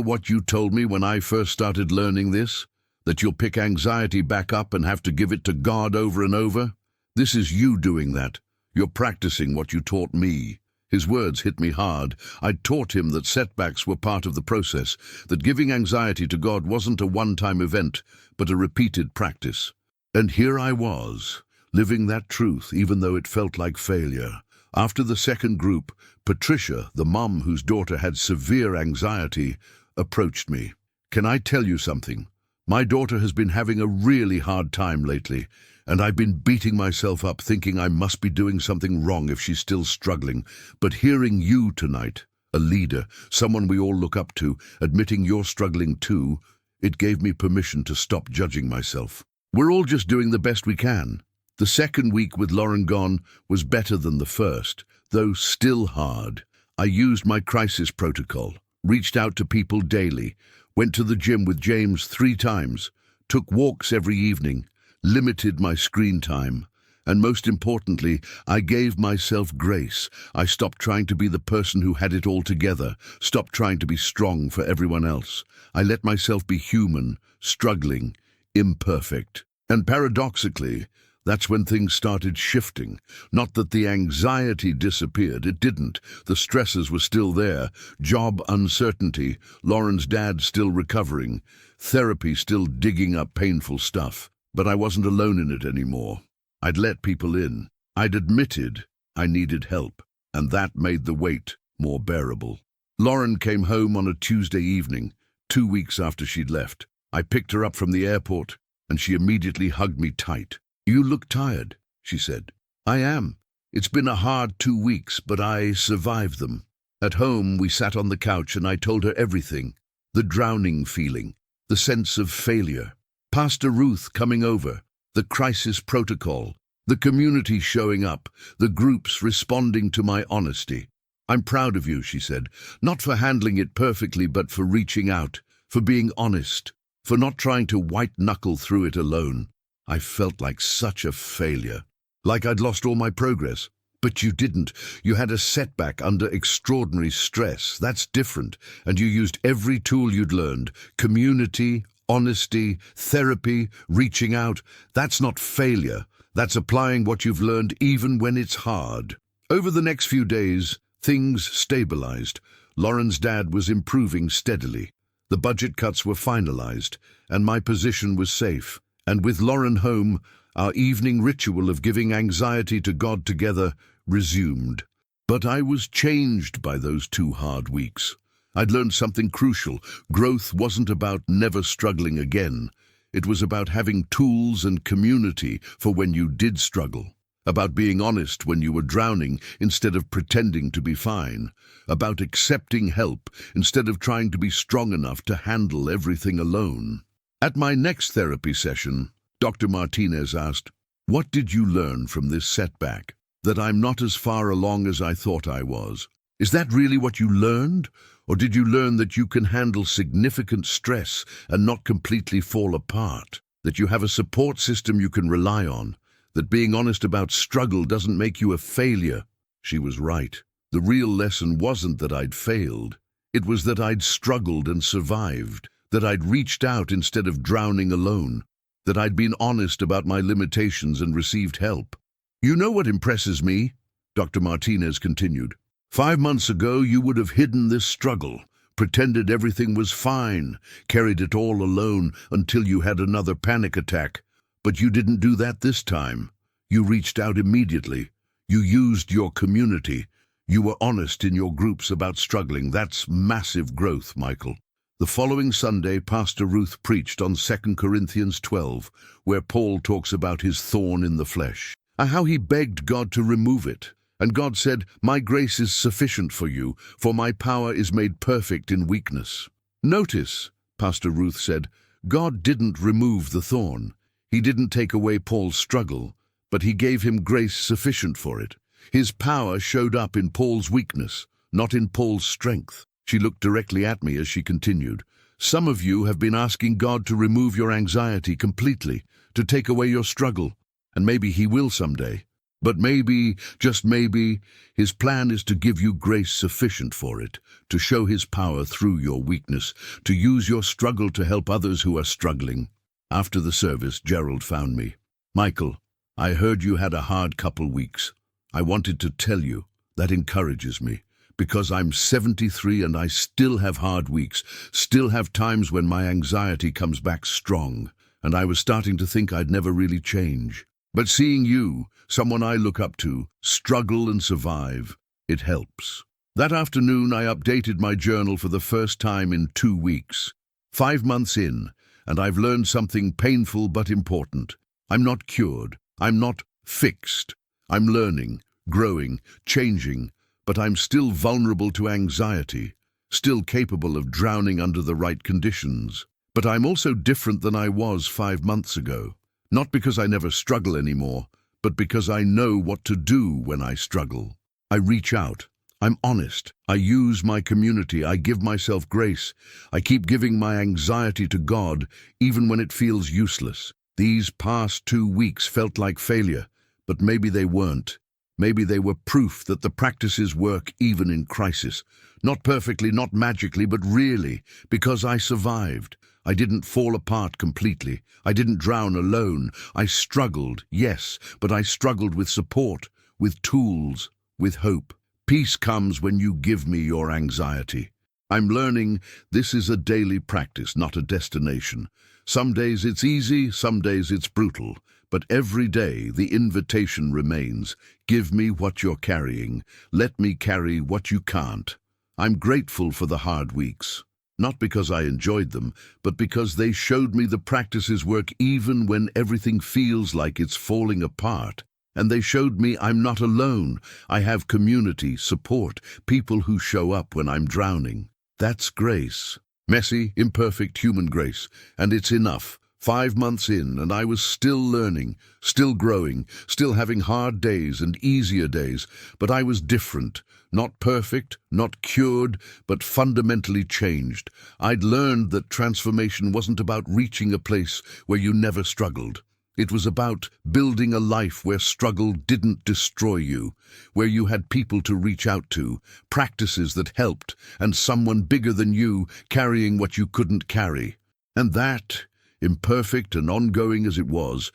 what you told me when I first started learning this? That you'll pick anxiety back up and have to give it to God over and over? This is you doing that. You're practicing what you taught me." His words hit me hard. I'd taught him that setbacks were part of the process, that giving anxiety to God wasn't a one-time event, but a repeated practice. And here I was, living that truth even though it felt like failure. After the second group, Patricia, the mom whose daughter had severe anxiety, approached me. "Can I tell you something? My daughter has been having a really hard time lately, and I've been beating myself up thinking I must be doing something wrong if she's still struggling. But hearing you tonight, a leader, someone we all look up to, admitting you're struggling too, it gave me permission to stop judging myself. We're all just doing the best we can." The second week with Lauren gone was better than the first, though still hard. I used my crisis protocol, reached out to people daily, went to the gym with James 3 times, took walks every evening, limited my screen time, and most importantly, I gave myself grace. I stopped trying to be the person who had it all together, stopped trying to be strong for everyone else. I let myself be human, struggling, imperfect. And paradoxically, that's when things started shifting. Not that the anxiety disappeared, it didn't. The stresses were still there. Job uncertainty, Lauren's dad still recovering, therapy still digging up painful stuff. But I wasn't alone in it anymore. I'd let people in. I'd admitted I needed help, and that made the weight more bearable. Lauren came home on a Tuesday evening, 2 weeks after she'd left. I picked her up from the airport, and she immediately hugged me tight. "You look tired," she said. "I am. It's been a hard 2 weeks, but I survived them." At home, we sat on the couch and I told her everything. The drowning feeling, the sense of failure, Pastor Ruth coming over, the crisis protocol, the community showing up, the groups responding to my honesty. "I'm proud of you," she said, "not for handling it perfectly, but for reaching out, for being honest, for not trying to white-knuckle through it alone." I felt like such a failure, like I'd lost all my progress. "But you didn't. You had a setback under extraordinary stress. That's different. And you used every tool you'd learned. Community, honesty, therapy, reaching out. That's not failure. That's applying what you've learned even when it's hard." Over the next few days, things stabilized. Lauren's dad was improving steadily. The budget cuts were finalized, and my position was safe. And with Lauren home, our evening ritual of giving anxiety to God together resumed. But I was changed by those 2 hard weeks. I'd learned something crucial. Growth wasn't about never struggling again. It was about having tools and community for when you did struggle. About being honest when you were drowning instead of pretending to be fine. About accepting help instead of trying to be strong enough to handle everything alone. At my next therapy session, Dr. Martinez asked, "What did you learn from this setback? That I'm not as far along as I thought I was. Is that really what you learned? Or did you learn that you can handle significant stress and not completely fall apart? That you have a support system you can rely on? that being honest about struggle doesn't make you a failure. She was right. The real lesson wasn't that I'd failed. It was that I'd struggled and survived, that I'd reached out instead of drowning alone, that I'd been honest about my limitations and received help. You know what impresses me? Dr. Martinez continued. 5 months ago, you would have hidden this struggle, pretended everything was fine, carried it all alone until you had another panic attack. But you didn't do that this time. You reached out immediately. You used your community. You were honest in your groups about struggling. That's massive growth, Michael. The following Sunday, Pastor Ruth preached on 2 Corinthians 12, where Paul talks about his thorn in the flesh, and how he begged God to remove it. And God said, "My grace is sufficient for you, for my power is made perfect in weakness." Notice, Pastor Ruth said, God didn't remove the thorn. He didn't take away Paul's struggle, but he gave him grace sufficient for it. His power showed up in Paul's weakness, not in Paul's strength. She looked directly at me as she continued. Some of you have been asking God to remove your anxiety completely, to take away your struggle, and maybe he will someday. But maybe, just maybe, his plan is to give you grace sufficient for it, to show his power through your weakness, to use your struggle to help others who are struggling. After the service, Gerald found me. "Michael, I heard you had a hard couple weeks. I wanted to tell you. That encourages me, because I'm 73 and I still have hard weeks, still have times when my anxiety comes back strong, and I was starting to think I'd never really change. But seeing you, someone I look up to, struggle and survive, it helps." That afternoon, I updated my journal for the first time in 2 weeks. 5 months in, and I've learned something painful but important. I'm not cured. I'm not fixed. I'm learning, growing, changing, but I'm still vulnerable to anxiety, still capable of drowning under the right conditions. But I'm also different than I was 5 months ago. Not because I never struggle anymore, but because I know what to do when I struggle. I reach out. I'm honest. I use my community. I give myself grace. I keep giving my anxiety to God, even when it feels useless. These past 2 weeks felt like failure, but maybe they weren't. Maybe they were proof that the practices work even in crisis. Not perfectly, not magically, but really, because I survived. I didn't fall apart completely. I didn't drown alone. I struggled, yes, but I struggled with support, with tools, with hope. Peace comes when you give me your anxiety. I'm learning this is a daily practice, not a destination. Some days it's easy, some days it's brutal. But every day the invitation remains. Give me what you're carrying. Let me carry what you can't. I'm grateful for the hard weeks. Not because I enjoyed them, but because they showed me the practices work even when everything feels like it's falling apart. And they showed me I'm not alone. I have community, support, people who show up when I'm drowning. That's grace. Messy, imperfect human grace. And it's enough. 5 months in, and I was still learning, still growing, still having hard days and easier days, but I was different. Not perfect, not cured, but fundamentally changed. I'd learned that transformation wasn't about reaching a place where you never struggled. It was about building a life where struggle didn't destroy you, where you had people to reach out to, practices that helped, and someone bigger than you carrying what you couldn't carry. And that, imperfect and ongoing as it was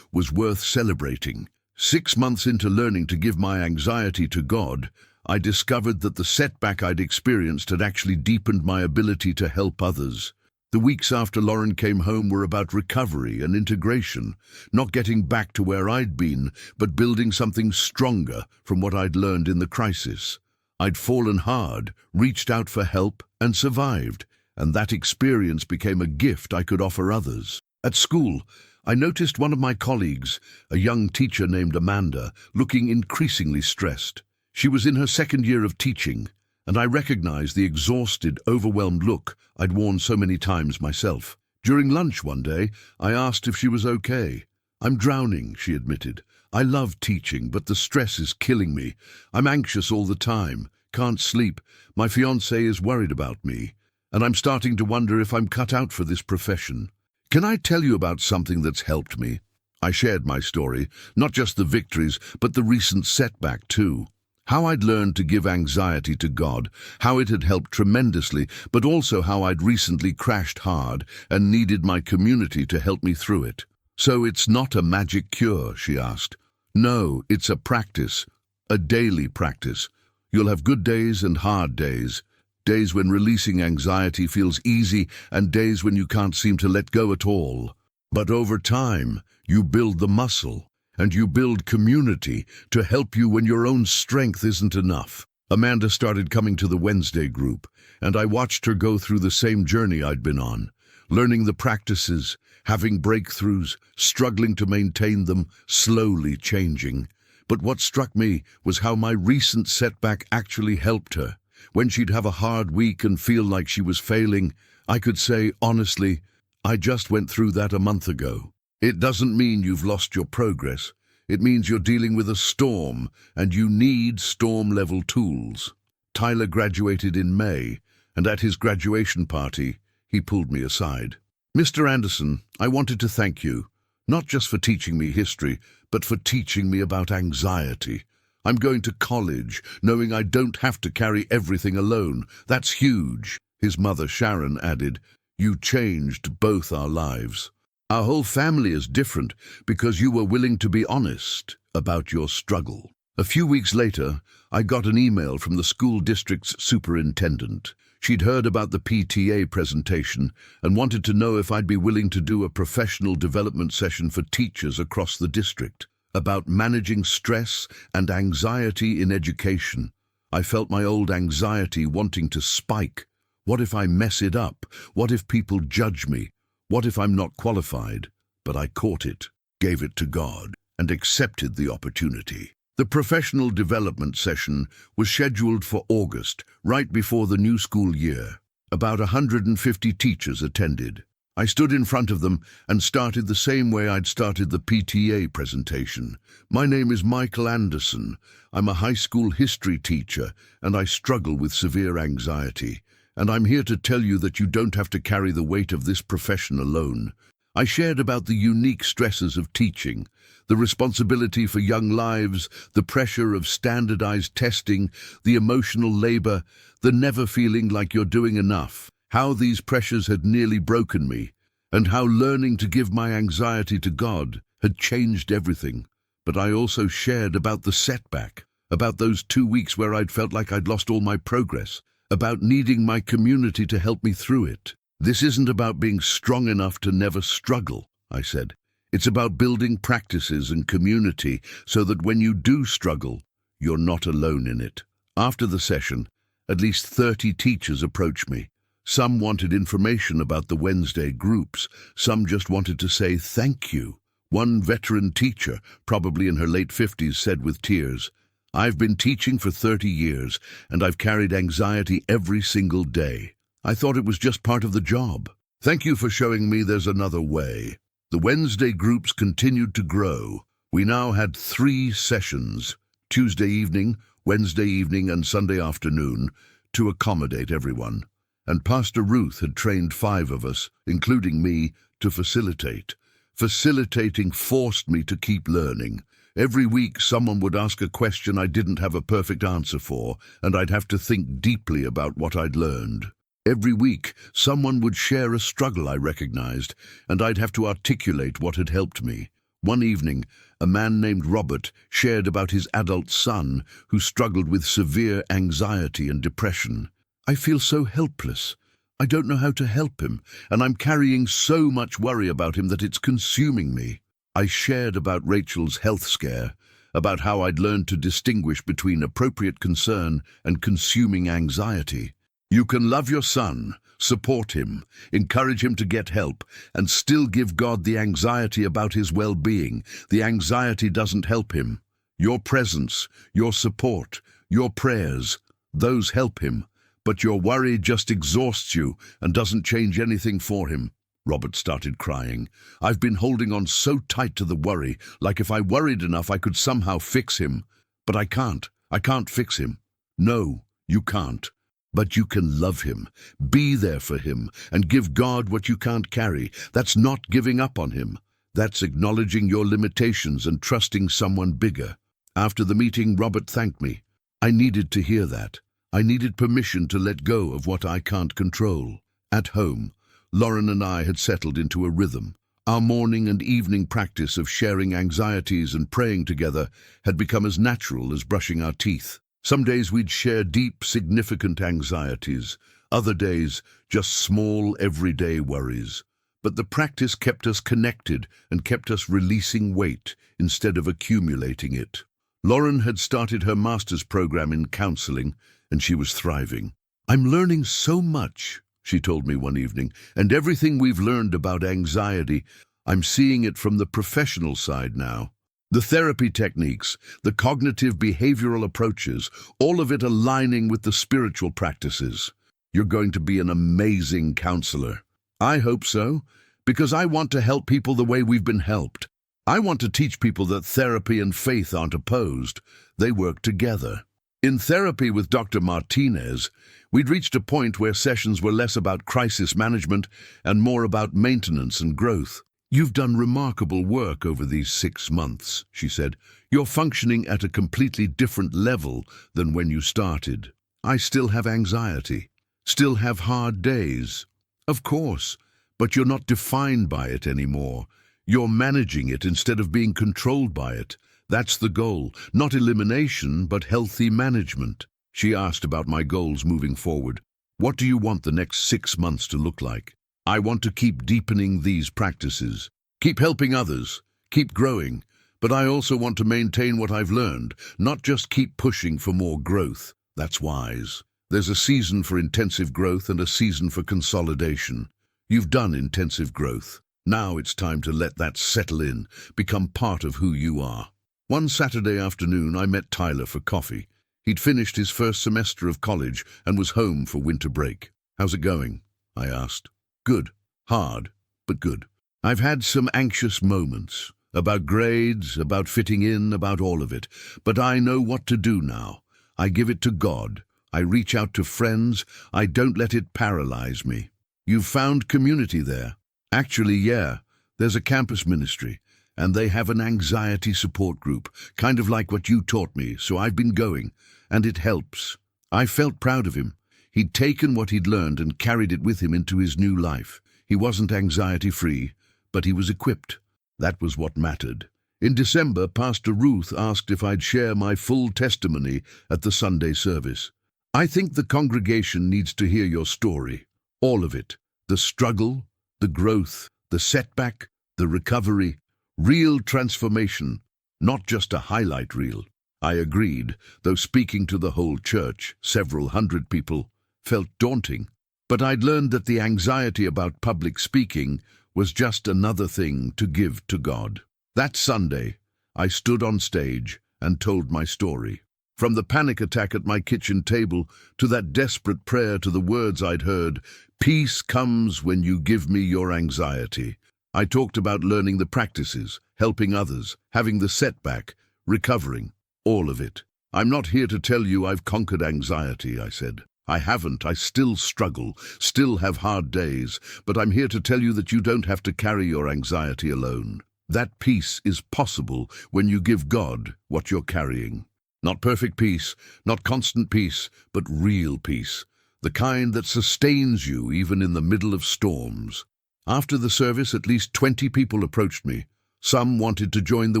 worth celebrating. 6 months into learning to give my anxiety to God, I discovered that the setback I'd experienced had actually deepened my ability to help others. The weeks after Lauren came home were about recovery and integration, not getting back to where I'd been, but building something stronger from what I'd learned in the crisis. I'd fallen hard, reached out for help, and survived, and that experience became a gift I could offer others. At school, I noticed one of my colleagues, a young teacher named Amanda, looking increasingly stressed. She was in her 2nd year of teaching, and I recognized the exhausted, overwhelmed look I'd worn so many times myself. During lunch one day, I asked if she was okay. "I'm drowning," she admitted. "I love teaching, but the stress is killing me. I'm anxious all the time, can't sleep. My fiancé is worried about me, and I'm starting to wonder if I'm cut out for this profession. Can I tell you about something that's helped me?" I shared my story, not just the victories, but the recent setback too. How I'd learned to give anxiety to God, how it had helped tremendously, but also how I'd recently crashed hard and needed my community to help me through it. So it's not a magic cure, she asked. No, it's a practice, a daily practice. You'll have good days and hard days. Days when releasing anxiety feels easy and days when you can't seem to let go at all. But over time, you build the muscle and you build community to help you when your own strength isn't enough. Amanda started coming to the Wednesday group, and I watched her go through the same journey I'd been on, learning the practices, having breakthroughs, struggling to maintain them, slowly changing. But what struck me was how my recent setback actually helped her. When she'd have a hard week and feel like she was failing, I could say, honestly, I just went through that a month ago. It doesn't mean you've lost your progress. It means you're dealing with a storm, and you need storm-level tools. Tyler graduated in May, and at his graduation party, he pulled me aside. Mr. Anderson, I wanted to thank you, not just for teaching me history, but for teaching me about anxiety. I'm going to college, knowing I don't have to carry everything alone. That's huge. His mother, Sharon, added, You changed both our lives. Our whole family is different because you were willing to be honest about your struggle. A few weeks later, I got an email from the school district's superintendent. She'd heard about the PTA presentation and wanted to know if I'd be willing to do a professional development session for teachers across the district about managing stress and anxiety in education. I felt my old anxiety wanting to spike. What if I mess it up? What if people judge me? What if I'm not qualified? But I caught it, gave it to God, and accepted the opportunity. The professional development session was scheduled for August, right before the new school year. About 150 teachers attended. I stood in front of them and started the same way I'd started the PTA presentation. My name is Michael Anderson. I'm a high school history teacher, and I struggle with severe anxiety. And I'm here to tell you that you don't have to carry the weight of this profession alone. I shared about the unique stresses of teaching, the responsibility for young lives, the pressure of standardized testing, the emotional labor, the never feeling like you're doing enough, how these pressures had nearly broken me, and how learning to give my anxiety to God had changed everything. But I also shared about the setback, about those 2 weeks where I'd felt like I'd lost all my progress, about needing my community to help me through it. This isn't about being strong enough to never struggle, I said. It's about building practices and community so that when you do struggle, you're not alone in it. After the session, at least 30 teachers approached me. Some wanted information about the Wednesday groups. Some just wanted to say thank you. One veteran teacher, probably in her late 50s, said with tears, I've been teaching for 30 years, and I've carried anxiety every single day. I thought it was just part of the job. Thank you for showing me there's another way. The Wednesday groups continued to grow. We now had 3 sessions, Tuesday evening, Wednesday evening, and Sunday afternoon, to accommodate everyone. And Pastor Ruth had trained 5 of us, including me, to facilitate. Facilitating forced me to keep learning. Every week someone would ask a question I didn't have a perfect answer for, and I'd have to think deeply about what I'd learned. Every week someone would share a struggle I recognized, and I'd have to articulate what had helped me. One evening, a man named Robert shared about his adult son who struggled with severe anxiety and depression. I feel so helpless. I don't know how to help him, and I'm carrying so much worry about him that it's consuming me. I shared about Rachel's health scare, about how I'd learned to distinguish between appropriate concern and consuming anxiety. You can love your son, support him, encourage him to get help, and still give God the anxiety about his well-being. The anxiety doesn't help him. Your presence, your support, your prayers, those help him. But your worry just exhausts you and doesn't change anything for him. Robert started crying. I've been holding on so tight to the worry, like if I worried enough I could somehow fix him. But I can't. I can't fix him. No, you can't. But you can love him, be there for him, and give God what you can't carry. That's not giving up on him. That's acknowledging your limitations and trusting someone bigger. After the meeting, Robert thanked me. I needed to hear that. I needed permission to let go of what I can't control. At home, Lauren and I had settled into a rhythm. Our morning and evening practice of sharing anxieties and praying together had become as natural as brushing our teeth. Some days we'd share deep, significant anxieties. Other days, just small, everyday worries. But the practice kept us connected and kept us releasing weight instead of accumulating it. Lauren had started her master's program in counseling, and she was thriving. "I'm learning so much," she told me one evening, "and everything we've learned about anxiety, I'm seeing it from the professional side now. The therapy techniques, the cognitive behavioral approaches, all of it aligning with the spiritual practices. You're going to be an amazing counselor." I hope so, because I want to help people the way we've been helped. I want to teach people that therapy and faith aren't opposed. They work together. In therapy with Dr. Martinez, we'd reached a point where sessions were less about crisis management and more about maintenance and growth. "You've done remarkable work over these 6 months," she said. "You're functioning at a completely different level than when you started." I still have anxiety, still have hard days. Of course, but you're not defined by it anymore. You're managing it instead of being controlled by it. That's the goal, not elimination, but healthy management. She asked about my goals moving forward. "What do you want the next 6 months to look like?" "I want to keep deepening these practices, keep helping others, keep growing, but I also want to maintain what I've learned, not just keep pushing for more growth." That's wise. There's a season for intensive growth and a season for consolidation. You've done intensive growth. Now it's time to let that settle in, become part of who you are. One Saturday afternoon, I met Tyler for coffee. He'd finished his first semester of college and was home for winter break. "How's it going?" I asked. "Good. Hard, but good. I've had some anxious moments. About grades, about fitting in, about all of it. But I know what to do now. I give it to God. I reach out to friends. I don't let it paralyze me." "You've found community there?" "Actually, yeah. There's a campus ministry, and they have an anxiety support group, kind of like what you taught me, so I've been going, and it helps." I felt proud of him. He'd taken what he'd learned and carried it with him into his new life. He wasn't anxiety-free, but he was equipped. That was what mattered. In December, Pastor Ruth asked if I'd share my full testimony at the Sunday service. "I think the congregation needs to hear your story. All of it. The struggle, the growth, the setback, the recovery, real transformation, not just a highlight reel." I agreed, though speaking to the whole church, several hundred people, felt daunting. But I'd learned that the anxiety about public speaking was just another thing to give to God. That Sunday, I stood on stage and told my story. From the panic attack at my kitchen table to that desperate prayer to the words I'd heard, "Peace comes when you give me your anxiety." I talked about learning the practices, helping others, having the setback, recovering, all of it. "I'm not here to tell you I've conquered anxiety," I said. "I haven't. I still struggle, still have hard days, but I'm here to tell you that you don't have to carry your anxiety alone. That peace is possible when you give God what you're carrying. Not perfect peace, not constant peace, but real peace, the kind that sustains you even in the middle of storms." After the service, at least 20 people approached me. Some wanted to join the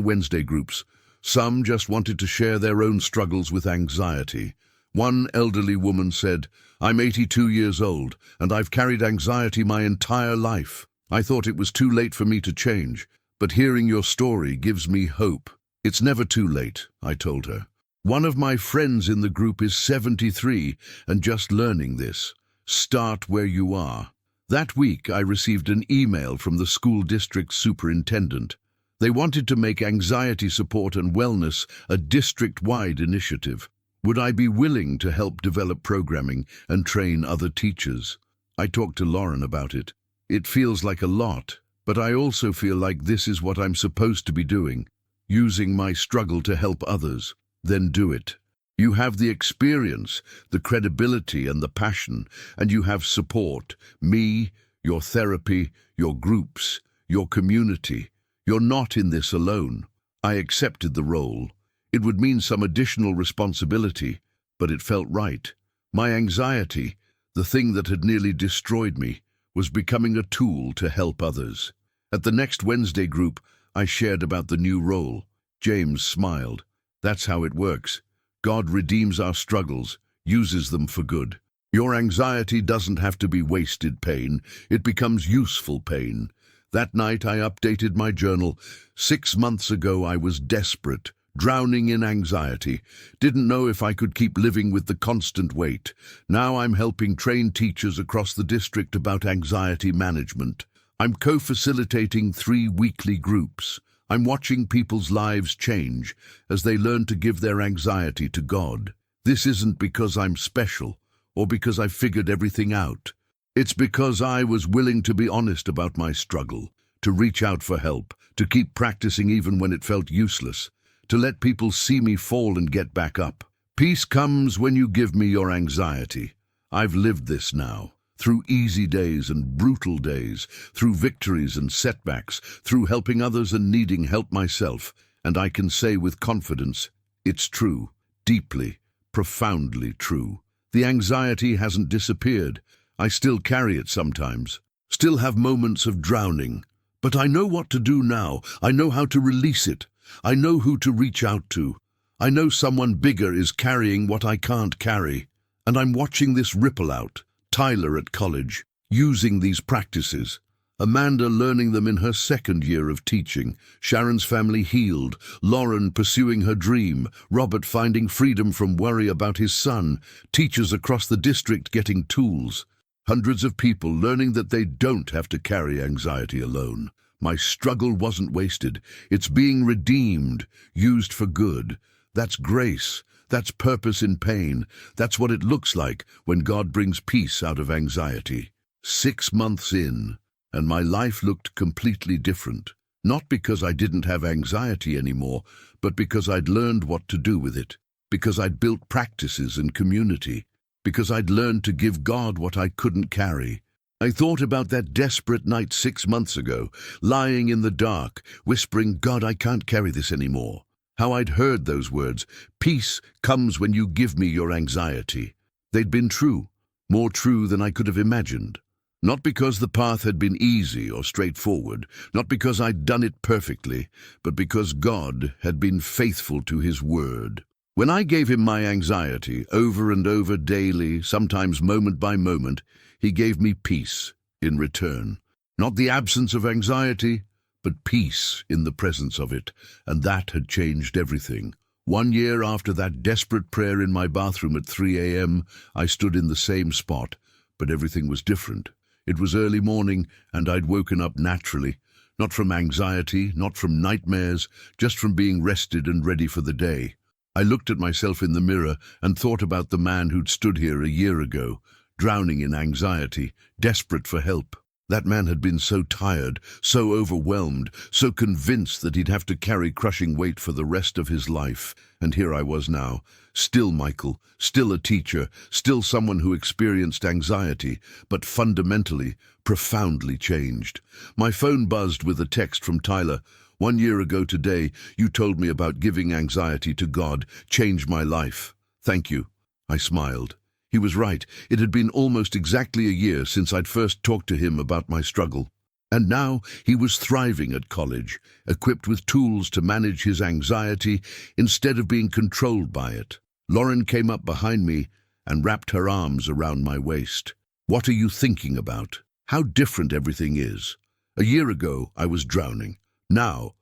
Wednesday groups. Some just wanted to share their own struggles with anxiety. One elderly woman said, "I'm 82 years old, and I've carried anxiety my entire life. I thought it was too late for me to change, but hearing your story gives me hope." "It's never too late," I told her. "One of my friends in the group is 73 and just learning this. Start where you are." That week, I received an email from the school district superintendent. They wanted to make anxiety support and wellness a district-wide initiative. Would I be willing to help develop programming and train other teachers? I talked to Lauren about it. It feels like a lot, but I also feel like this is what I'm supposed to be doing, using my struggle to help others. Then do it. You have the experience, the credibility and the passion, and you have support, me, your therapy, your groups, your community. "You're not in this alone." I accepted the role. It would mean some additional responsibility, but it felt right. My anxiety, the thing that had nearly destroyed me, was becoming a tool to help others. At the next Wednesday group, I shared about the new role. James smiled. "That's how it works. God redeems our struggles, uses them for good. Your anxiety doesn't have to be wasted pain. It becomes useful pain." That night I updated my journal. 6 months ago I was desperate, drowning in anxiety. Didn't know if I could keep living with the constant weight. Now I'm helping train teachers across the district about anxiety management. I'm co-facilitating 3 weekly groups. I'm watching people's lives change as they learn to give their anxiety to God. This isn't because I'm special or because I figured everything out. It's because I was willing to be honest about my struggle, to reach out for help, to keep practicing even when it felt useless, to let people see me fall and get back up. Peace comes when you give me your anxiety. I've lived this now, through easy days and brutal days, through victories and setbacks, through helping others and needing help myself, and I can say with confidence, it's true, deeply, profoundly true. The anxiety hasn't disappeared. I still carry it sometimes, still have moments of drowning, but I know what to do now. I know how to release it. I know who to reach out to. I know someone bigger is carrying what I can't carry, and I'm watching this ripple out. Tyler at college, using these practices. Amanda learning them in her 2nd year of teaching. Sharon's family healed. Lauren pursuing her dream. Robert finding freedom from worry about his son. Teachers across the district getting tools. Hundreds of people learning that they don't have to carry anxiety alone. My struggle wasn't wasted. It's being redeemed, used for good. That's grace. That's purpose in pain. That's what it looks like when God brings peace out of anxiety. 6 months in, and my life looked completely different. Not because I didn't have anxiety anymore, but because I'd learned what to do with it. Because I'd built practices and community. Because I'd learned to give God what I couldn't carry. I thought about that desperate night 6 months ago, lying in the dark, whispering, "God, I can't carry this anymore." How I'd heard those words, "Peace comes when you give me your anxiety." They'd been true, more true than I could have imagined. Not because the path had been easy or straightforward, not because I'd done it perfectly, but because God had been faithful to His word. When I gave Him my anxiety, over and over daily, sometimes moment by moment, He gave me peace in return. Not the absence of anxiety, but peace in the presence of it, and that had changed everything. 1 year after that desperate prayer in my bathroom at 3 a.m., I stood in the same spot, but everything was different. It was early morning, and I'd woken up naturally, not from anxiety, not from nightmares, just from being rested and ready for the day. I looked at myself in the mirror and thought about the man who'd stood here a year ago, drowning in anxiety, desperate for help. That man had been so tired, so overwhelmed, so convinced that he'd have to carry crushing weight for the rest of his life. And here I was now, still Michael, still a teacher, still someone who experienced anxiety, but fundamentally, profoundly changed. My phone buzzed with a text from Tyler. "1 year ago today, you told me about giving anxiety to God, changed my life. Thank you." I smiled. He was right. It had been almost exactly a year since I'd first talked to him about my struggle. And now he was thriving at college, equipped with tools to manage his anxiety instead of being controlled by it. Lauren came up behind me and wrapped her arms around my waist. "What are you thinking about? How different everything is. A year ago, I was drowning. Now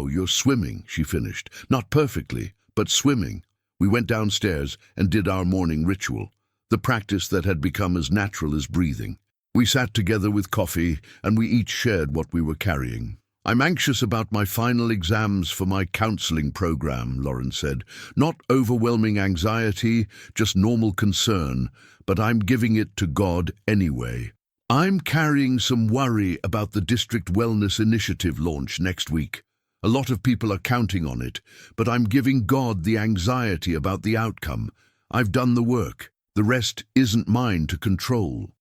you're swimming," she finished. "Not perfectly, but swimming." We went downstairs and did our morning ritual, the practice that had become as natural as breathing. We sat together with coffee, and we each shared what we were carrying. "I'm anxious about my final exams for my counseling program," Lauren said. "Not overwhelming anxiety, just normal concern, but I'm giving it to God anyway. I'm carrying some worry about the District Wellness Initiative launch next week. A lot of people are counting on it, but I'm giving God the anxiety about the outcome. I've done the work. The rest isn't mine to control."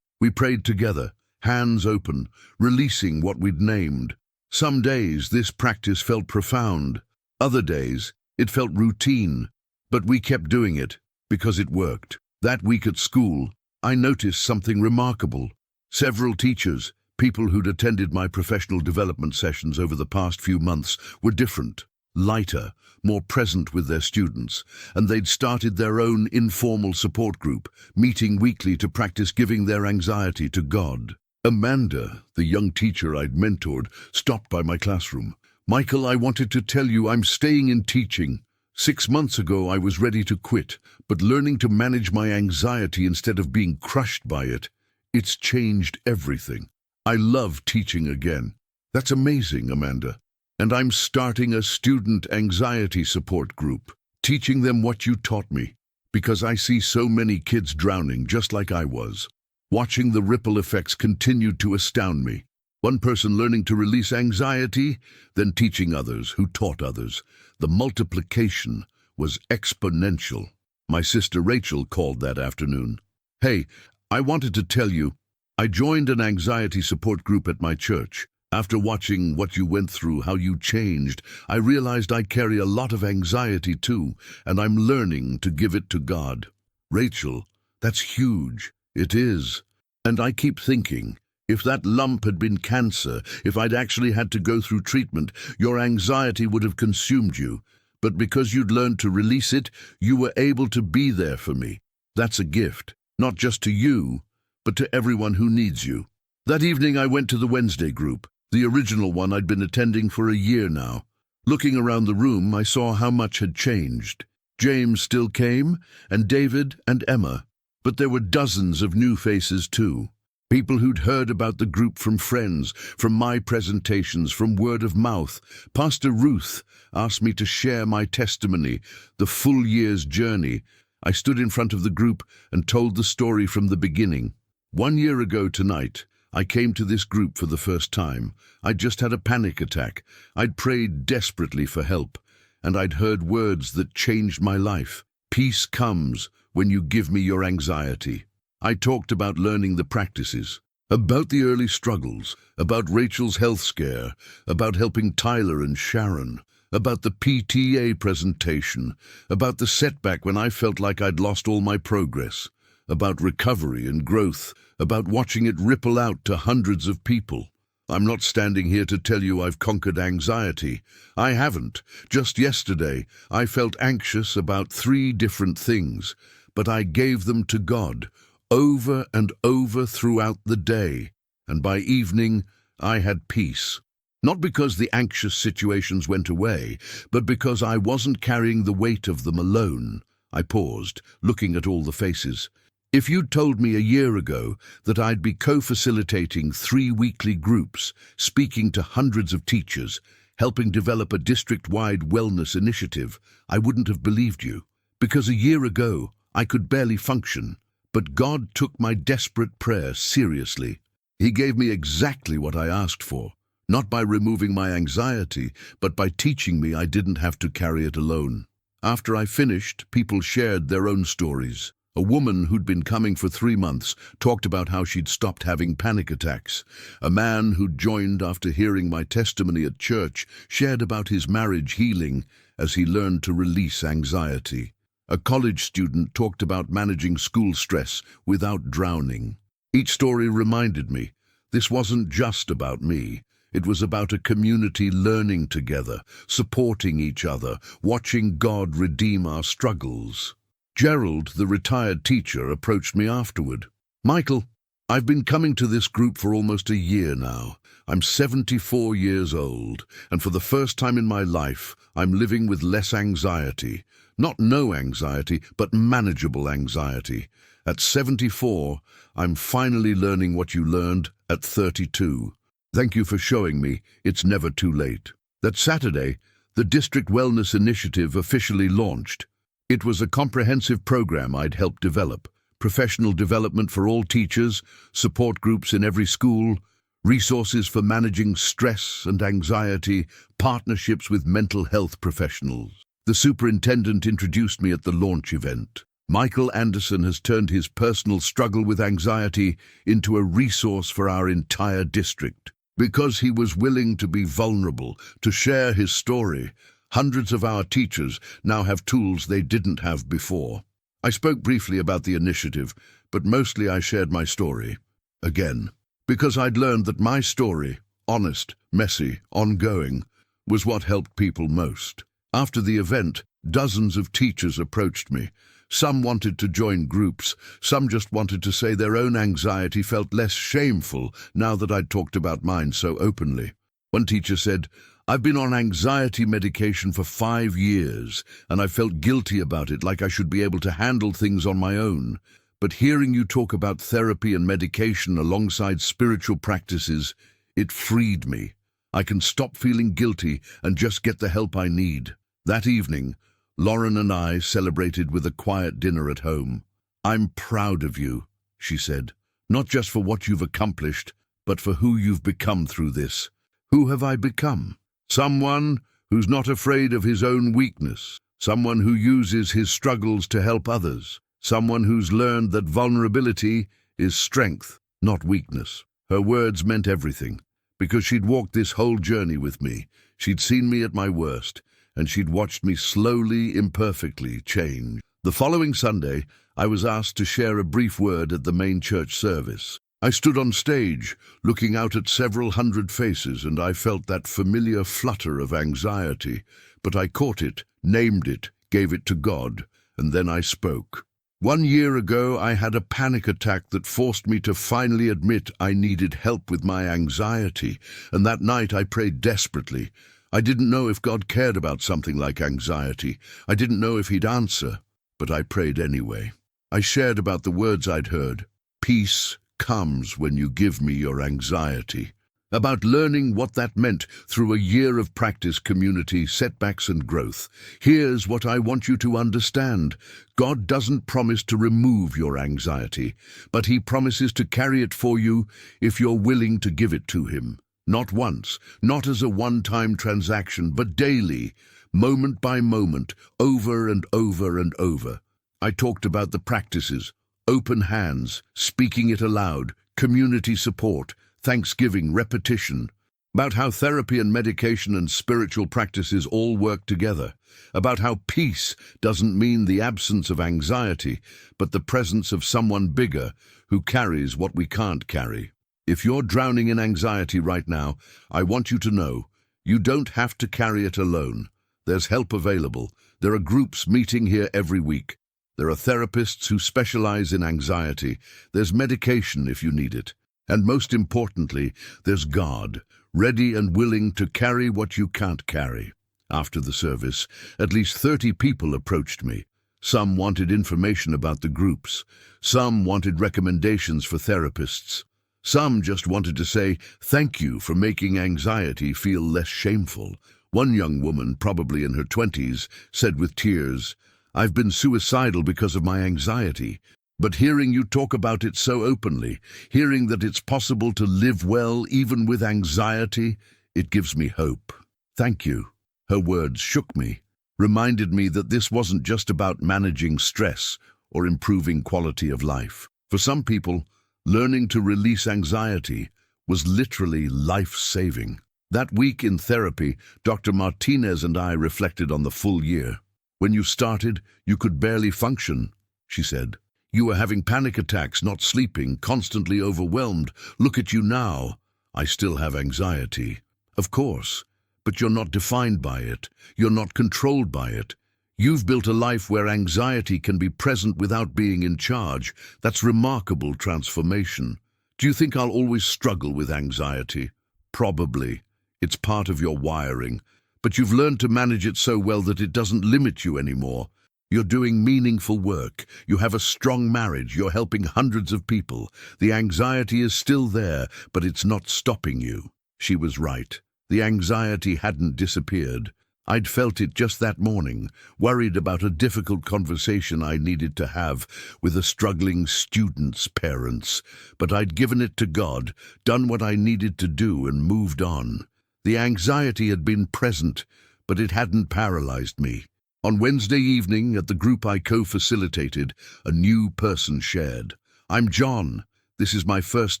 We prayed together, hands open, releasing what we'd named. Some days this practice felt profound. Other days it felt routine. But we kept doing it because it worked. That week at school, I noticed something remarkable. Several teachers, people who'd attended my professional development sessions over the past few months, were different, lighter, more present with their students, and they'd started their own informal support group, meeting weekly to practice giving their anxiety to God. Amanda, the young teacher I'd mentored, stopped by my classroom. "Michael, I wanted to tell you I'm staying in teaching. 6 months ago I was ready to quit, but learning to manage my anxiety instead of being crushed by it, it's changed everything. I love teaching again." "That's amazing, Amanda. And I'm starting a student anxiety support group, teaching them what you taught me, because I see so many kids drowning just like I was. Watching the ripple effects continued to astound me. One person learning to release anxiety, then teaching others who taught others. The multiplication was exponential. My sister Rachel called that afternoon. "Hey, I wanted to tell you, I joined an anxiety support group at my church. After watching what you went through, how you changed, I realized I carry a lot of anxiety too, and I'm learning to give it to God." "Rachel, that's huge." "It is. And I keep thinking, if that lump had been cancer, if I'd actually had to go through treatment, your anxiety would have consumed you. But because you'd learned to release it, you were able to be there for me. That's a gift, not just to you, but to everyone who needs you." That evening I went to the Wednesday group, the original one I'd been attending for a year now. Looking around the room, I saw how much had changed. James still came, and David and Emma, but there were dozens of new faces too. People who'd heard about the group from friends, from my presentations, from word of mouth. Pastor Ruth asked me to share my testimony, the full year's journey. I stood in front of the group and told the story from the beginning. 1 year ago tonight, I came to this group for the first time. I'd just had a panic attack. I'd prayed desperately for help, and I'd heard words that changed my life. "Peace comes when you give me your anxiety." I talked about learning the practices, about the early struggles, about Rachel's health scare, about helping Tyler and Sharon, about the PTA presentation, about the setback when I felt like I'd lost all my progress, about recovery and growth, about watching it ripple out to hundreds of people. I'm not standing here to tell you I've conquered anxiety. I haven't. Just yesterday, I felt anxious about 3 different things, but I gave them to God, over and over throughout the day, and by evening I had peace. Not because the anxious situations went away, but because I wasn't carrying the weight of them alone. I paused, looking at all the faces. If you'd told me a year ago that I'd be co-facilitating 3 weekly groups, speaking to hundreds of teachers, helping develop a district-wide wellness initiative, I wouldn't have believed you. Because a year ago, I could barely function. But God took my desperate prayer seriously. He gave me exactly what I asked for, not by removing my anxiety, but by teaching me I didn't have to carry it alone. After I finished, people shared their own stories. A woman who'd been coming for 3 months talked about how she'd stopped having panic attacks. A man who'd joined after hearing my testimony at church shared about his marriage healing as he learned to release anxiety. A college student talked about managing school stress without drowning. Each story reminded me, this wasn't just about me. It was about a community learning together, supporting each other, watching God redeem our struggles. Gerald, the retired teacher, approached me afterward. "Michael, I've been coming to this group for almost a year now. I'm 74 years old, and for the first time in my life, I'm living with less anxiety. Not no anxiety, but manageable anxiety. At 74, I'm finally learning what you learned at 32. Thank you for showing me it's never too late." That Saturday, the District Wellness Initiative officially launched. It was a comprehensive program I'd helped develop. Professional development for all teachers, support groups in every school, resources for managing stress and anxiety, partnerships with mental health professionals. The superintendent introduced me at the launch event. Michael Anderson has turned his personal struggle with anxiety into a resource for our entire district. Because he was willing to be vulnerable, to share his story. Hundreds of our teachers now have tools they didn't have before. I spoke briefly about the initiative, but mostly I shared my story. Again, because I'd learned that my story, honest, messy, ongoing, was what helped people most. After the event, dozens of teachers approached me. Some wanted to join groups, some just wanted to say their own anxiety felt less shameful now that I'd talked about mine so openly. One teacher said, "I've been on anxiety medication for 5 years, and I felt guilty about it, like I should be able to handle things on my own. But hearing you talk about therapy and medication alongside spiritual practices, it freed me. I can stop feeling guilty and just get the help I need." That evening, Lauren and I celebrated with a quiet dinner at home. "I'm proud of you," she said, "not just for what you've accomplished, but for who you've become through this." Who have I become? Someone who's not afraid of his own weakness, someone who uses his struggles to help others, someone who's learned that vulnerability is strength, not weakness. Her words meant everything, because she'd walked this whole journey with me. She'd seen me at my worst, and she'd watched me slowly, imperfectly change. The following Sunday, I was asked to share a brief word at the main church service. I stood on stage, looking out at several hundred faces, and I felt that familiar flutter of anxiety. But I caught it, named it, gave it to God, and then I spoke. 1 year ago, I had a panic attack that forced me to finally admit I needed help with my anxiety, and that night I prayed desperately. I didn't know if God cared about something like anxiety. I didn't know if he'd answer, but I prayed anyway. I shared about the words I'd heard. Peace comes when you give me your anxiety. About learning what that meant through a year of practice, community, setbacks and growth. Here's what I want you to understand. God doesn't promise to remove your anxiety, but he promises to carry it for you if you're willing to give it to him. Not once, not as a one-time transaction, but daily, moment by moment, over and over and over. I talked about the practices, open hands, speaking it aloud, community support, thanksgiving, repetition, about how therapy and medication and spiritual practices all work together, about how peace doesn't mean the absence of anxiety, but the presence of someone bigger who carries what we can't carry. If you're drowning in anxiety right now, I want you to know you don't have to carry it alone. There's help available. There are groups meeting here every week. There are therapists who specialize in anxiety. There's medication if you need it. And most importantly, there's God, ready and willing to carry what you can't carry. After the service, at least 30 people approached me. Some wanted information about the groups. Some wanted recommendations for therapists. Some just wanted to say, "Thank you for making anxiety feel less shameful." One young woman, probably in her 20s, said with tears, "I've been suicidal because of my anxiety. But hearing you talk about it so openly, hearing that it's possible to live well even with anxiety, it gives me hope. Thank you." Her words shook me, reminded me that this wasn't just about managing stress or improving quality of life. For some people, learning to release anxiety was literally life-saving. That week in therapy, Dr. Martinez and I reflected on the full year. "When you started, you could barely function," she said. "You were having panic attacks, not sleeping, constantly overwhelmed. Look at you now." "I still have anxiety." "Of course, but you're not defined by it. You're not controlled by it. You've built a life where anxiety can be present without being in charge. That's remarkable transformation." "Do you think I'll always struggle with anxiety?" "Probably. It's part of your wiring. But you've learned to manage it so well that it doesn't limit you anymore. You're doing meaningful work. You have a strong marriage. You're helping hundreds of people. The anxiety is still there, but it's not stopping you." She was right. The anxiety hadn't disappeared. I'd felt it just that morning, worried about a difficult conversation I needed to have with a struggling student's parents. But I'd given it to God, done what I needed to do, and moved on. The anxiety had been present, but it hadn't paralyzed me. On Wednesday evening, at the group I co-facilitated, a new person shared. "I'm John. This is my first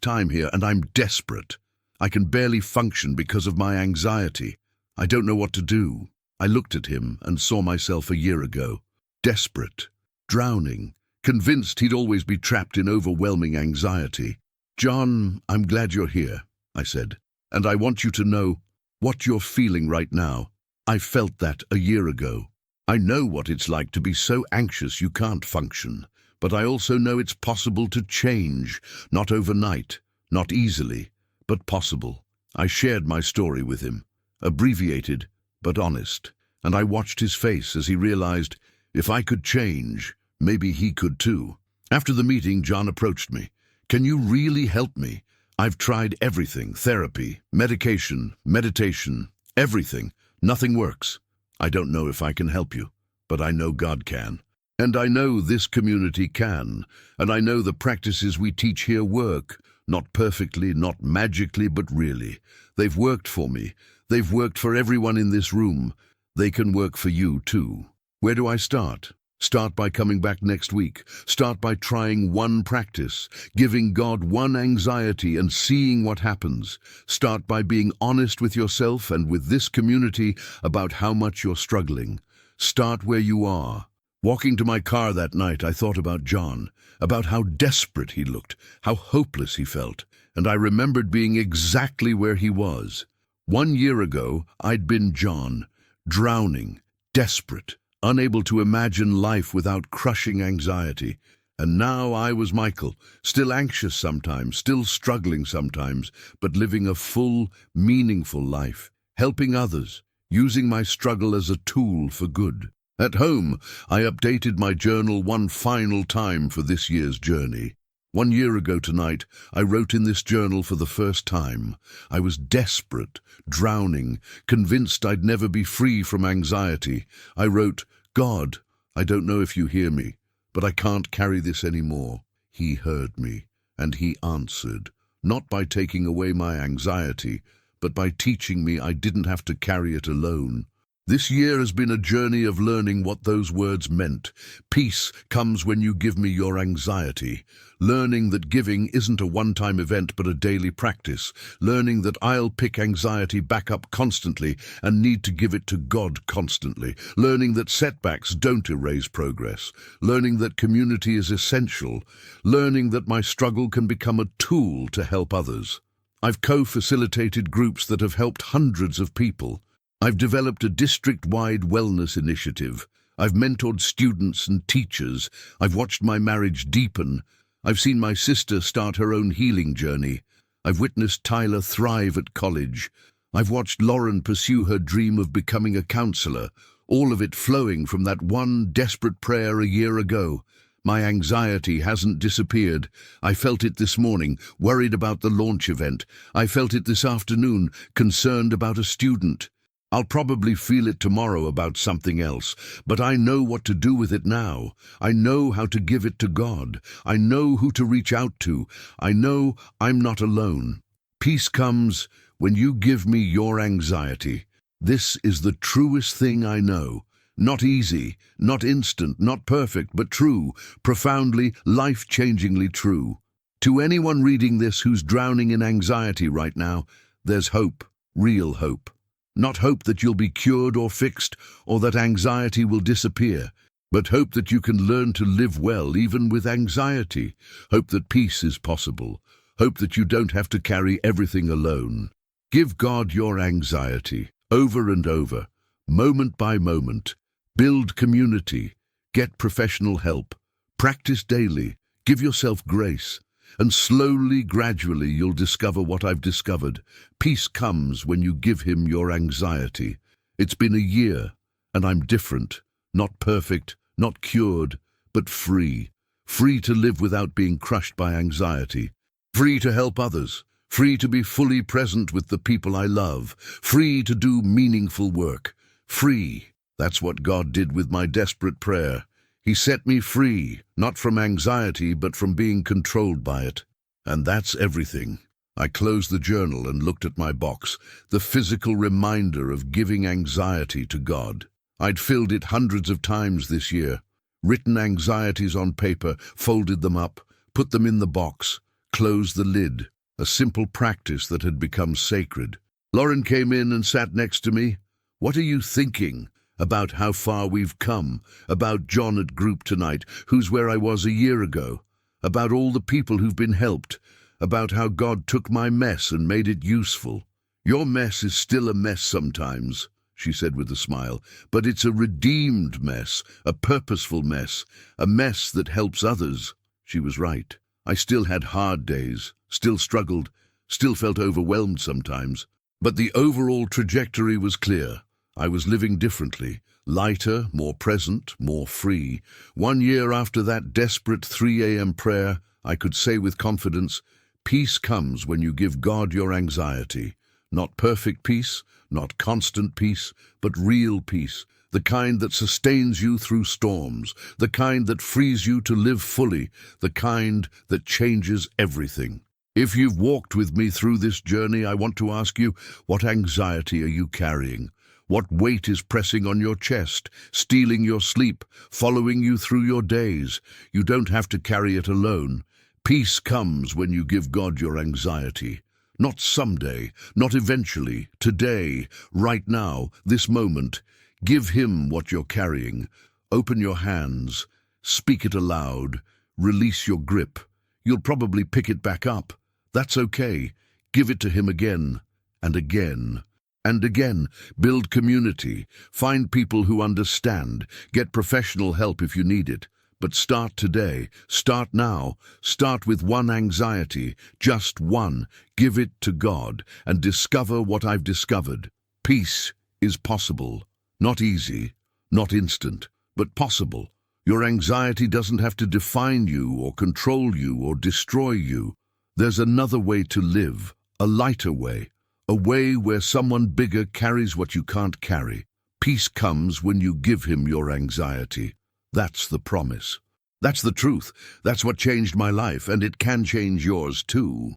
time here, and I'm desperate." I can barely function because of my anxiety. I don't know what to do. I looked at him and saw myself a year ago, desperate, drowning, convinced he'd always be trapped in overwhelming anxiety. "John, I'm glad you're here," I said, "and I want you to know what you're feeling right now. I felt that a year ago. I know what it's like to be so anxious you can't function, but I also know it's possible to change, not overnight, not easily, but possible." I shared my story with him, abbreviated but honest, and I watched his face as he realized if I could change, maybe he could too. After the meeting, John approached me. "Can you really help me? I've tried everything, therapy, medication, meditation, everything. Nothing works. I don't know if I can help you, but I know God can. And I know this community can, and I know the practices we teach here work. Not perfectly, not magically, but really. They've worked for me. They've worked for everyone in this room. They can work for you too. Where do I start? Start by coming back next week. Start by trying one practice, giving God one anxiety and seeing what happens. Start by being honest with yourself and with this community about how much you're struggling. Start where you are. Walking to my car that night, I thought about John, about how desperate he looked, how hopeless he felt, and I remembered being exactly where he was. 1 year ago, I'd been John, drowning, desperate, unable to imagine life without crushing anxiety. And now I was Michael, still anxious sometimes, still struggling sometimes, but living a full, meaningful life, helping others, using my struggle as a tool for good. At home, I updated my journal one final time for this year's journey. 1 year ago tonight, I wrote in this journal for the first time. I was desperate, drowning, convinced I'd never be free from anxiety. I wrote, "God, I don't know if you hear me, but I can't carry this anymore." He heard me, and he answered, not by taking away my anxiety, but by teaching me I didn't have to carry it alone. This year has been a journey of learning what those words meant. Peace comes when you give me your anxiety. Learning that giving isn't a one-time event but a daily practice. Learning that I'll pick anxiety back up constantly and need to give it to God constantly. Learning that setbacks don't erase progress. Learning that community is essential. Learning that my struggle can become a tool to help others. I've co-facilitated groups that have helped hundreds of people. I've developed a district-wide wellness initiative. I've mentored students and teachers. I've watched my marriage deepen. I've seen my sister start her own healing journey. I've witnessed Tyler thrive at college. I've watched Lauren pursue her dream of becoming a counselor, all of it flowing from that one desperate prayer a year ago. My anxiety hasn't disappeared. I felt it this morning, worried about the launch event. I felt it this afternoon, concerned about a student. I'll probably feel it tomorrow about something else, but I know what to do with it now. I know how to give it to God. I know who to reach out to. I know I'm not alone. Peace comes when you give me your anxiety. This is the truest thing I know. Not easy, not instant, not perfect, but true, profoundly, life-changingly true. To anyone reading this who's drowning in anxiety right now, there's hope, real hope. Not hope that you'll be cured or fixed, or that anxiety will disappear, but hope that you can learn to live well even with anxiety. Hope that peace is possible. Hope that you don't have to carry everything alone. Give God your anxiety, over and over, moment by moment. Build community. Get professional help. Practice daily. Give yourself grace. And slowly, gradually, you'll discover what I've discovered. Peace comes when you give him your anxiety. It's been a year, and I'm different. Not perfect, not cured, but free. Free to live without being crushed by anxiety. Free to help others. Free to be fully present with the people I love. Free to do meaningful work. Free. That's what God did with my desperate prayer. He set me free, not from anxiety, but from being controlled by it. And that's everything. I closed the journal and looked at my box, the physical reminder of giving anxiety to God. I'd filled it hundreds of times this year, written anxieties on paper, folded them up, put them in the box, closed the lid. a simple practice that had become sacred. Lauren came in and sat next to me. "What are you thinking? About how far we've come, about John at group tonight, who's where I was a year ago, about all the people who've been helped, about how God took my mess and made it useful. Your mess is still a mess sometimes," she said with a smile, "but it's a redeemed mess, a purposeful mess, a mess that helps others." She was right. I still had hard days, still struggled, still felt overwhelmed sometimes, but the overall trajectory was clear. I was living differently, lighter, more present, more free. 1 year after that desperate 3 a.m. prayer, I could say with confidence, peace comes when you give God your anxiety. Not perfect peace, not constant peace, but real peace, the kind that sustains you through storms, the kind that frees you to live fully, the kind that changes everything. If you've walked with me through this journey, I want to ask you, what anxiety are you carrying? What weight is pressing on your chest, stealing your sleep, following you through your days? You don't have to carry it alone. Peace comes when you give God your anxiety. Not someday, not eventually, today, right now, this moment. Give Him what you're carrying. Open your hands, speak it aloud, release your grip. You'll probably pick it back up. That's okay. Give it to Him again, and again. And again, build community, find people who understand, get professional help if you need it. But start today, start now, start with one anxiety, just one. Give it to God and discover what I've discovered. Peace is possible. Not easy, not instant, but possible. Your anxiety doesn't have to define you or control you or destroy you. There's another way to live, a lighter way. A way where someone bigger carries what you can't carry. Peace comes when you give Him your anxiety. That's the promise. That's the truth. That's what changed my life, and it can change yours too.